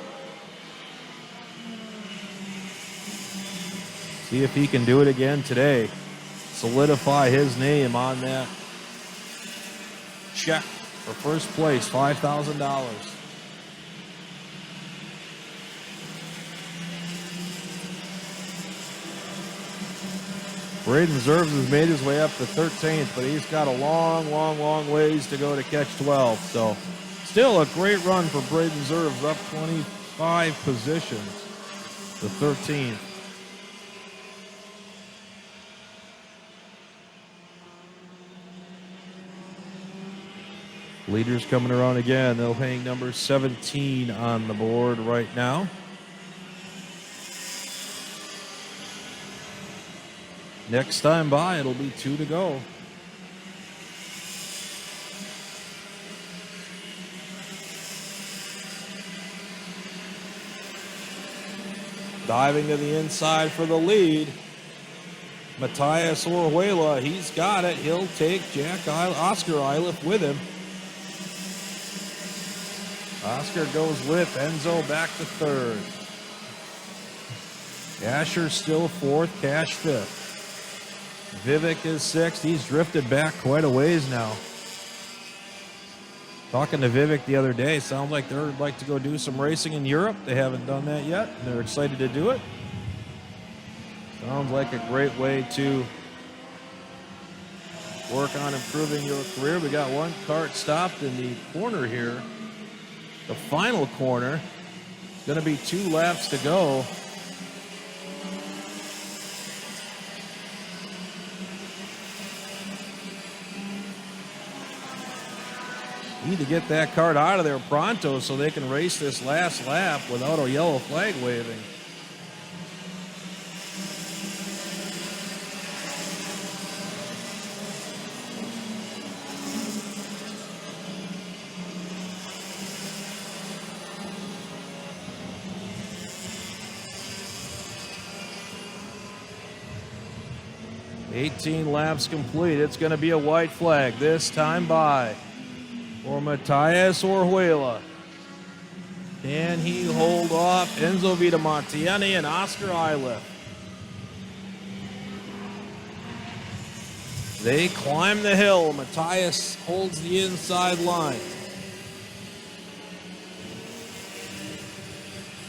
See if he can do it again today. Solidify his name on that check for first place, $5,000. Braden Zerbs has made his way up to 13th, but he's got a long ways to go to catch 12. So still a great run for Braden Zerbs, up 25 positions to 13th. Leaders coming around again. They'll hang number 17 on the board right now. Next time by, it'll be 2 to go. Diving to the inside for the lead. Matthias Orhuela, he's got it. He'll take Oscar Eilif with him. Oscar goes with Enzo back to third. Asher still fourth, Cash fifth. Vivek is sixth. He's drifted back quite a ways now. Talking to Vivek the other day, sounds like they'd like to go do some racing in Europe. They haven't done that yet, and they're excited to do it. Sounds like a great way to work on improving your career. We got one kart stopped in the corner here. The final corner. It's going to be 2 laps to go. Need to get that kart out of there pronto so they can race this last lap without a yellow flag waving. $18 laps complete. It's going to be a white flag this time by for Matthias Orhuela. Can he hold off Enzo Vitamontieni and Oscar Eilif? They climb the hill. Matthias holds the inside line.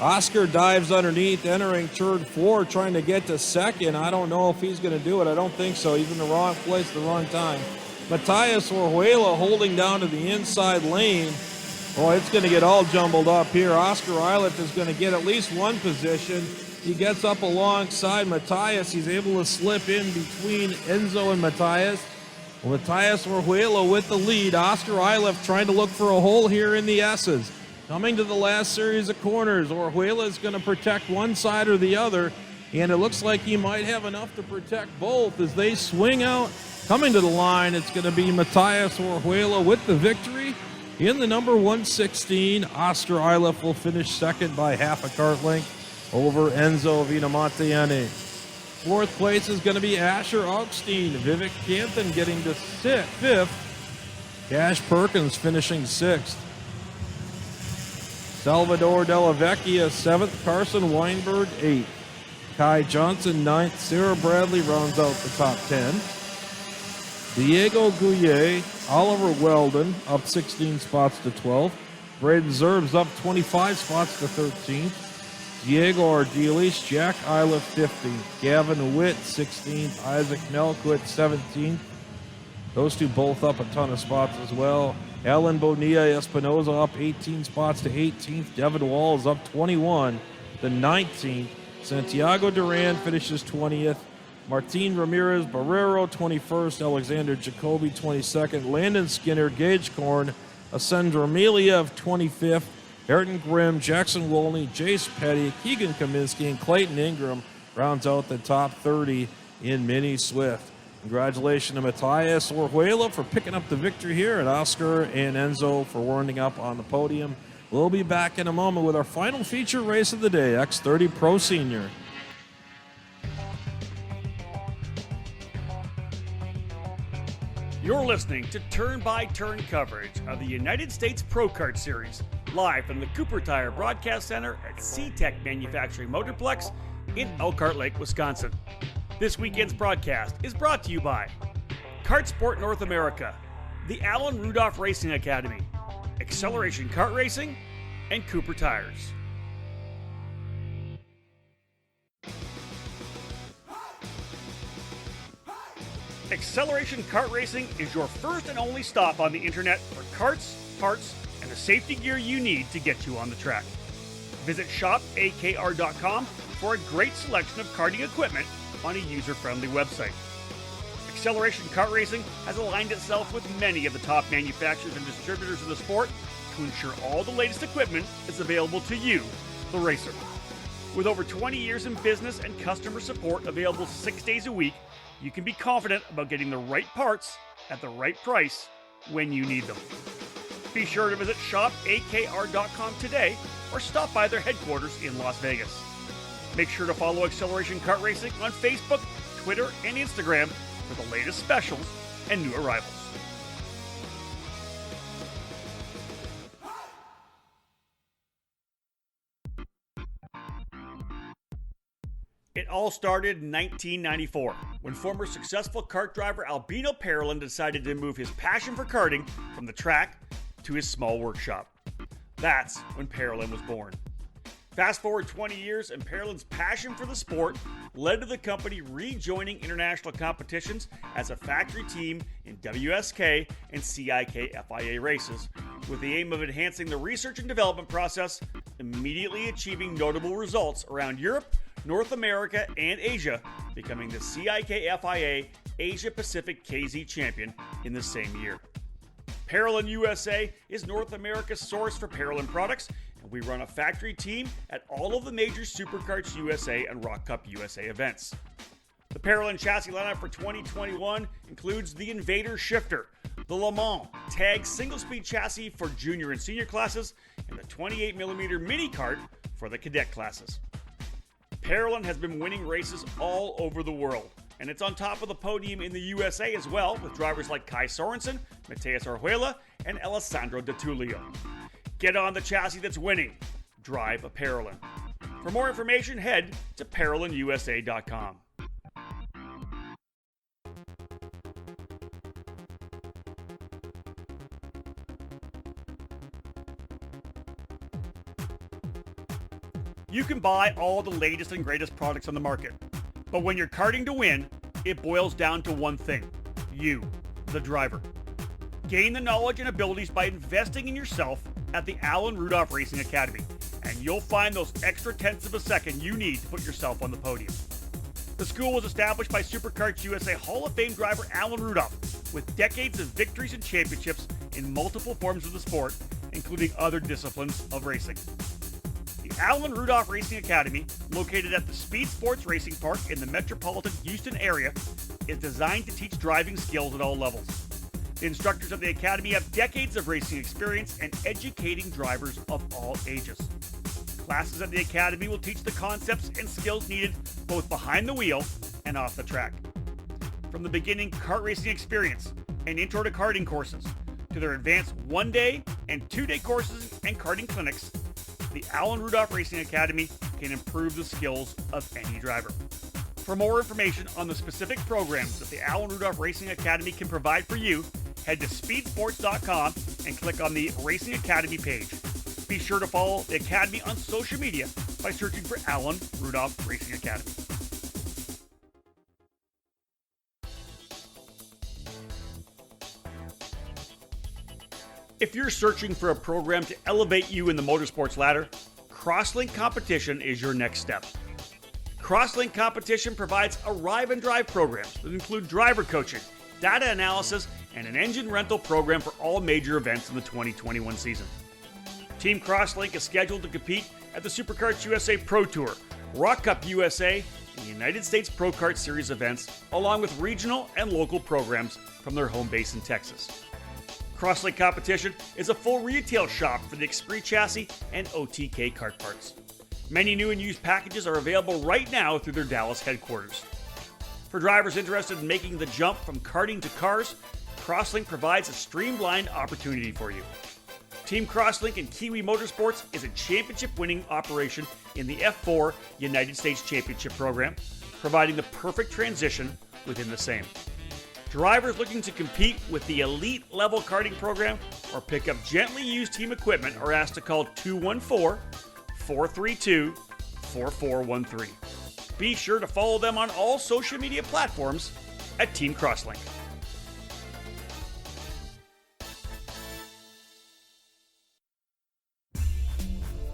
Oscar dives underneath, entering turn 4, trying to get to second. I don't know if he's going to do it. I don't think so. He's in the wrong place at the wrong time. Matthias Orhuela holding down to the inside lane. Oh, it's going to get all jumbled up here. Oscar Eilif is going to get at least one position. He gets up alongside Matthias. He's able to slip in between Enzo and Matthias. Well, Matthias Orhuela with the lead. Oscar Eilif trying to look for a hole here in the S's. Coming to the last series of corners, Orhuela is going to protect one side or the other, and it looks like he might have enough to protect both as they swing out. Coming to the line, it's going to be Matthias Orhuela with the victory. In the number 116, Oscar Eilif will finish second by half a kart length over Enzo Vitamontieni. Fourth place is going to be Asher Augstein. Vivek Canthan getting to fifth. Cash Perkins finishing sixth. Salvador Della Vecchia, 7th. Carson Weinberg, 8th. Kai Johnson, 9th. Sarah Bradley rounds out the top 10. Diego Gouillet, Oliver Weldon, up 16 spots to 12th. Braden Zerbs up 25 spots to 13th. Diego Ardiles, Jack Eilif, 15th. Gavin Witt, 16th. Isaac Nelquit, 17th. Those two both up a ton of spots as well. Alan Bonilla Espinoza up 18 spots to 18th. Devin Walls up 21 to 19th. Santiago Duran finishes 20th. Martin Ramirez Barrero 21st. Alexander Jacoby 22nd. Landon Skinner, Gage Korn, Ascendra Amelia 25th. Ayrton Grimm, Jackson Wolney, Jace Petty, Keegan Kaminsky, and Clayton Ingram rounds out the top 30 in Mini Swift. Congratulations to Matthias Orhuela for picking up the victory here, and Oscar and Enzo for winding up on the podium. We'll be back in a moment with our final feature race of the day, X30 Pro Senior. You're listening to turn-by-turn coverage of the United States Pro Kart Series, live from the Cooper Tire Broadcast Center at CTECH Manufacturing Motorplex in Elkhart Lake, Wisconsin. This weekend's broadcast is brought to you by Kart Sport North America, the Alan Rudolph Racing Academy, Acceleration Kart Racing, and Cooper Tires. Acceleration Kart Racing is your first and only stop on the internet for karts, parts, and the safety gear you need to get you on the track. Visit shopakr.com for a great selection of karting equipment on a user-friendly website. Acceleration Kart Racing has aligned itself with many of the top manufacturers and distributors in the sport to ensure all the latest equipment is available to you, the racer. With over 20 years in business and customer support available 6 days a week, you can be confident about getting the right parts at the right price when you need them. Be sure to visit shopakr.com today or stop by their headquarters in Las Vegas. Make sure to follow Acceleration Kart Racing on Facebook, Twitter, and Instagram for the latest specials and new arrivals. It all started in 1994, when former successful kart driver Albino Parolin decided to move his passion for karting from the track to his small workshop. That's when Parolin was born. Fast forward 20 years, and Parolin's passion for the sport led to the company rejoining international competitions as a factory team in WSK and CIK FIA races, with the aim of enhancing the research and development process, immediately achieving notable results around Europe, North America, and Asia, becoming the CIK FIA Asia Pacific KZ champion in the same year. Parolin USA is North America's source for Parolin products, and we run a factory team at all of the major Superkarts USA and Rock Cup USA events. The Parolin chassis lineup for 2021 includes the Invader Shifter, the Le Mans Tag single-speed chassis for junior and senior classes, and the 28mm mini kart for the cadet classes. Parolin has been winning races all over the world, and it's on top of the podium in the USA as well, with drivers like Kai Sorensen, Mateus Orjuela, and Alessandro De Tullio. Get on the chassis that's winning. Drive a Parolin. For more information, head to ParolinUSA.com. You can buy all the latest and greatest products on the market, but when you're karting to win, it boils down to one thing: you, the driver. Gain the knowledge and abilities by investing in yourself at the Alan Rudolph Racing Academy, and you'll find those extra tenths of a second you need to put yourself on the podium. The school was established by Superkarts USA Hall of Fame driver Alan Rudolph, with decades of victories and championships in multiple forms of the sport, including other disciplines of racing. The Alan Rudolph Racing Academy, located at the Speed Sports Racing Park in the metropolitan Houston area, is designed to teach driving skills at all levels. The instructors of the Academy have decades of racing experience and educating drivers of all ages. Classes at the Academy will teach the concepts and skills needed both behind the wheel and off the track. From the beginning kart racing experience and intro to karting courses, to their advanced 1-day and 2-day courses and karting clinics, the Alan Rudolph Racing Academy can improve the skills of any driver. For more information on the specific programs that the Alan Rudolph Racing Academy can provide for you, head to speedsports.com and click on the Racing Academy page. Be sure to follow the Academy on social media by searching for Alan Rudolph Racing Academy. If you're searching for a program to elevate you in the motorsports ladder, Crosslink Competition is your next step. Crosslink Competition provides arrive and drive programs that include driver coaching, data analysis, and an engine rental program for all major events in the 2021 season. Team Crosslink is scheduled to compete at the Superkarts USA Pro Tour, Rock Cup USA, and the United States Pro Kart Series events, along with regional and local programs from their home base in Texas. Crosslink Competition is a full retail shop for the Esprit chassis and OTK kart parts. Many new and used packages are available right now through their Dallas headquarters. For drivers interested in making the jump from karting to cars, Crosslink provides a streamlined opportunity for you. Team Crosslink in Kiwi Motorsports is a championship-winning operation in the F4 United States Championship program, providing the perfect transition within the same. Drivers looking to compete with the elite level karting program or pick up gently used team equipment are asked to call 214-432-4413. Be sure to follow them on all social media platforms at Team Crosslink.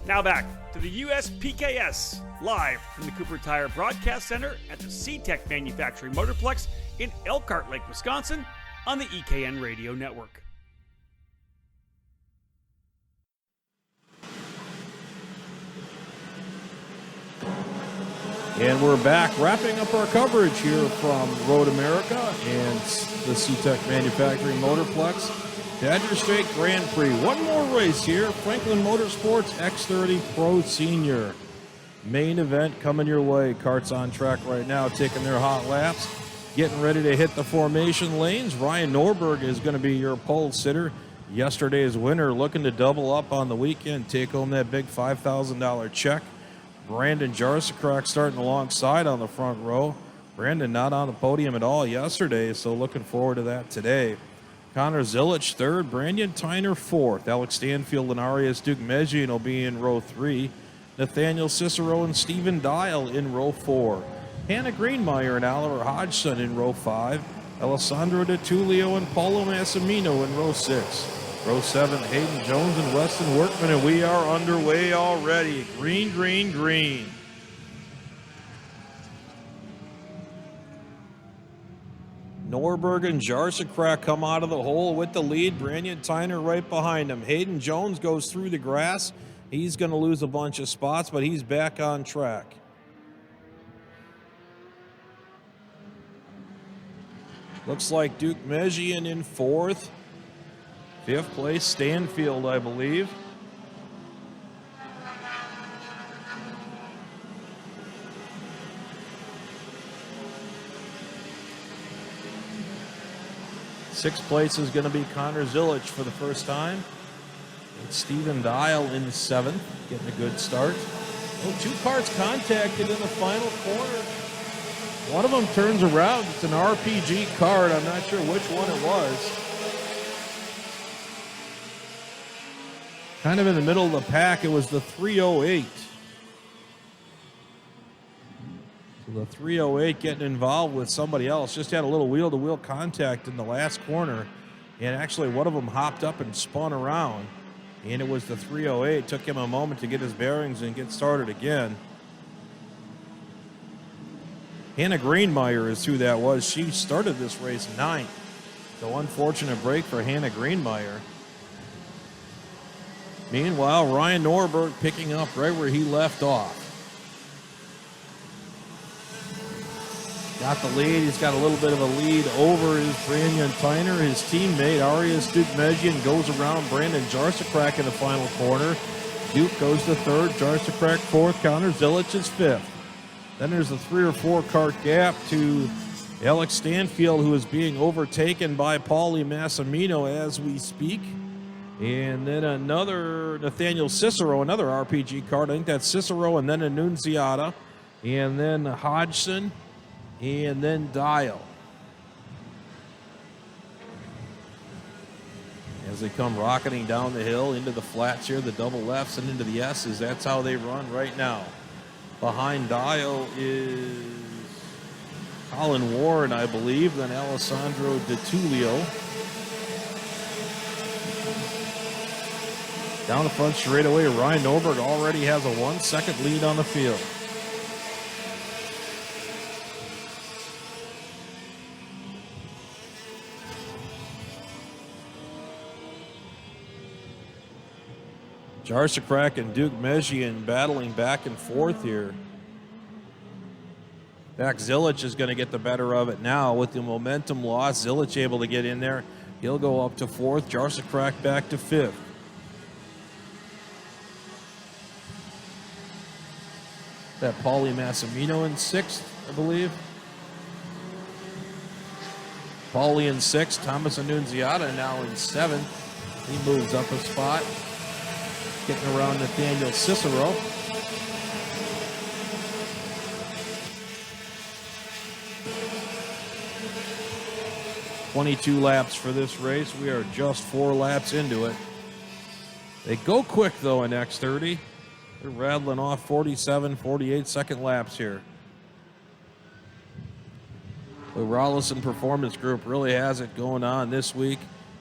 Now back to the USPKS, live from the Cooper Tire Broadcast Center at the CTECH Manufacturing Motorplex in Elkhart Lake, Wisconsin, on the EKN Radio Network. And we're back, wrapping up our coverage here from Road America and the CTECH Manufacturing Motorplex. Badger State Grand Prix. One more race here. Franklin Motorsports X30 Pro Senior. Main event coming your way. Karts on track right now, taking their hot laps. Getting ready to hit the formation lanes. Ryan Norberg is going to be your pole sitter. Yesterday's winner looking to double up on the weekend, take home that big $5,000 check. Brandon Jarsakrak starting alongside on the front row. Brandon not on the podium at all yesterday, so looking forward to that today. Connor Zilich third, Brandon Tyner fourth. Alex Stanfield and Arias Duke Mejian will be in row 3. Nathaniel Cicero and Stephen Dial in row 4. Hannah Greenmeyer and Oliver Hodgson in row 5. Alessandro DeTulio and Paulo Massimino in row 6. Row 7, Hayden Jones and Weston Workman, and we are underway already. Green, green, green. Norberg and Jarsakrak come out of the hole with the lead. Brandon Tyner right behind him. Hayden Jones goes through the grass. He's going to lose a bunch of spots, but he's back on track. Looks like Duke Mejian in 4th. 5th place, Stanfield, I believe. Sixth place is going to be Connor Zilich for the first time. And Stephen Dial in 7th, getting a good start. Oh, 2 cars contacted in the final corner. One of them turns around. It's an RPG card. I'm not sure which one it was. Kind of in the middle of the pack, it was the 308. So the 308 getting involved with somebody else. Just had a little wheel-to-wheel contact in the last corner. And actually, one of them hopped up and spun around. And it was the 308. It took him a moment to get his bearings and get started again. Hannah Greenmeyer is who that was. She started this race 9th. So unfortunate break for Hannah Greenmeyer. Meanwhile, Ryan Norberg picking up right where he left off. Got the lead. He's got a little bit of a lead over his Brandon Tyner. His teammate, Arias Duke Mejian, goes around Brandon Jarsakrak in the final corner. Duke goes to 3rd, Jarsakrak 4th, Connor Zilich is 5th. Then there's a 3 or 4 kart gap to Alex Stanfield, who is being overtaken by Paulie Massimino as we speak. And then another Nathaniel Cicero, another RPG card. I think that's Cicero, and then Annunziata, and then Hodgson, and then Dial. As they come rocketing down the hill into the flats here, the double lefts and into the S's. That's how they run right now. Behind Dial is Colin Warren, I believe, then Alessandro DeTulio. Down the front straightaway, Ryan Norberg already has a 1-second lead on the field. Jarsakrak and Duke Mejian battling back and forth here. Zilich is going to get the better of it now with the momentum loss. Zilich able to get in there. He'll go up to 4th. Jarsakrak back to 5th. That Paulie Massimino in 6th, I believe. Paulie in 6th. Thomas Annunziata now in 7th. He moves up a spot. Getting around Nathaniel Cicero. "22 laps for this race. We are just 4 laps into it. They go quick, though, in X30. They're rattling off 47, 48-second laps here. The Rollison Performance Group really has it going on this week.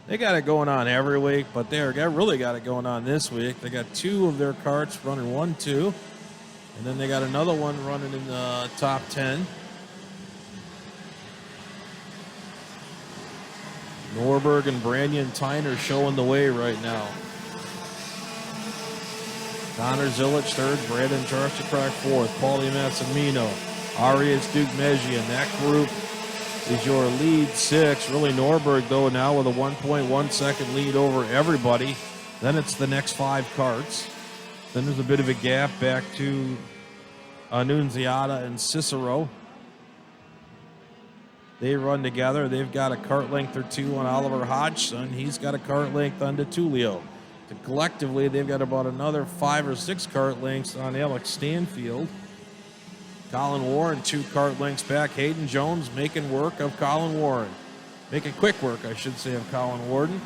They got it going on every week, but they really got it going on this week. They got 2 of their karts running 1-2, and then they got another one running in the top 10. Norberg and Branyan Tyner showing the way right now. Connor Zilich 3rd, Brandon Jarsakrak 4th, Paulie Massimino, Arias Dugmejian. That group is your lead 6. Really Norberg, though, now with a 1.1 second lead over everybody. Then it's the next 5 karts. Then there's a bit of a gap back to Annunziata and Cicero. They run together. They've got a kart length or 2 on Oliver Hodgson. He's got a kart length on DeTulio. Collectively, they've got about another 5 or 6 kart lengths on Alex Stanfield. Colin Warren 2 kart lengths back. Hayden Jones making work of Colin Warren. Making quick work, I should say, of Colin Warden.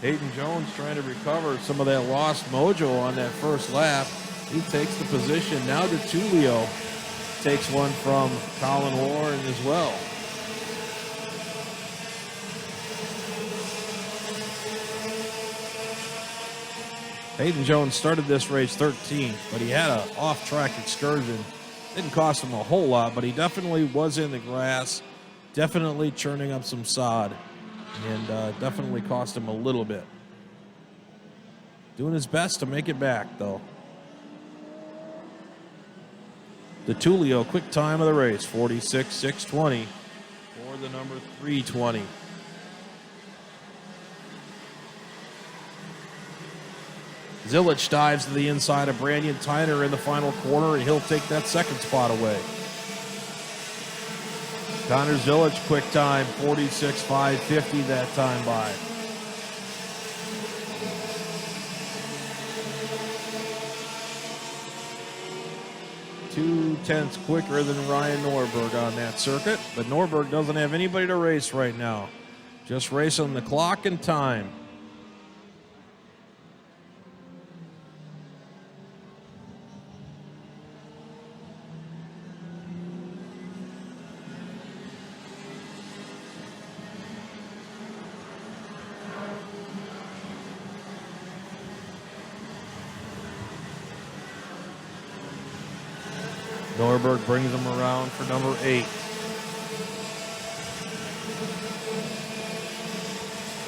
Hayden Jones trying to recover some of that lost mojo on that first lap. He takes the position. Now DeTulio takes one from Colin Warren as well. Hayden Jones started this race 13th, but he had an off-track excursion. Didn't cost him a whole lot, but he definitely was in the grass, definitely churning up some sod, and definitely cost him a little bit. Doing his best to make it back, though. DeTulio, quick time of the race, 46.620 for the number 320. Zilich dives to the inside of Branyan Tyner in the final corner, and he'll take that second spot away. Connor Zilich, quick time, 46.550 that time by. Two-tenths quicker than Ryan Norberg on that circuit, but Norberg doesn't have anybody to race right now. Just racing the clock and time. Norberg brings him around for number 8.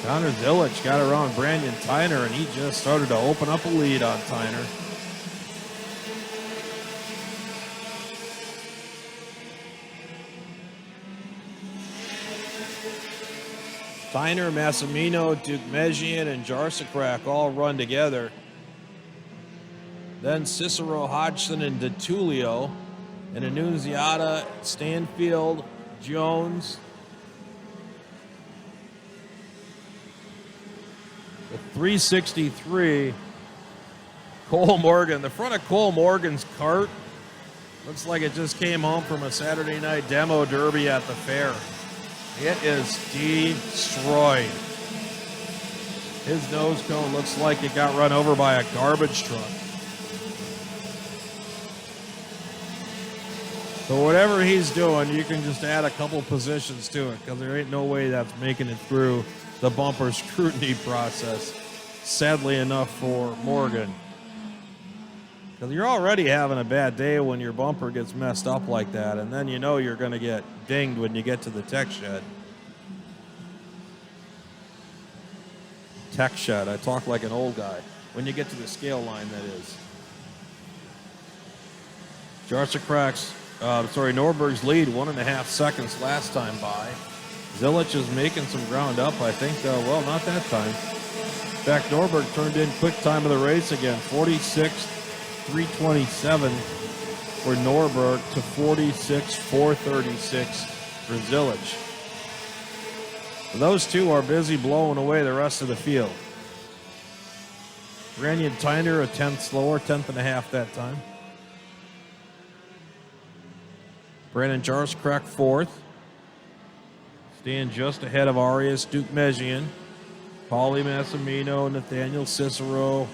Connor Zilich got around Branyan Tyner, and he just started to open up a lead on Tyner. Tyner, Massimino, Dugmejian, and Jarsakrak all run together. Then Cicero, Hodgson, and DeTulio. And Annunziata, Stanfield, Jones. The 363, Cole Morgan. The front of Cole Morgan's kart looks like it just came home from a Saturday night demo derby at the fair. It is destroyed. His nose cone looks like it got run over by a garbage truck. So whatever he's doing, you can just add a couple positions to it, because there ain't no way that's making it through the bumper scrutiny process, sadly enough for Morgan. Because you're already having a bad day when your bumper gets messed up like that, and then you know you're going to get dinged when you get to the tech shed. Tech shed, I talk like an old guy. When you get to the scale line, that is. Jarsakrak's Norberg's lead 1.5 seconds last time by. Zilich is making some ground up, I think. Well, not that time. In fact, Norberg turned in quick time of the race again. 46.327 for Norberg to 46.436 for Zilich. So those two are busy blowing away the rest of the field. Brandon Tyner a 10th slower, 10th and a half that time. Brandon Jarscrack 4th. Staying just ahead of Arias Duke Mejian. Paulie Massimino, Nathaniel Cicero.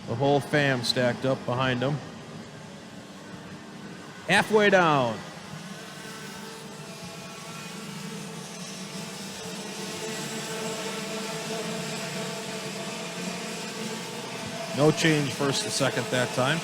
The whole fam stacked up behind him. Halfway down. No change first to second that time.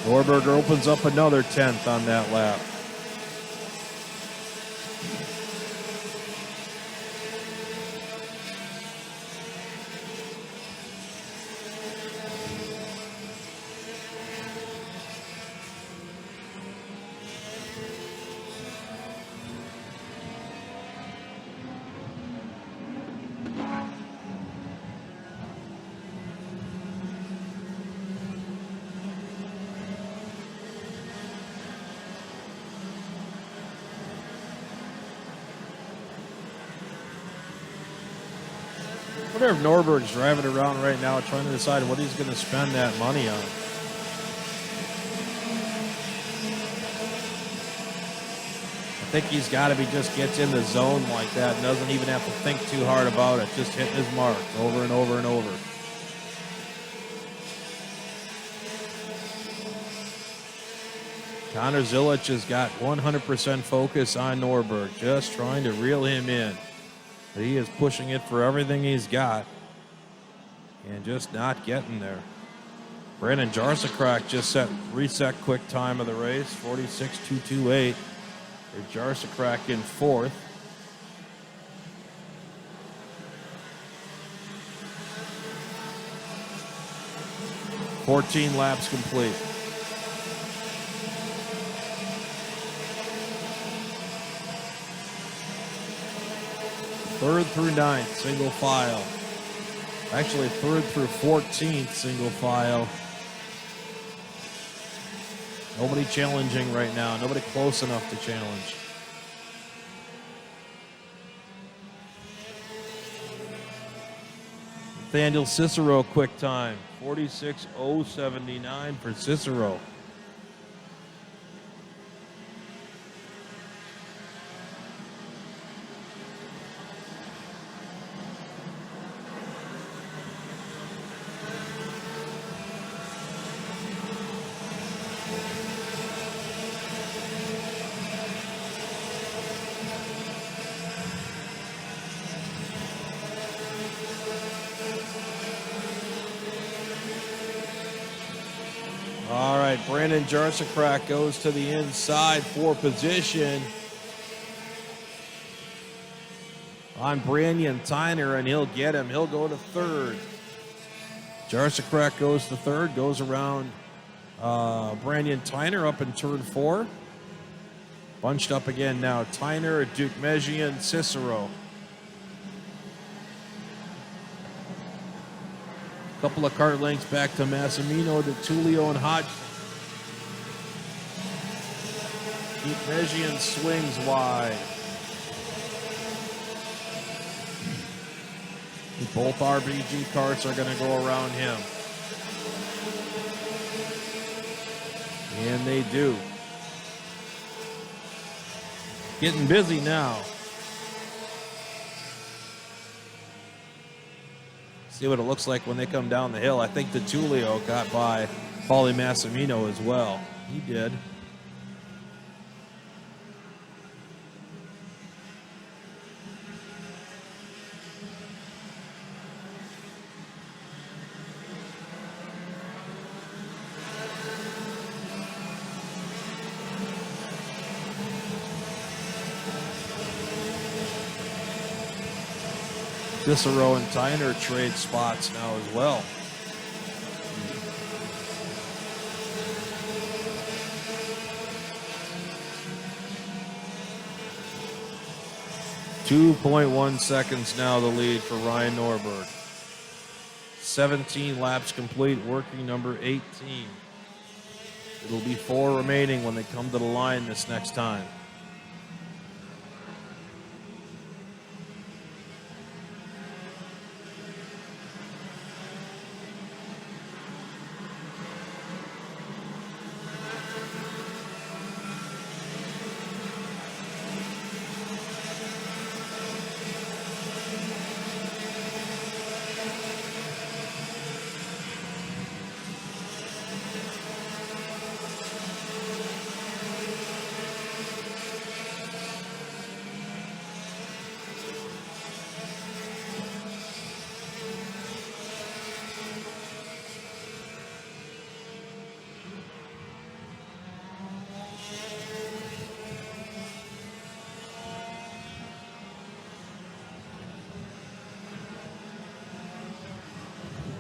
Norberg opens up another 10th on that lap. I wonder if Norberg's driving around right now trying to decide what he's going to spend that money on. I think he's got to be just gets in the zone like that and doesn't even have to think too hard about it. Just hitting his mark over and over and over. Connor Zilich has got 100% focus on Norberg, just trying to reel him in. But he is pushing it for everything he's got and just not getting there. Brandon Jarscrack just reset quick time of the race, 46.228. Jarscrack in 4th. $14 laps complete. Third through 9th, single file. Actually, 3rd through 14th, single file. Nobody challenging right now. Nobody close enough to challenge. Nathaniel Cicero, quick time. 46.079 for Cicero. All right, Brandon Jarscrack goes to the inside for position on Brandon Tyner, and he'll get him. He'll go to 3rd. Jarscrack goes to 3rd, goes around Brandon Tyner up in turn 4. Bunched up again now. Tyner, Duke Mejian, Cicero. Couple of kart lengths back to Massimino, to Tullio and Hodge. Duke Mejian swings wide. Both RBG karts are going to go around him. And they do. Getting busy now. See what it looks like when they come down the hill. I think DeTulio got by Paulie Massimino as well. He did. Cicero and Tyner trade spots now as well. .1 seconds now the lead for Ryan Norberg. 17 laps complete, working number 18. It'll be 4 remaining when they come to the line this next time.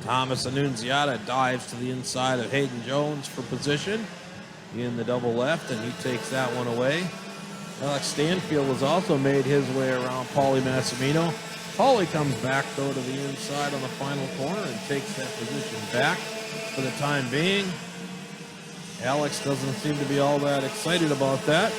Thomas Annunziata dives to the inside of Hayden Jones for position in the double left, and he takes that one away. Alex Stanfield has also made his way around Paulie Massimino. Paulie comes back, though, to the inside on the final corner and takes that position back for the time being. Alex doesn't seem to be all that excited about that.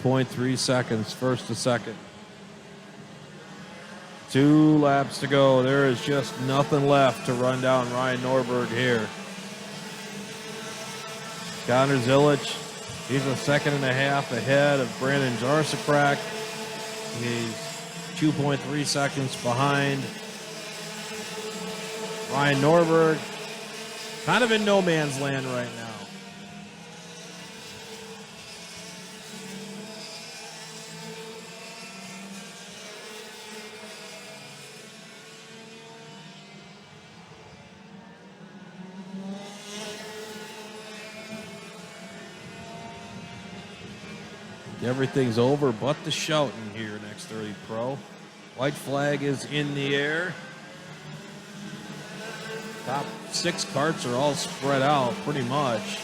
.3 seconds, first to second. 2 laps to go. There is just nothing left to run down Ryan Norberg here. Connor Zilic, he's a second and a half ahead of Brandon Jarsakrak. He's 2.3 seconds behind Ryan Norberg. Kind of in no man's land right now. Everything's over but the shouting here in X30 Pro. White flag is in the air. Top 6 carts are all spread out pretty much.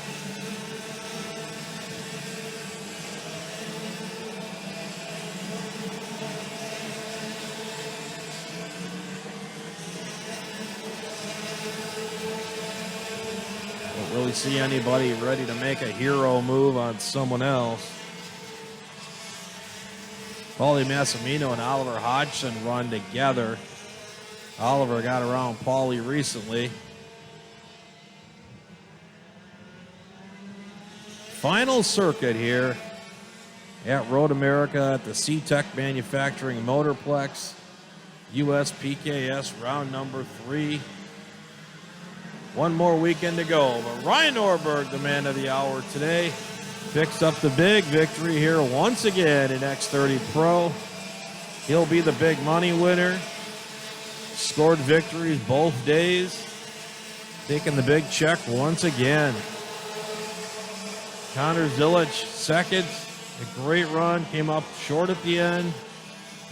Don't really see anybody ready to make a hero move on someone else. Paulie Massimino and Oliver Hodgson run together. Oliver got around Paulie recently. Final circuit here at Road America at the CTECH Manufacturing Motorplex. USPKS round number 3. One more weekend to go. But Ryan Norberg, the man of the hour today, picks up the big victory here once again in X30 Pro. He'll be the big money winner. Scored victories both days. Taking the big check once again. Connor Zilic second. A great run. Came up short at the end.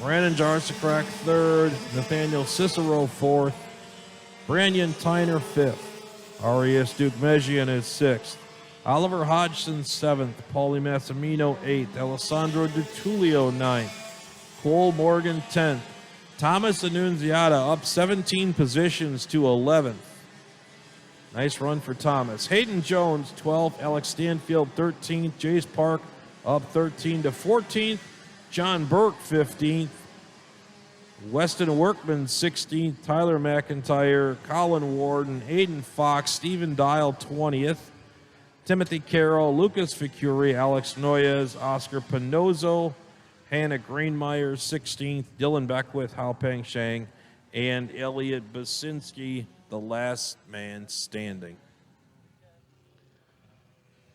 Brandon Jarsakrak third. Nathaniel Cicero fourth. Brandon Tyner fifth. Arias Duke-Mejian is sixth. Oliver Hodgson 7th, Paulie Massimino 8th, Alessandro DeTulio 9th, Cole Morgan 10th, Thomas Annunziata up 17 positions to 11th. Nice run for Thomas. Hayden Jones, 12th. Alex Stanfield, 13th. Jace Park up 13 to 14th. John Burke, 15th. Weston Workman, 16th. Tyler McIntyre, Colin Warden, Aiden Fox, Stephen Dial, 20th. Timothy Carroll, Lucas Ficuri, Alex Noyes, Oscar Pinozzo, Hannah Greenmeyer, 16th. Dylan Beckwith, Hao Peng Shang, and Elliot Basinski, the last man standing.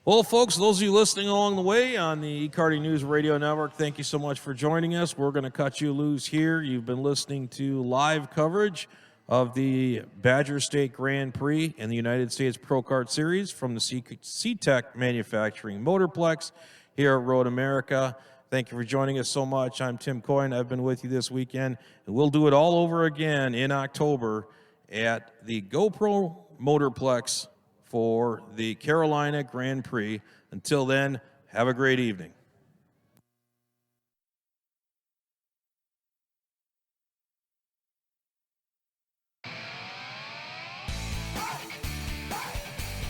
Well, folks, those of you listening along the way on the eKartingNews Radio Network, thank you so much for joining us. We're going to cut you loose here. You've been listening to live coverage of the Badger State Grand Prix and the United States Pro Kart Series from the CTECH Manufacturing Motorplex here at Road America. Thank you for joining us so much. I'm Tim Koyen. I've been with you this weekend, and we'll do it all over again in October at the GoPro Motorplex for the Carolina Grand Prix. Until then, have a great evening.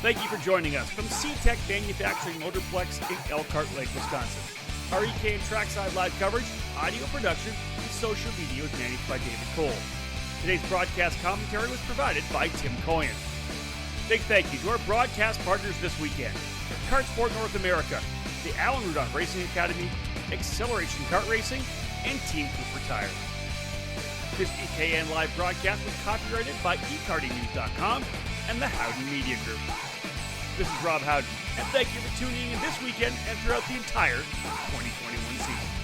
Thank you for joining us from CTECH Manufacturing Motorplex in Elkhart Lake, Wisconsin. Our EKN Trackside Live coverage, audio production, and social media was managed by David Cole. Today's broadcast commentary was provided by Tim Koyen. Big thank you to our broadcast partners this weekend: Kart Sport North America, the Allen Rudolph Racing Academy, Acceleration Kart Racing, and Team Cooper Tire. This EKN live broadcast was copyrighted by eKartingNews.com and the Howden Media Group. This is Rob Howden, and thank you for tuning in this weekend and throughout the entire 2021 season.